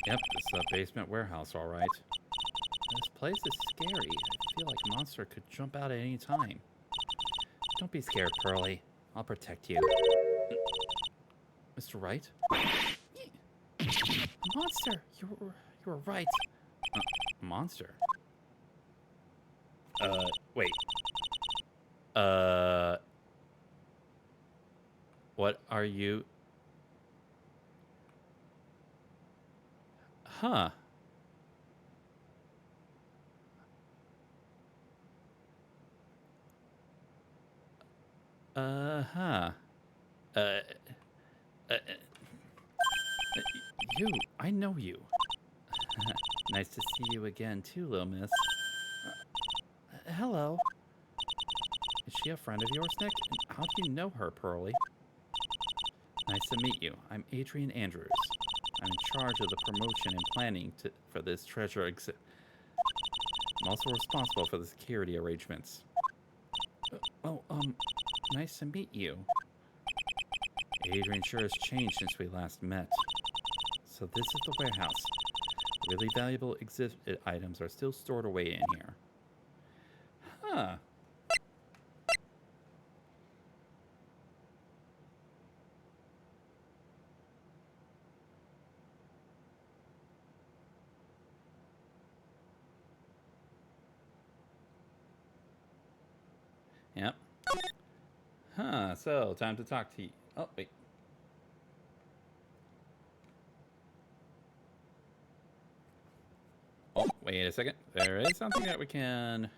Yep, this is a basement warehouse, all right. This place is scary. I feel like a monster could jump out at any time. Don't be scared, Pearlie. I'll protect you. Mr. Wright? A monster! You were right. Monster? Wait. What are you? Huh. Huh. Uh, uh, you, I know you. Nice to see you again, too, little miss. Hello. Is she a friend of yours, Nick? And how do you know her, Pearlie? Nice to meet you. I'm Adrian Andrews. I'm in charge of the promotion and planning for this treasure exhibit. I'm also responsible for the security arrangements. Nice to meet you. Adrian sure has changed since we last met. So this is the warehouse. Really valuable exhibit items are still stored away in here. Huh. Yep. Huh, so time to talk to you. Oh, wait. Oh, wait a second. There is something that we can...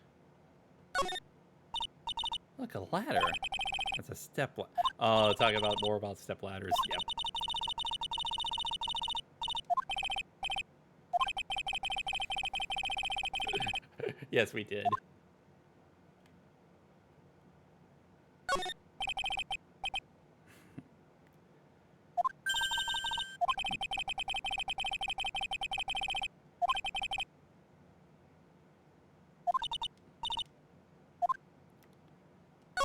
Look, a ladder. That's a step ladder. Oh, talking about more about step ladders. Yep. Yes, we did.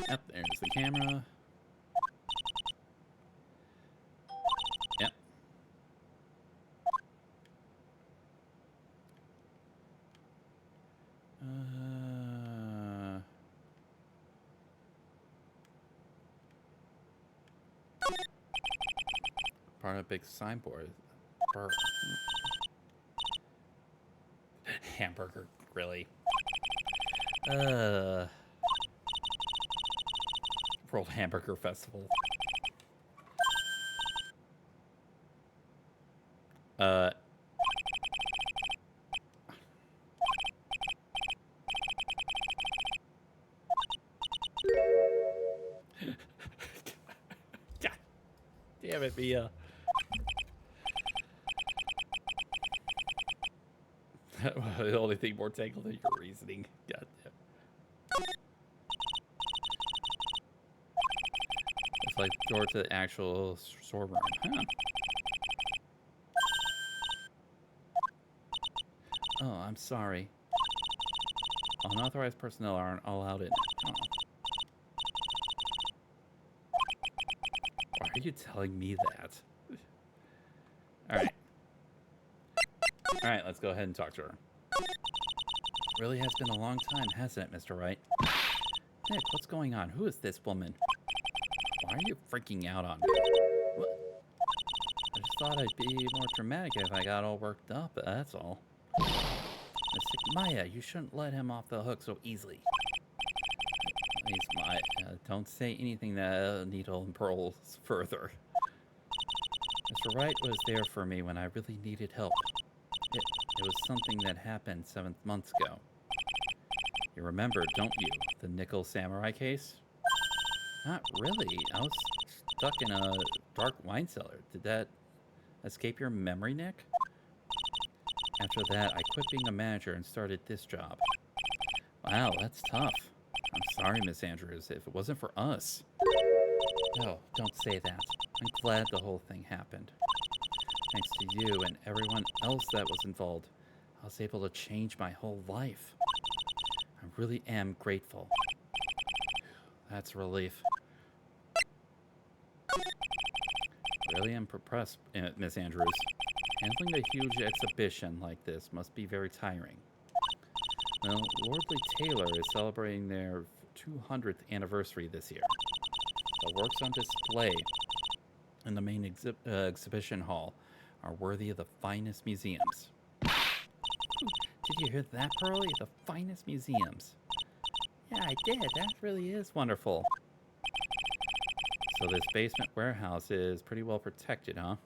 Yep, there's the camera. Yep. Part of a big signboard. Hamburger, really. World Hamburger Festival. God damn it, Mia. The only thing more tangled than your reasoning. God damn. It's like door to the actual storeroom. Huh. Oh, I'm sorry. Unauthorized personnel aren't allowed in. Oh. Why are you telling me that? Alright. Alright, let's go ahead and talk to her. Really has been a long time, hasn't it, Mr. Wright? Nick, what's going on? Who is this woman? Why are you freaking out on me? What? I just thought I'd be more dramatic if I got all worked up, that's all. Maya, you shouldn't let him off the hook so easily. Please, Maya, don't say anything that needle and pearls further. Mr. Wright was there for me when I really needed help. It was something that happened 7 months ago. You remember, don't you? The Nickel Samurai case? Not really. I was stuck in a dark wine cellar. Did that escape your memory, Nick? After that, I quit being a manager and started this job. Wow, that's tough. I'm sorry, Miss Andrews, if it wasn't for us. No, don't say that. I'm glad the whole thing happened. Thanks to you and everyone else that was involved, I was able to change my whole life. I really am grateful. That's a relief. Really am impressed, Miss Andrews. Handling a huge exhibition like this must be very tiring. Well, Lordly Taylor is celebrating their 200th anniversary this year. The works on display in the main exhibition hall are worthy of the finest museums. Did you hear that, Pearly? The finest museums. Yeah, I did. That really is wonderful. So this basement warehouse is pretty well protected, huh?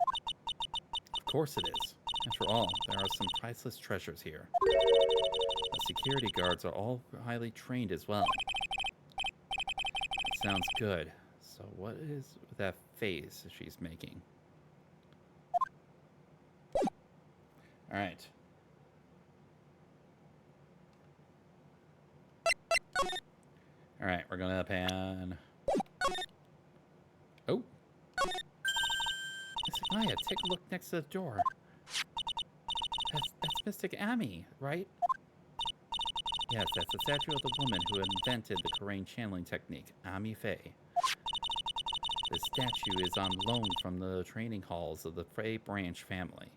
Of course it is. After all, there are some priceless treasures here. The security guards are all highly trained as well. It sounds good. So what is that face she's making? All right. All right, we're gonna pan. Oh. Maya, take a look next to the door. That's Mystic Amy, right? Yes, that's the statue of the woman who invented the Korean channeling technique, Ami Faye. The statue is on loan from the training halls of the Faye branch family.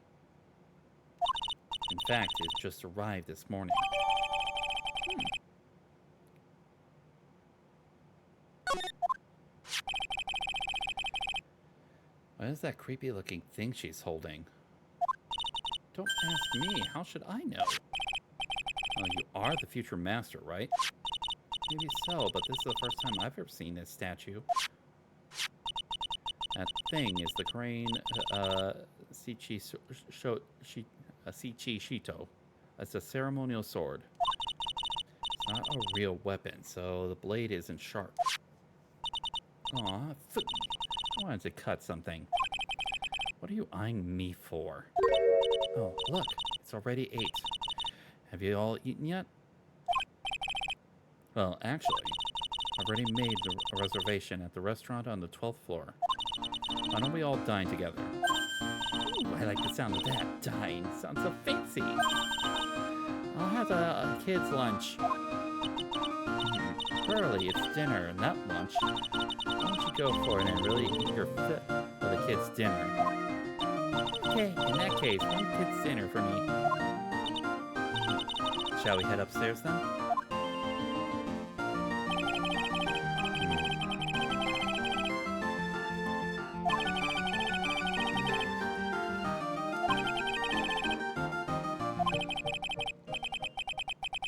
In fact, it just arrived this morning. What is that creepy looking thing she's holding? Don't ask me, how should I know? Well, you are the future master, right? Maybe so, but this is the first time I've ever seen this statue. That thing is the Korean Sichi Shito. It's a ceremonial sword. It's not a real weapon, so the blade isn't sharp. Aw, I wanted to cut something. What are you eyeing me for? Oh, look, it's already 8. Have you all eaten yet? Well, actually, I've already made a reservation at the restaurant on the 12th floor. Why don't we all dine together? Ooh, I like the sound of that. Dine. Sounds so fancy. I'll have a kid's lunch. Early, it's dinner, not lunch. Why don't you go for it and really eat your fit for the kids' dinner? Okay, in that case, one kid's dinner for me. Shall we head upstairs then?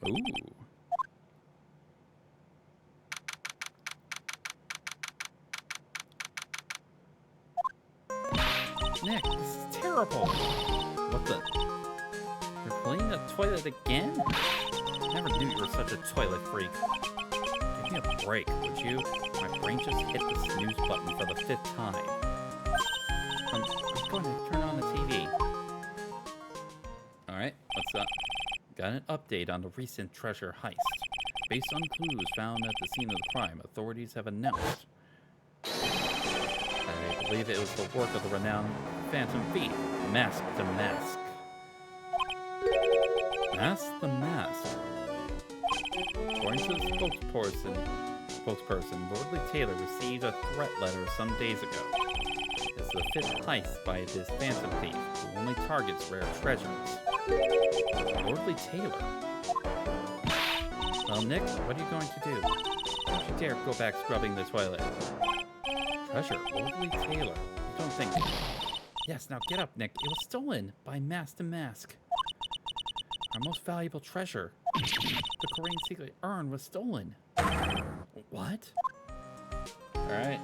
Ooh. Nick, this is terrible. What the? You're cleaning the toilet again? I never knew you were such a toilet freak. Give me a break, would you? My brain just hit the snooze button for the 5th time. I'm going to turn on the TV. Alright, what's up? Got an update on the recent treasure heist. Based on clues found at the scene of the crime, authorities have announced. I believe it was the work of the renowned Phantom Thief, Mask to Mask. Mask the Mask. According to the spokesperson, Lordly Taylor received a threat letter some days ago. It's the 5th heist by this Phantom Thief, who only targets rare treasures. Lordly Taylor? Well, Nick, what are you going to do? Don't you dare go back scrubbing the toilet. Treasure, Lordly Taylor. You don't think... Yes, now get up, Nick. It was stolen by Mask to Mask. Our most valuable treasure, the Korean secret urn, was stolen. What? Alright.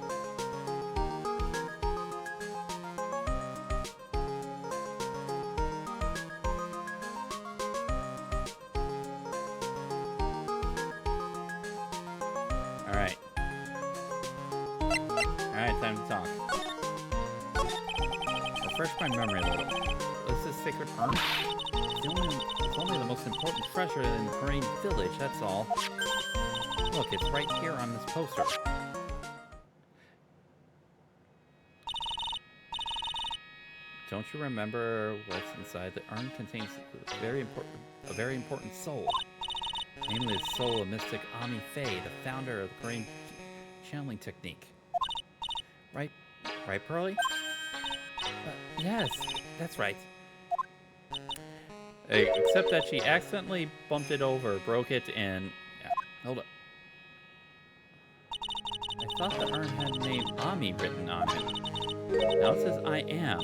Alright, time to talk. Refresh my memory a little. Is this sacred urn? It's only the most important treasure in the Korean village, that's all. Look, it's right here on this poster. Don't you remember what's inside? The urn contains a very important soul. Namely, the soul of mystic Ami Faye, the founder of the Korean channeling technique. Right, Pearly? Yes, that's right. Hey, except that she accidentally bumped it over, broke it, and... Yeah, hold up. thought the urn had the name Ami written on it. Now it says I am.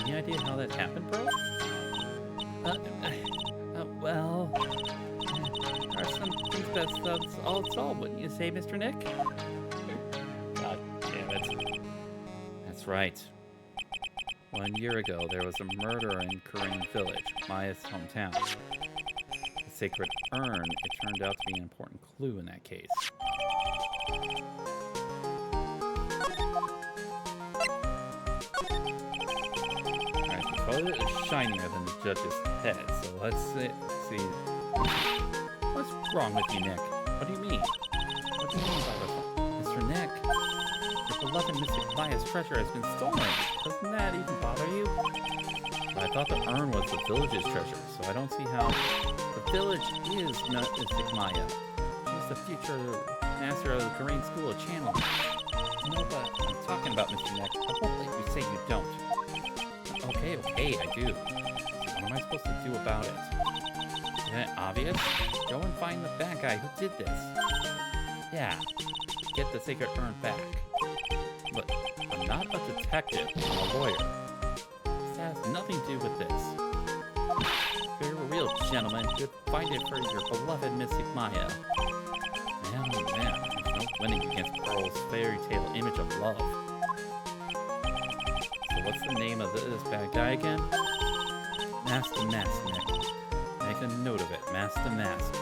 Any idea how that happened, bro? Well, there are some things that's all solved, wouldn't you say, Mr. Nick? God damn it. That's right. 1 year ago, there was a murder in Korean Village, Maya's hometown. The sacred urn, it turned out to be an important clue in that case. Alright, the toilet is shinier than the judge's head, so let's see. What's wrong with you, Nick? What do you mean? What do you mean by this? Mr. Nick, your beloved Mystic Maya's treasure has been stolen. Doesn't that even bother you? I thought the urn was the village's treasure, so I don't see how... The village is not Mystic Maya. She's the future master of the Korean School of Channeling. No, but I'm talking about Mr. Nick. I won't let you say you don't. Okay, I do. So what am I supposed to do about it? Isn't it obvious? Go and find the bad guy who did this. Yeah, get the sacred urn back. Look, I'm not a detective, I'm a lawyer. This has nothing to do with this. If you're a real gentleman, you'd find it for your beloved Mystic Maya. Man, oh man, there's no winning against Pearl's fairy tale image of love. So what's the name of this bad guy again? Master Mask, Nick. Make a note of it, Master Mask.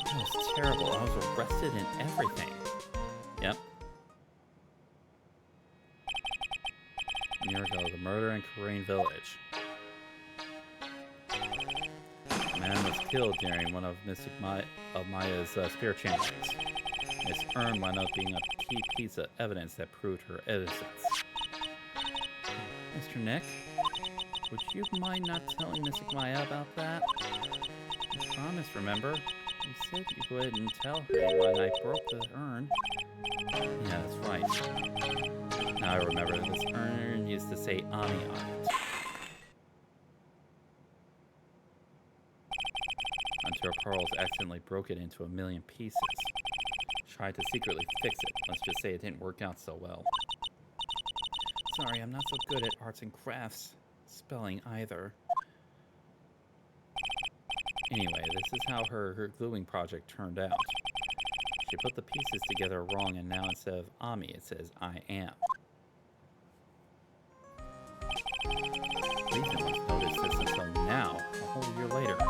That was terrible. I was arrested and everything. Yep. 1 year ago, the murder in Korean Village. A man was killed during one of Maya's spirit channelings. This urn wound up being a key piece of evidence that proved her innocence. Mr. Nick, would you mind not telling Mystic Maya about that? I promised, remember? You said you wouldn't tell her when I broke the urn. Yeah, that's right. Now I remember, this urn used to say Ami on it. Until Pearls accidentally broke it into a million pieces. Tried to secretly fix it. Let's just say it didn't work out so well. Sorry, I'm not so good at arts and crafts. Spelling either. Anyway, this is how her gluing project turned out. She put the pieces together wrong, and now instead of Ami, it says I am. Please no one's noticed this until now, a whole year later. I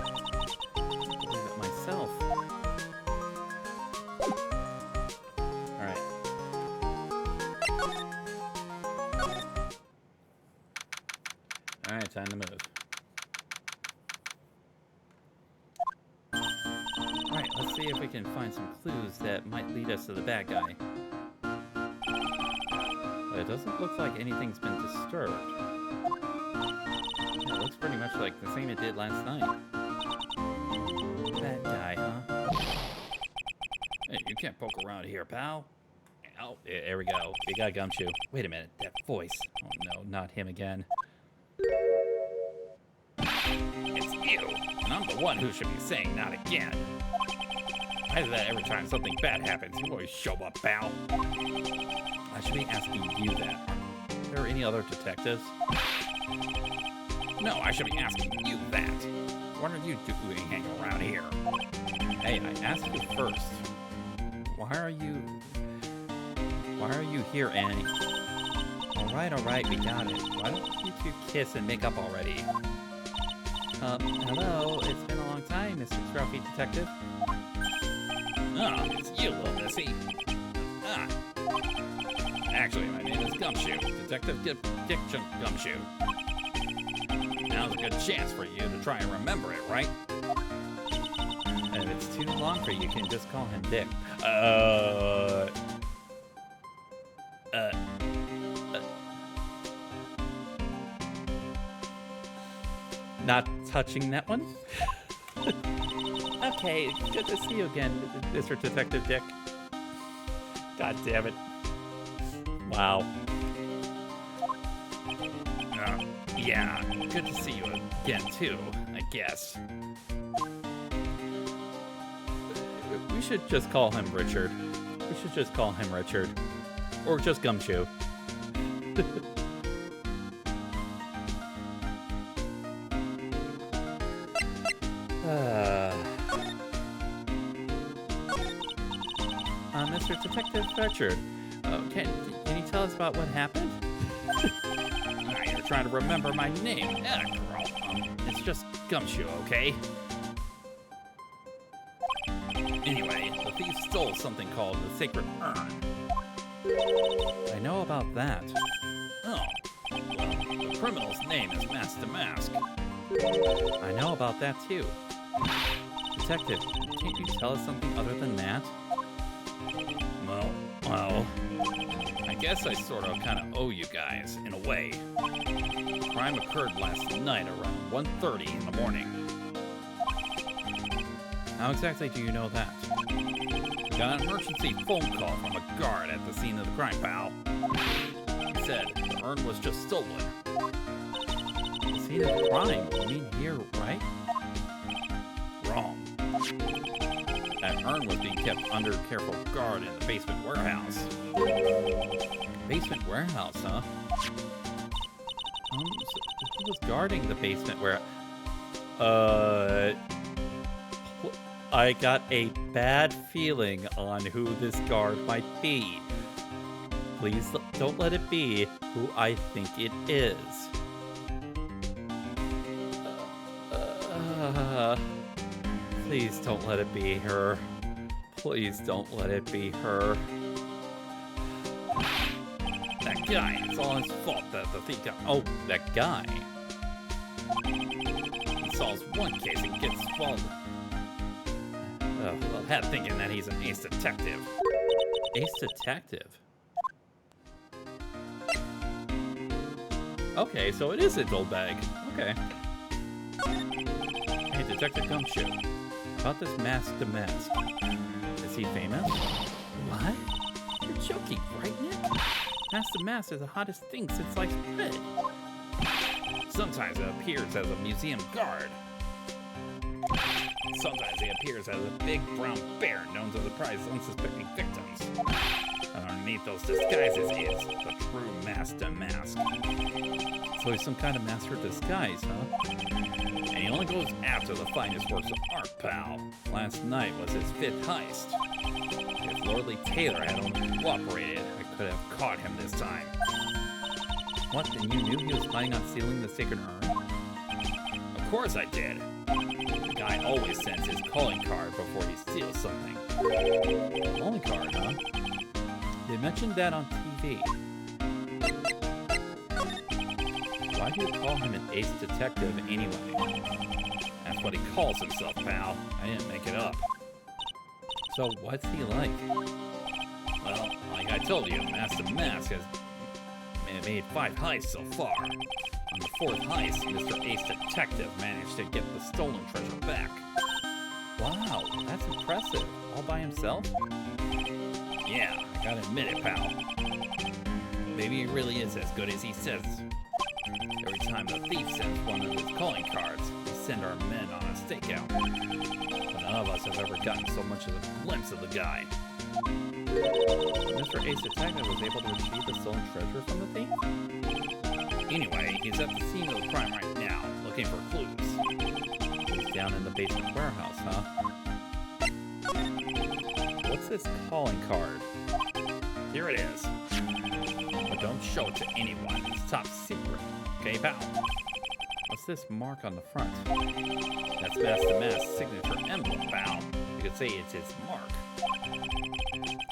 can't believe it myself. Alright. Alright, time to move. Alright, let's see if we can find some clues that might lead us to the bad guy. But it doesn't look like anything's been disturbed. Yeah, it looks pretty much like the same it did last night. Bad guy, huh? Hey, you can't poke around here, pal. Oh, there we go. We got Gumshoe. Wait a minute, that voice. Oh no, not him again. It's you, and I'm the one who should be saying not again. Why is that every time something bad happens, you always show up, pal? I should be asking you that. Are there any other detectives? No, I should be asking you that. What are you doing hanging around here? Hey, I asked you first. Why are you here, Annie? Alright, we got it. Why don't you two kiss and make up already? Hello, it's been a long time, Mr. Scruffy Detective. Ah, it's you, little missy. Ah. Actually, my name is Gumshoe, Detective Dick Gumshoe. Now's a good chance for you to try and remember it, right? If it's too long for you, you can just call him Dick. Not touching that one? Okay, good to see you again, Mr. Detective Dick. God damn it. Wow. Yeah, good to see you again, too, I guess. We should just call him Richard. We should just call him Richard. Or just Gumshoe. Mr. Detective Richard, can you tell us about what happened? You're trying to remember my name. Yeah, girl. It's just Gumshoe, okay? Anyway, the thief stole something called the Sacred Urn. I know about that. Oh, well, the criminal's name is Mask to Mask. I know about that too. Detective, can't you tell us something other than that? Well, I guess I sort of kind of owe you guys, in a way. The crime occurred last night around 1:30 in the morning. How exactly do you know that? Got an emergency phone call from a guard at the scene of the crime, pal. He said the urn was just stolen. The scene of the crime? You mean here, right? Wrong. That urn was being kept under careful guard in the basement warehouse. Basement warehouse, huh? So who was guarding the basement warehouse? I got a bad feeling on who this guard might be. Please don't let it be who I think it is. Please don't let it be her. Please don't let it be her. That guy, it's all his fault that the thief got. Oh, that guy. He solves one case and gets followed. Well, had thinking that he's an ace detective. Ace detective? Okay, so it is a dull bag. Okay. Hey, Detective Gumshoe. About this Mask to Mask. Is he famous? What? You're joking, right, Nick? Mask to Mask is the hottest thing since sliced bread. Sometimes it appears as a museum guard. Sometimes he appears as a big brown bear known to surprise unsuspecting victims. Underneath those disguises is the true Mask to Mask. So he's some kind of master of disguise, huh? And he only goes after the finest works of art, pal. Last night was his 5th heist. If Lordly Taylor had only cooperated, I could have caught him this time. What, then you knew he was planning on stealing the Sacred Urn? Of course I did. The guy always sends his calling card before he steals something. Calling card, huh? They mentioned that on TV. Why do you call him an ace detective anyway? That's what he calls himself, pal. I didn't make it up. So what's he like? Well, like I told you, Mask to Mask has made 5 heists so far. On the 4th heist, Mr. Ace Detective managed to get the stolen treasure back. Wow, that's impressive. All by himself? Yeah, I gotta admit it, pal. Maybe he really is as good as he says. Every time the thief sends one of his calling cards, we send our men on a stakeout. But none of us have ever gotten so much as a glimpse of the guy. Mr. Ace Detective was able to retrieve the stolen treasure from the thief? Anyway, he's at the scene of the crime right now, looking for clues. He's down in the basement warehouse, huh? What's this calling card? Here it is. But don't show it to anyone. It's top secret. Okay, pal? What's this mark on the front? That's Mask to Mask's signature emblem, pal. You could say it's his mark.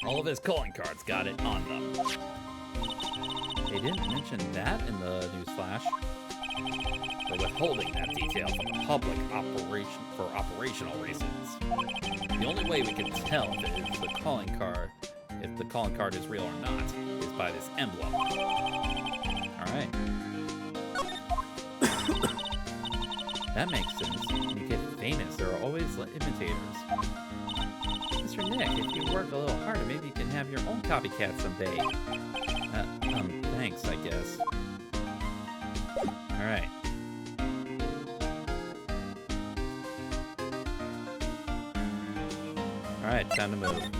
All of his calling cards got it on them. They didn't mention that in the news flash. We're withholding that detail from the public for operational reasons. The only way we can tell if the calling card is real or not, is by this emblem. Alright. That makes sense. When you get famous, there are always imitators. Mr. Nick, if you work a little harder, maybe you can have your own copycat someday. Thanks, I guess. Alright. Alright. Alright, time to move.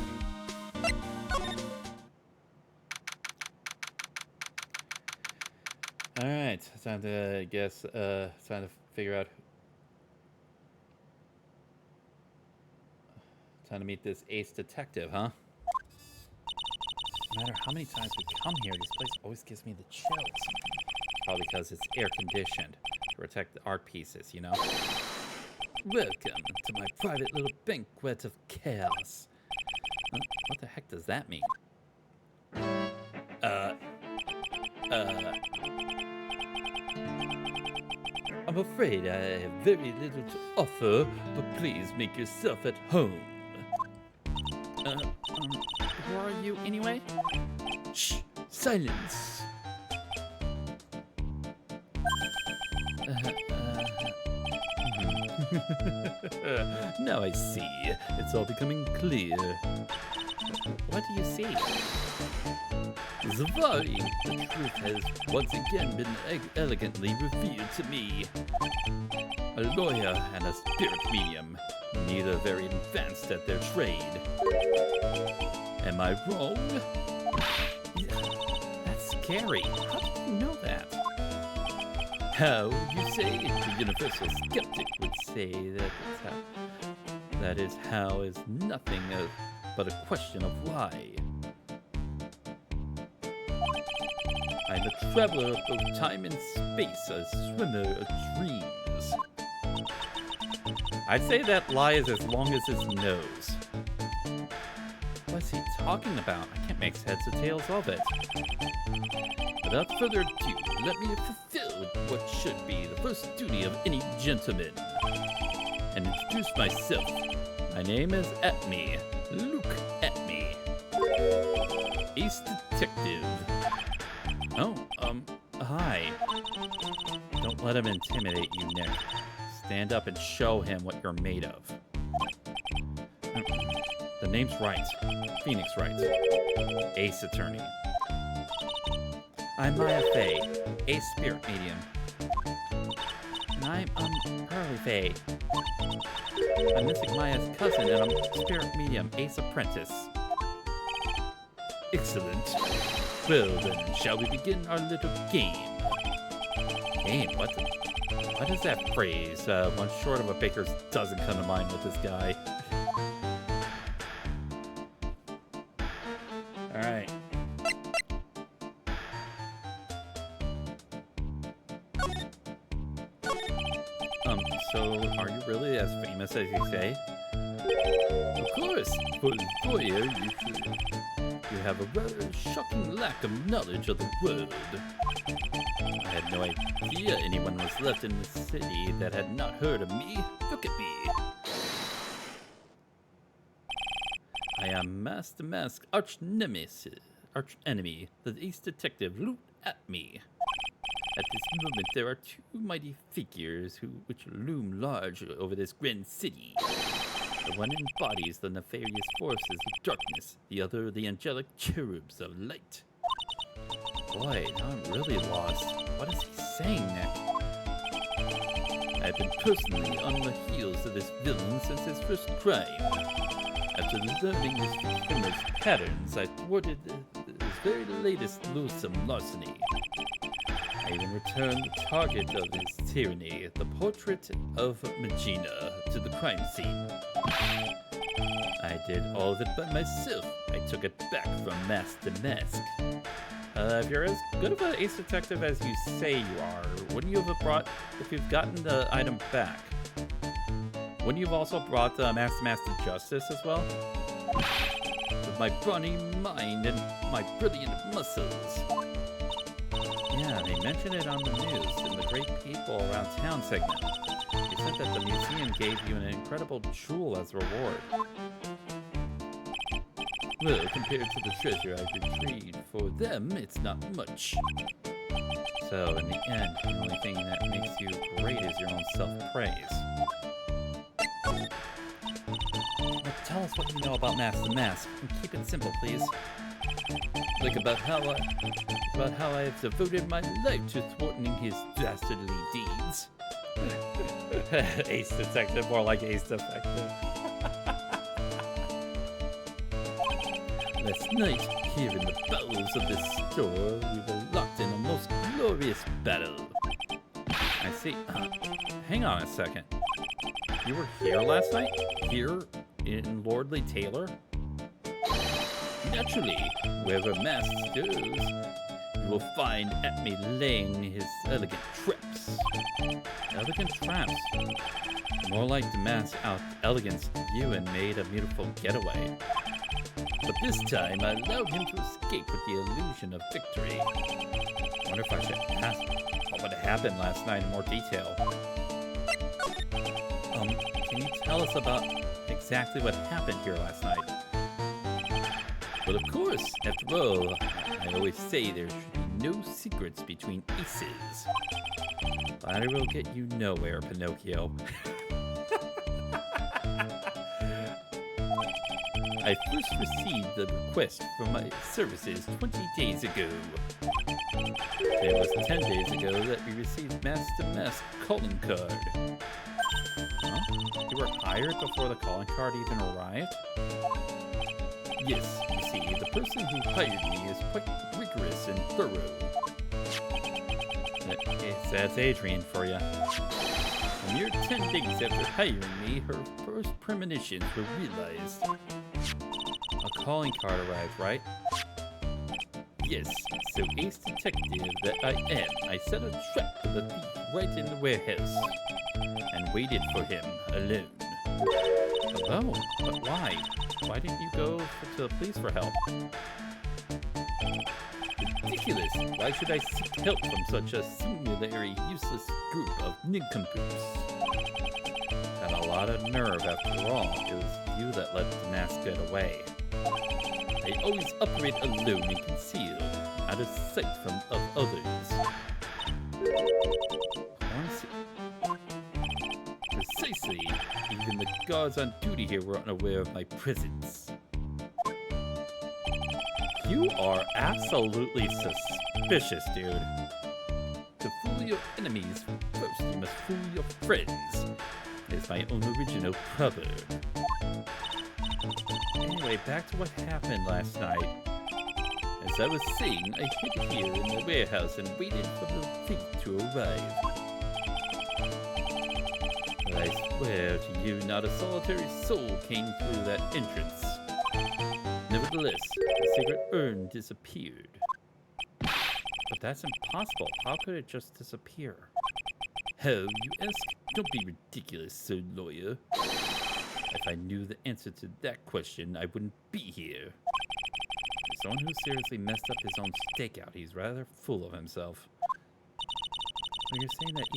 Alright, time to, I guess, time to figure out. Time to meet this ace detective, huh? No matter how many times we come here, this place always gives me the chills. Probably because it's air conditioned to protect the art pieces, you know? Welcome to my private little banquet of chaos. What the heck does that mean? I'm afraid I have very little to offer, but please make yourself at home. Who are you anyway? Shh! Silence! Now I see. It's all becoming clear. What do you see? Zavari, the truth has once again been elegantly revealed to me. A lawyer and a spirit medium, neither very advanced at their trade. Am I wrong? That's scary. How did you know that? How, you say? The universal skeptic would say that that is how is nothing but a question of why. I'm a traveler of both time and space, a swimmer of dreams. I'd say that lie is as long as his nose. What's he talking about? I can't make heads or tails of it. Without further ado, let me fulfill what should be the first duty of any gentleman, and introduce myself. My name is Atme, Luke Atme, Ace Detective. Oh, hi. Don't let him intimidate you, Nick. Stand up and show him what you're made of. The name's Wright. Phoenix Wright. Ace Attorney. I'm Maya Fey, Ace Spirit Medium. And I'm, Hurley Fey. I'm Mystic Maya's cousin, and I'm Spirit Medium, Ace Apprentice. Excellent. Well then, shall we begin our little game? Game? What is that phrase? One short of a baker's dozen come to mind with this guy. Alright. So are you really as famous as you say? Of course, for a lawyer, you have a rather shocking lack of knowledge of the world. I had no idea anyone was left in the city that had not heard of me. Look at me. I am Master Mask arch enemy, the Ace Detective. Look at me. At this moment, there are two mighty figures which loom large over this grand city. The one embodies the nefarious forces of darkness, the other the angelic cherubs of light. Boy, now I'm really lost. What is he saying, Nick? I've been personally on the heels of this villain since his first crime. After learning his criminal's patterns, I thwarted his very latest loathsome larceny. I even returned the target of his tyranny, the portrait of Magina, to the crime scene. I did all of it by myself. I took it back from Master Mask. If you're as good of an ace detective as you say you are, wouldn't you have if you've gotten the item back? Wouldn't you have also brought Master Master Justice as well? With my brawny mind and my brilliant muscles. Yeah, they mentioned it on the news in the Great People Around Town segment. They said that the museum gave you an incredible jewel as a reward. Well, compared to the treasure I've retrieved for them, it's not much. So, in the end, the only thing that makes you great is your own self-praise. Well, tell us what you know about Master Mask, and keep it simple, please. Like about how I've devoted my life to thwarting his dastardly deeds. Ace Detective, more like Ace Detective. Last night, here in the bowels of this store, we were locked in a most glorious battle. I see. Hang on a second. You were here last night? Here in Lordly Taylor? Naturally, wherever Mask goes, you will find Atme laying his elegant traps. Elegant traps. More like the mask out elegance you and made a beautiful getaway. But this time, I allowed him to escape with the illusion of victory. Wonder if I should ask what happened last night in more detail. Can you tell us about exactly what happened here last night? But of course, after all, I always say there should be no secrets between aces. But I will get you nowhere, Pinocchio. I first received the request for my services 20 days ago. It was 10 days ago that we received mask-to-mask calling card. Huh? You were hired before the calling card even arrived? Yes, you see, the person who hired me is quite rigorous and thorough. That's Adrian for you. A mere 10 days after hiring me, her first premonitions were realized. A calling card arrived, right? Yes, so ace detective that I am, I set a trap for the thief right in the warehouse and waited for him alone. Oh, but why? Why didn't you go to the police for help? Ridiculous! Why should I seek help from such a singularly useless group of nincompoops? Got a lot of nerve after all. It was you that let the mask get away. They always operate alone and concealed, out of sight of others. Precisely. Even the guards on duty here were unaware of my presence. You are absolutely suspicious, dude. To fool your enemies, first you must fool your friends. It's my own original proverb. Anyway, back to what happened last night. As I was saying, I hid here in the warehouse and waited for the thief to arrive. But I swear to you, not a solitary soul came through that entrance. Nevertheless, the sacred urn disappeared. But that's impossible. How could it just disappear? How, you ask? Don't be ridiculous, sir lawyer. If I knew the answer to that question, I wouldn't be here. For someone who seriously messed up his own stakeout, he's rather full of himself. So you're saying that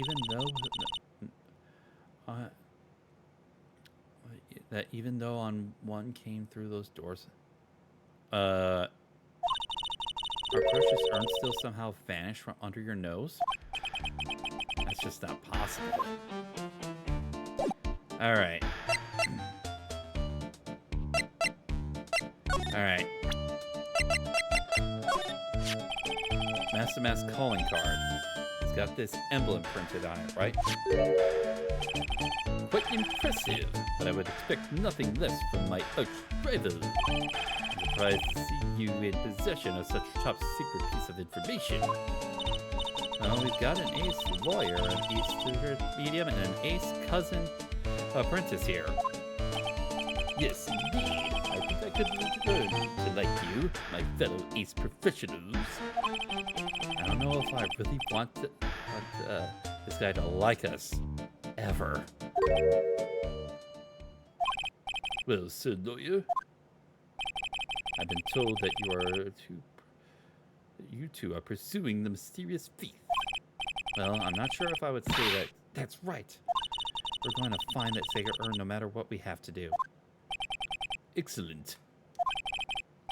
even though on one came through those doors, our precious urn still somehow vanished from under your nose? That's just not possible. Alright. Alright. Mask-to-mask calling card. It's got this emblem printed on it, right? Quite impressive, but I would expect nothing less from my arch-rival. I'm surprised to see you in possession of such top-secret piece of information. Well, we've got an ace lawyer, an ace secret medium, and an ace cousin apprentice here. Yes, indeed. I think I could learn to like you, my fellow ace professionals. I don't know if I really want this guy to like us. Ever. Well, sir lawyer, I've been told that you two are pursuing the mysterious thief. Well, I'm not sure if I would say that. That's right. We're going to find that sacred urn no matter what we have to do. Excellent.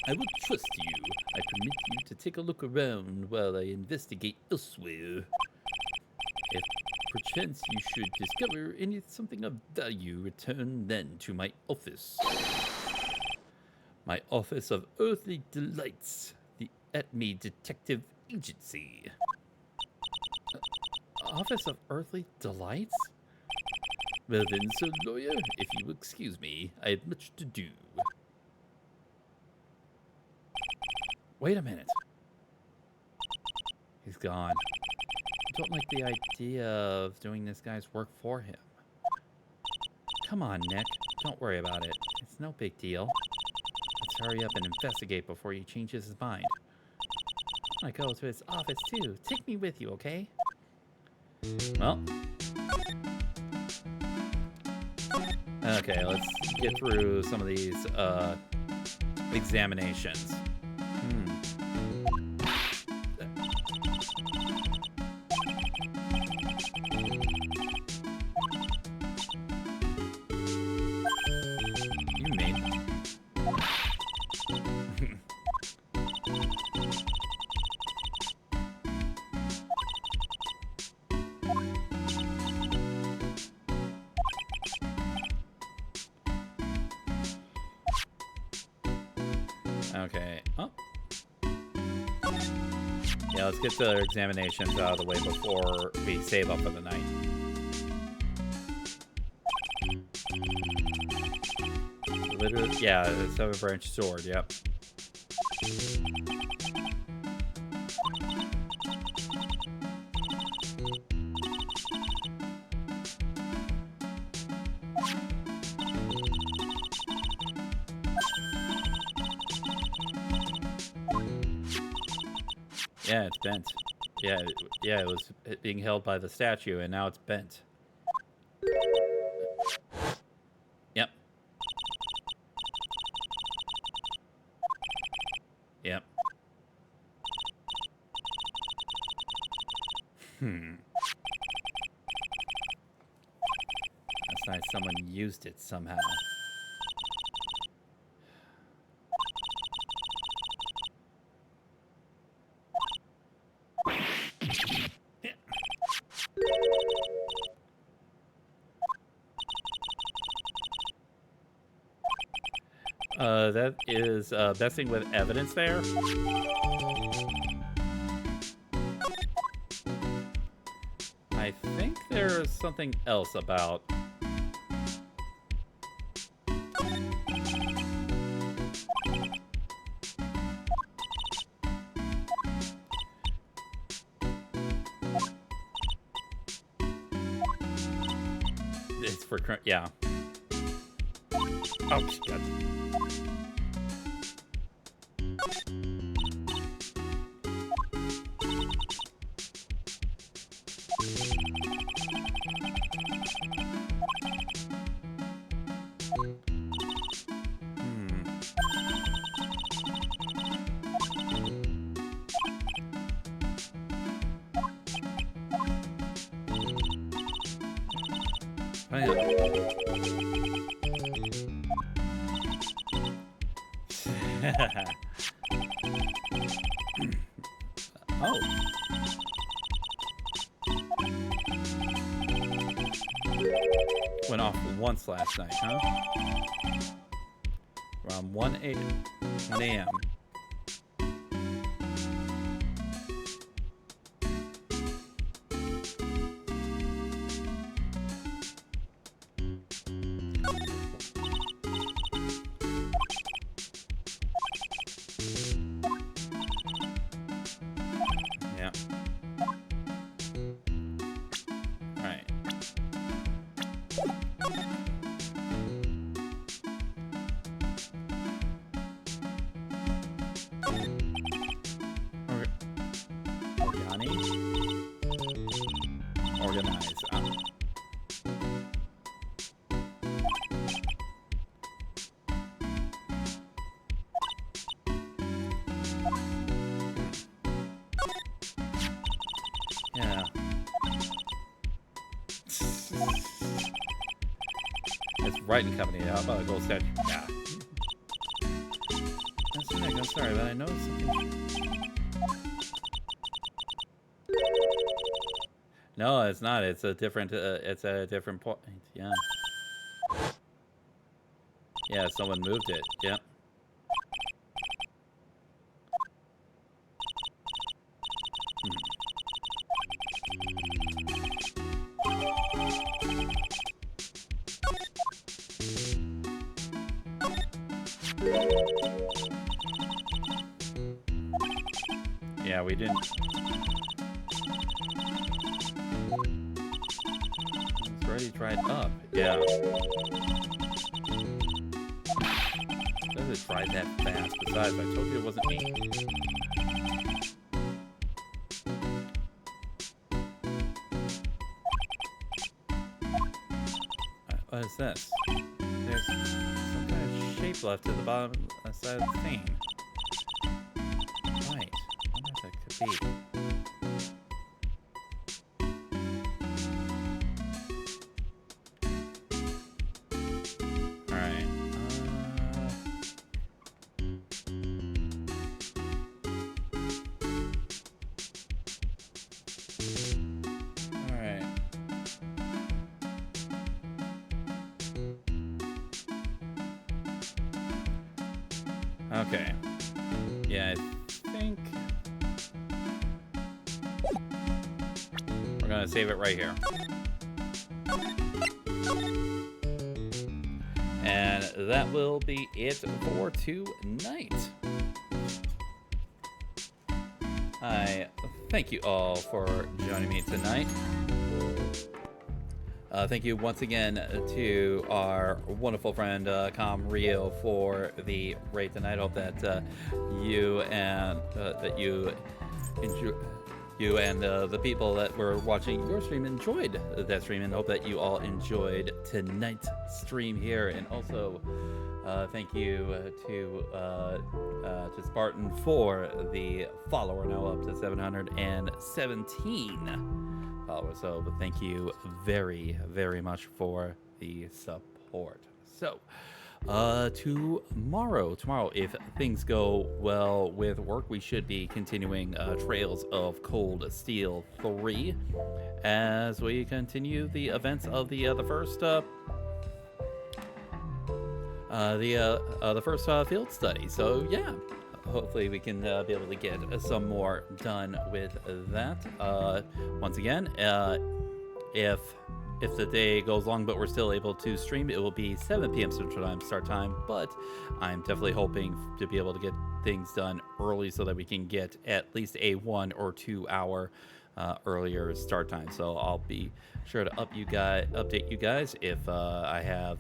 I will trust you. I permit you to take a look around while I investigate elsewhere. If perchance you should discover something of value, return then to my office. My office of earthly delights, the Atme Detective Agency. Office of Earthly Delights? Well then, sir lawyer, if you will excuse me, I have much to do. Wait a minute. He's gone. I don't like the idea of doing this guy's work for him. Come on, Nick. Don't worry about it. It's no big deal. Let's hurry up and investigate before he changes his mind. I want to go to his office too. Take me with you, okay? Well. Okay, let's get through some of these examinations. You mean? Okay. Oh. Yeah, let's get the examinations out of the way before we save up for the night. Literally, yeah, the 7-branch sword, yep. Yeah, it's bent. Yeah, it was being held by the statue, and now it's bent. Yep. Yep. Last night someone used it somehow. That is messing with evidence there. I think there's something else about. It's for yeah. Oh, God. Oh. Went off once last night, huh? Around 1 a.m. Organize. Yeah. It's Wright and Company. How about a gold statue? Yeah. That's Nick. I'm sorry, but I noticed something. No, it's not. It's a different. It's a different point. Yeah. Yeah, someone moved it. Yep. Yeah, we didn't. It's already dried up. Yeah. Does it dry that fast? Besides, I told you it wasn't me. What is this? There's some kind of shape left at the bottom side of the thing. Right. I wonder what that could be. Alright. Alright. Okay. Yeah, I think we're gonna save it right here. And that will be it for tonight. I thank you all for joining me tonight. Thank you once again to our wonderful friend Com Rio for the raid tonight. Hope that you and the people that were watching your stream enjoyed that stream, and hope that you all enjoyed tonight's stream here. And also, thank you to Spartan for the follower, now up to 717 followers. So, but thank you very, very much for the support. So, tomorrow, if things go well with work, we should be continuing Trails of Cold Steel 3 as we continue the events of the first field study. So yeah, hopefully we can be able to get some more done with that. Once again, if the day goes long but we're still able to stream, it will be 7 p.m. Central Time start time, but I'm definitely hoping to be able to get things done early so that we can get at least a 1 or 2 hour earlier start time. So I'll be sure to update you guys if I have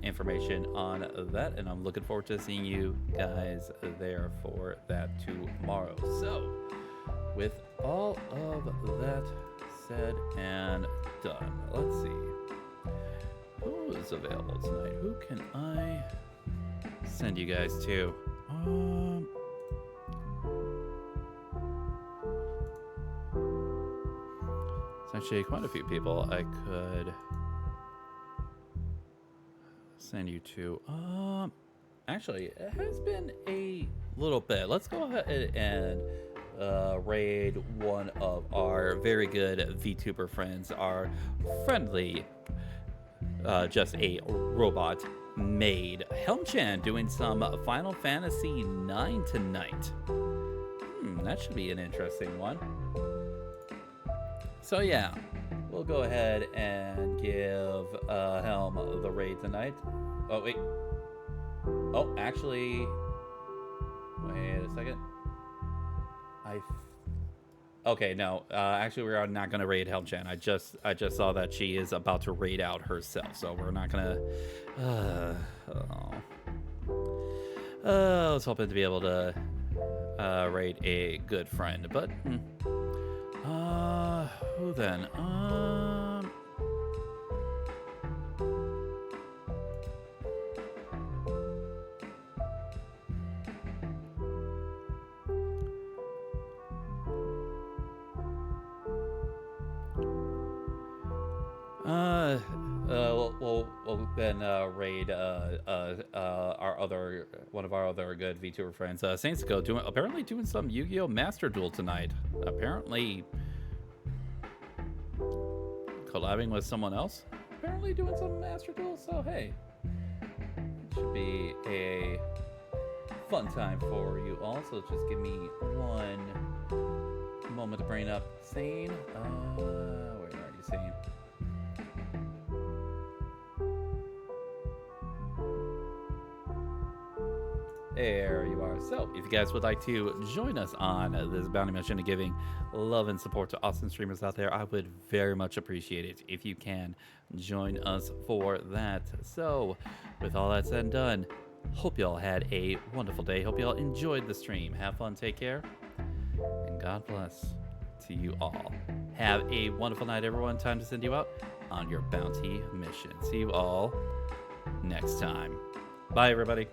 information on that, and I'm looking forward to seeing you guys there for that tomorrow. So with all of that said and done, let's see who is available tonight. Who can I send you guys to? There's actually quite a few people I could send you to. Actually, it has been a little bit. Let's go ahead and raid one of our very good VTuber friends, our friendly, just a robot maid, Helm-chan, doing some Final Fantasy IX tonight. That should be an interesting one. So yeah, we'll go ahead and give Helm the raid tonight. Oh wait. Oh, actually, wait a second. Okay, no. Actually, we are not gonna raid Helm-chan. I just saw that she is about to raid out herself, so we're not gonna. I was hoping to be able to raid a good friend, but who then? We'll then raid one of our other good VTuber friends, Saintsco, apparently doing some Yu-Gi-Oh! Master Duel tonight. Apparently collabing with someone else. Apparently doing some Master Duel. So hey, it should be a fun time for you all. So just give me one moment to bring up Sane. Where are you, Sane? There you are. So, if you guys would like to join us on this bounty mission of giving love and support to awesome streamers out there, I would very much appreciate it if you can join us for that. So, with all that said and done, hope you all had a wonderful day. Hope you all enjoyed the stream. Have fun, take care, and God bless to you all. Have a wonderful night, everyone. Time to send you out on your bounty mission. See you all next time. Bye, everybody.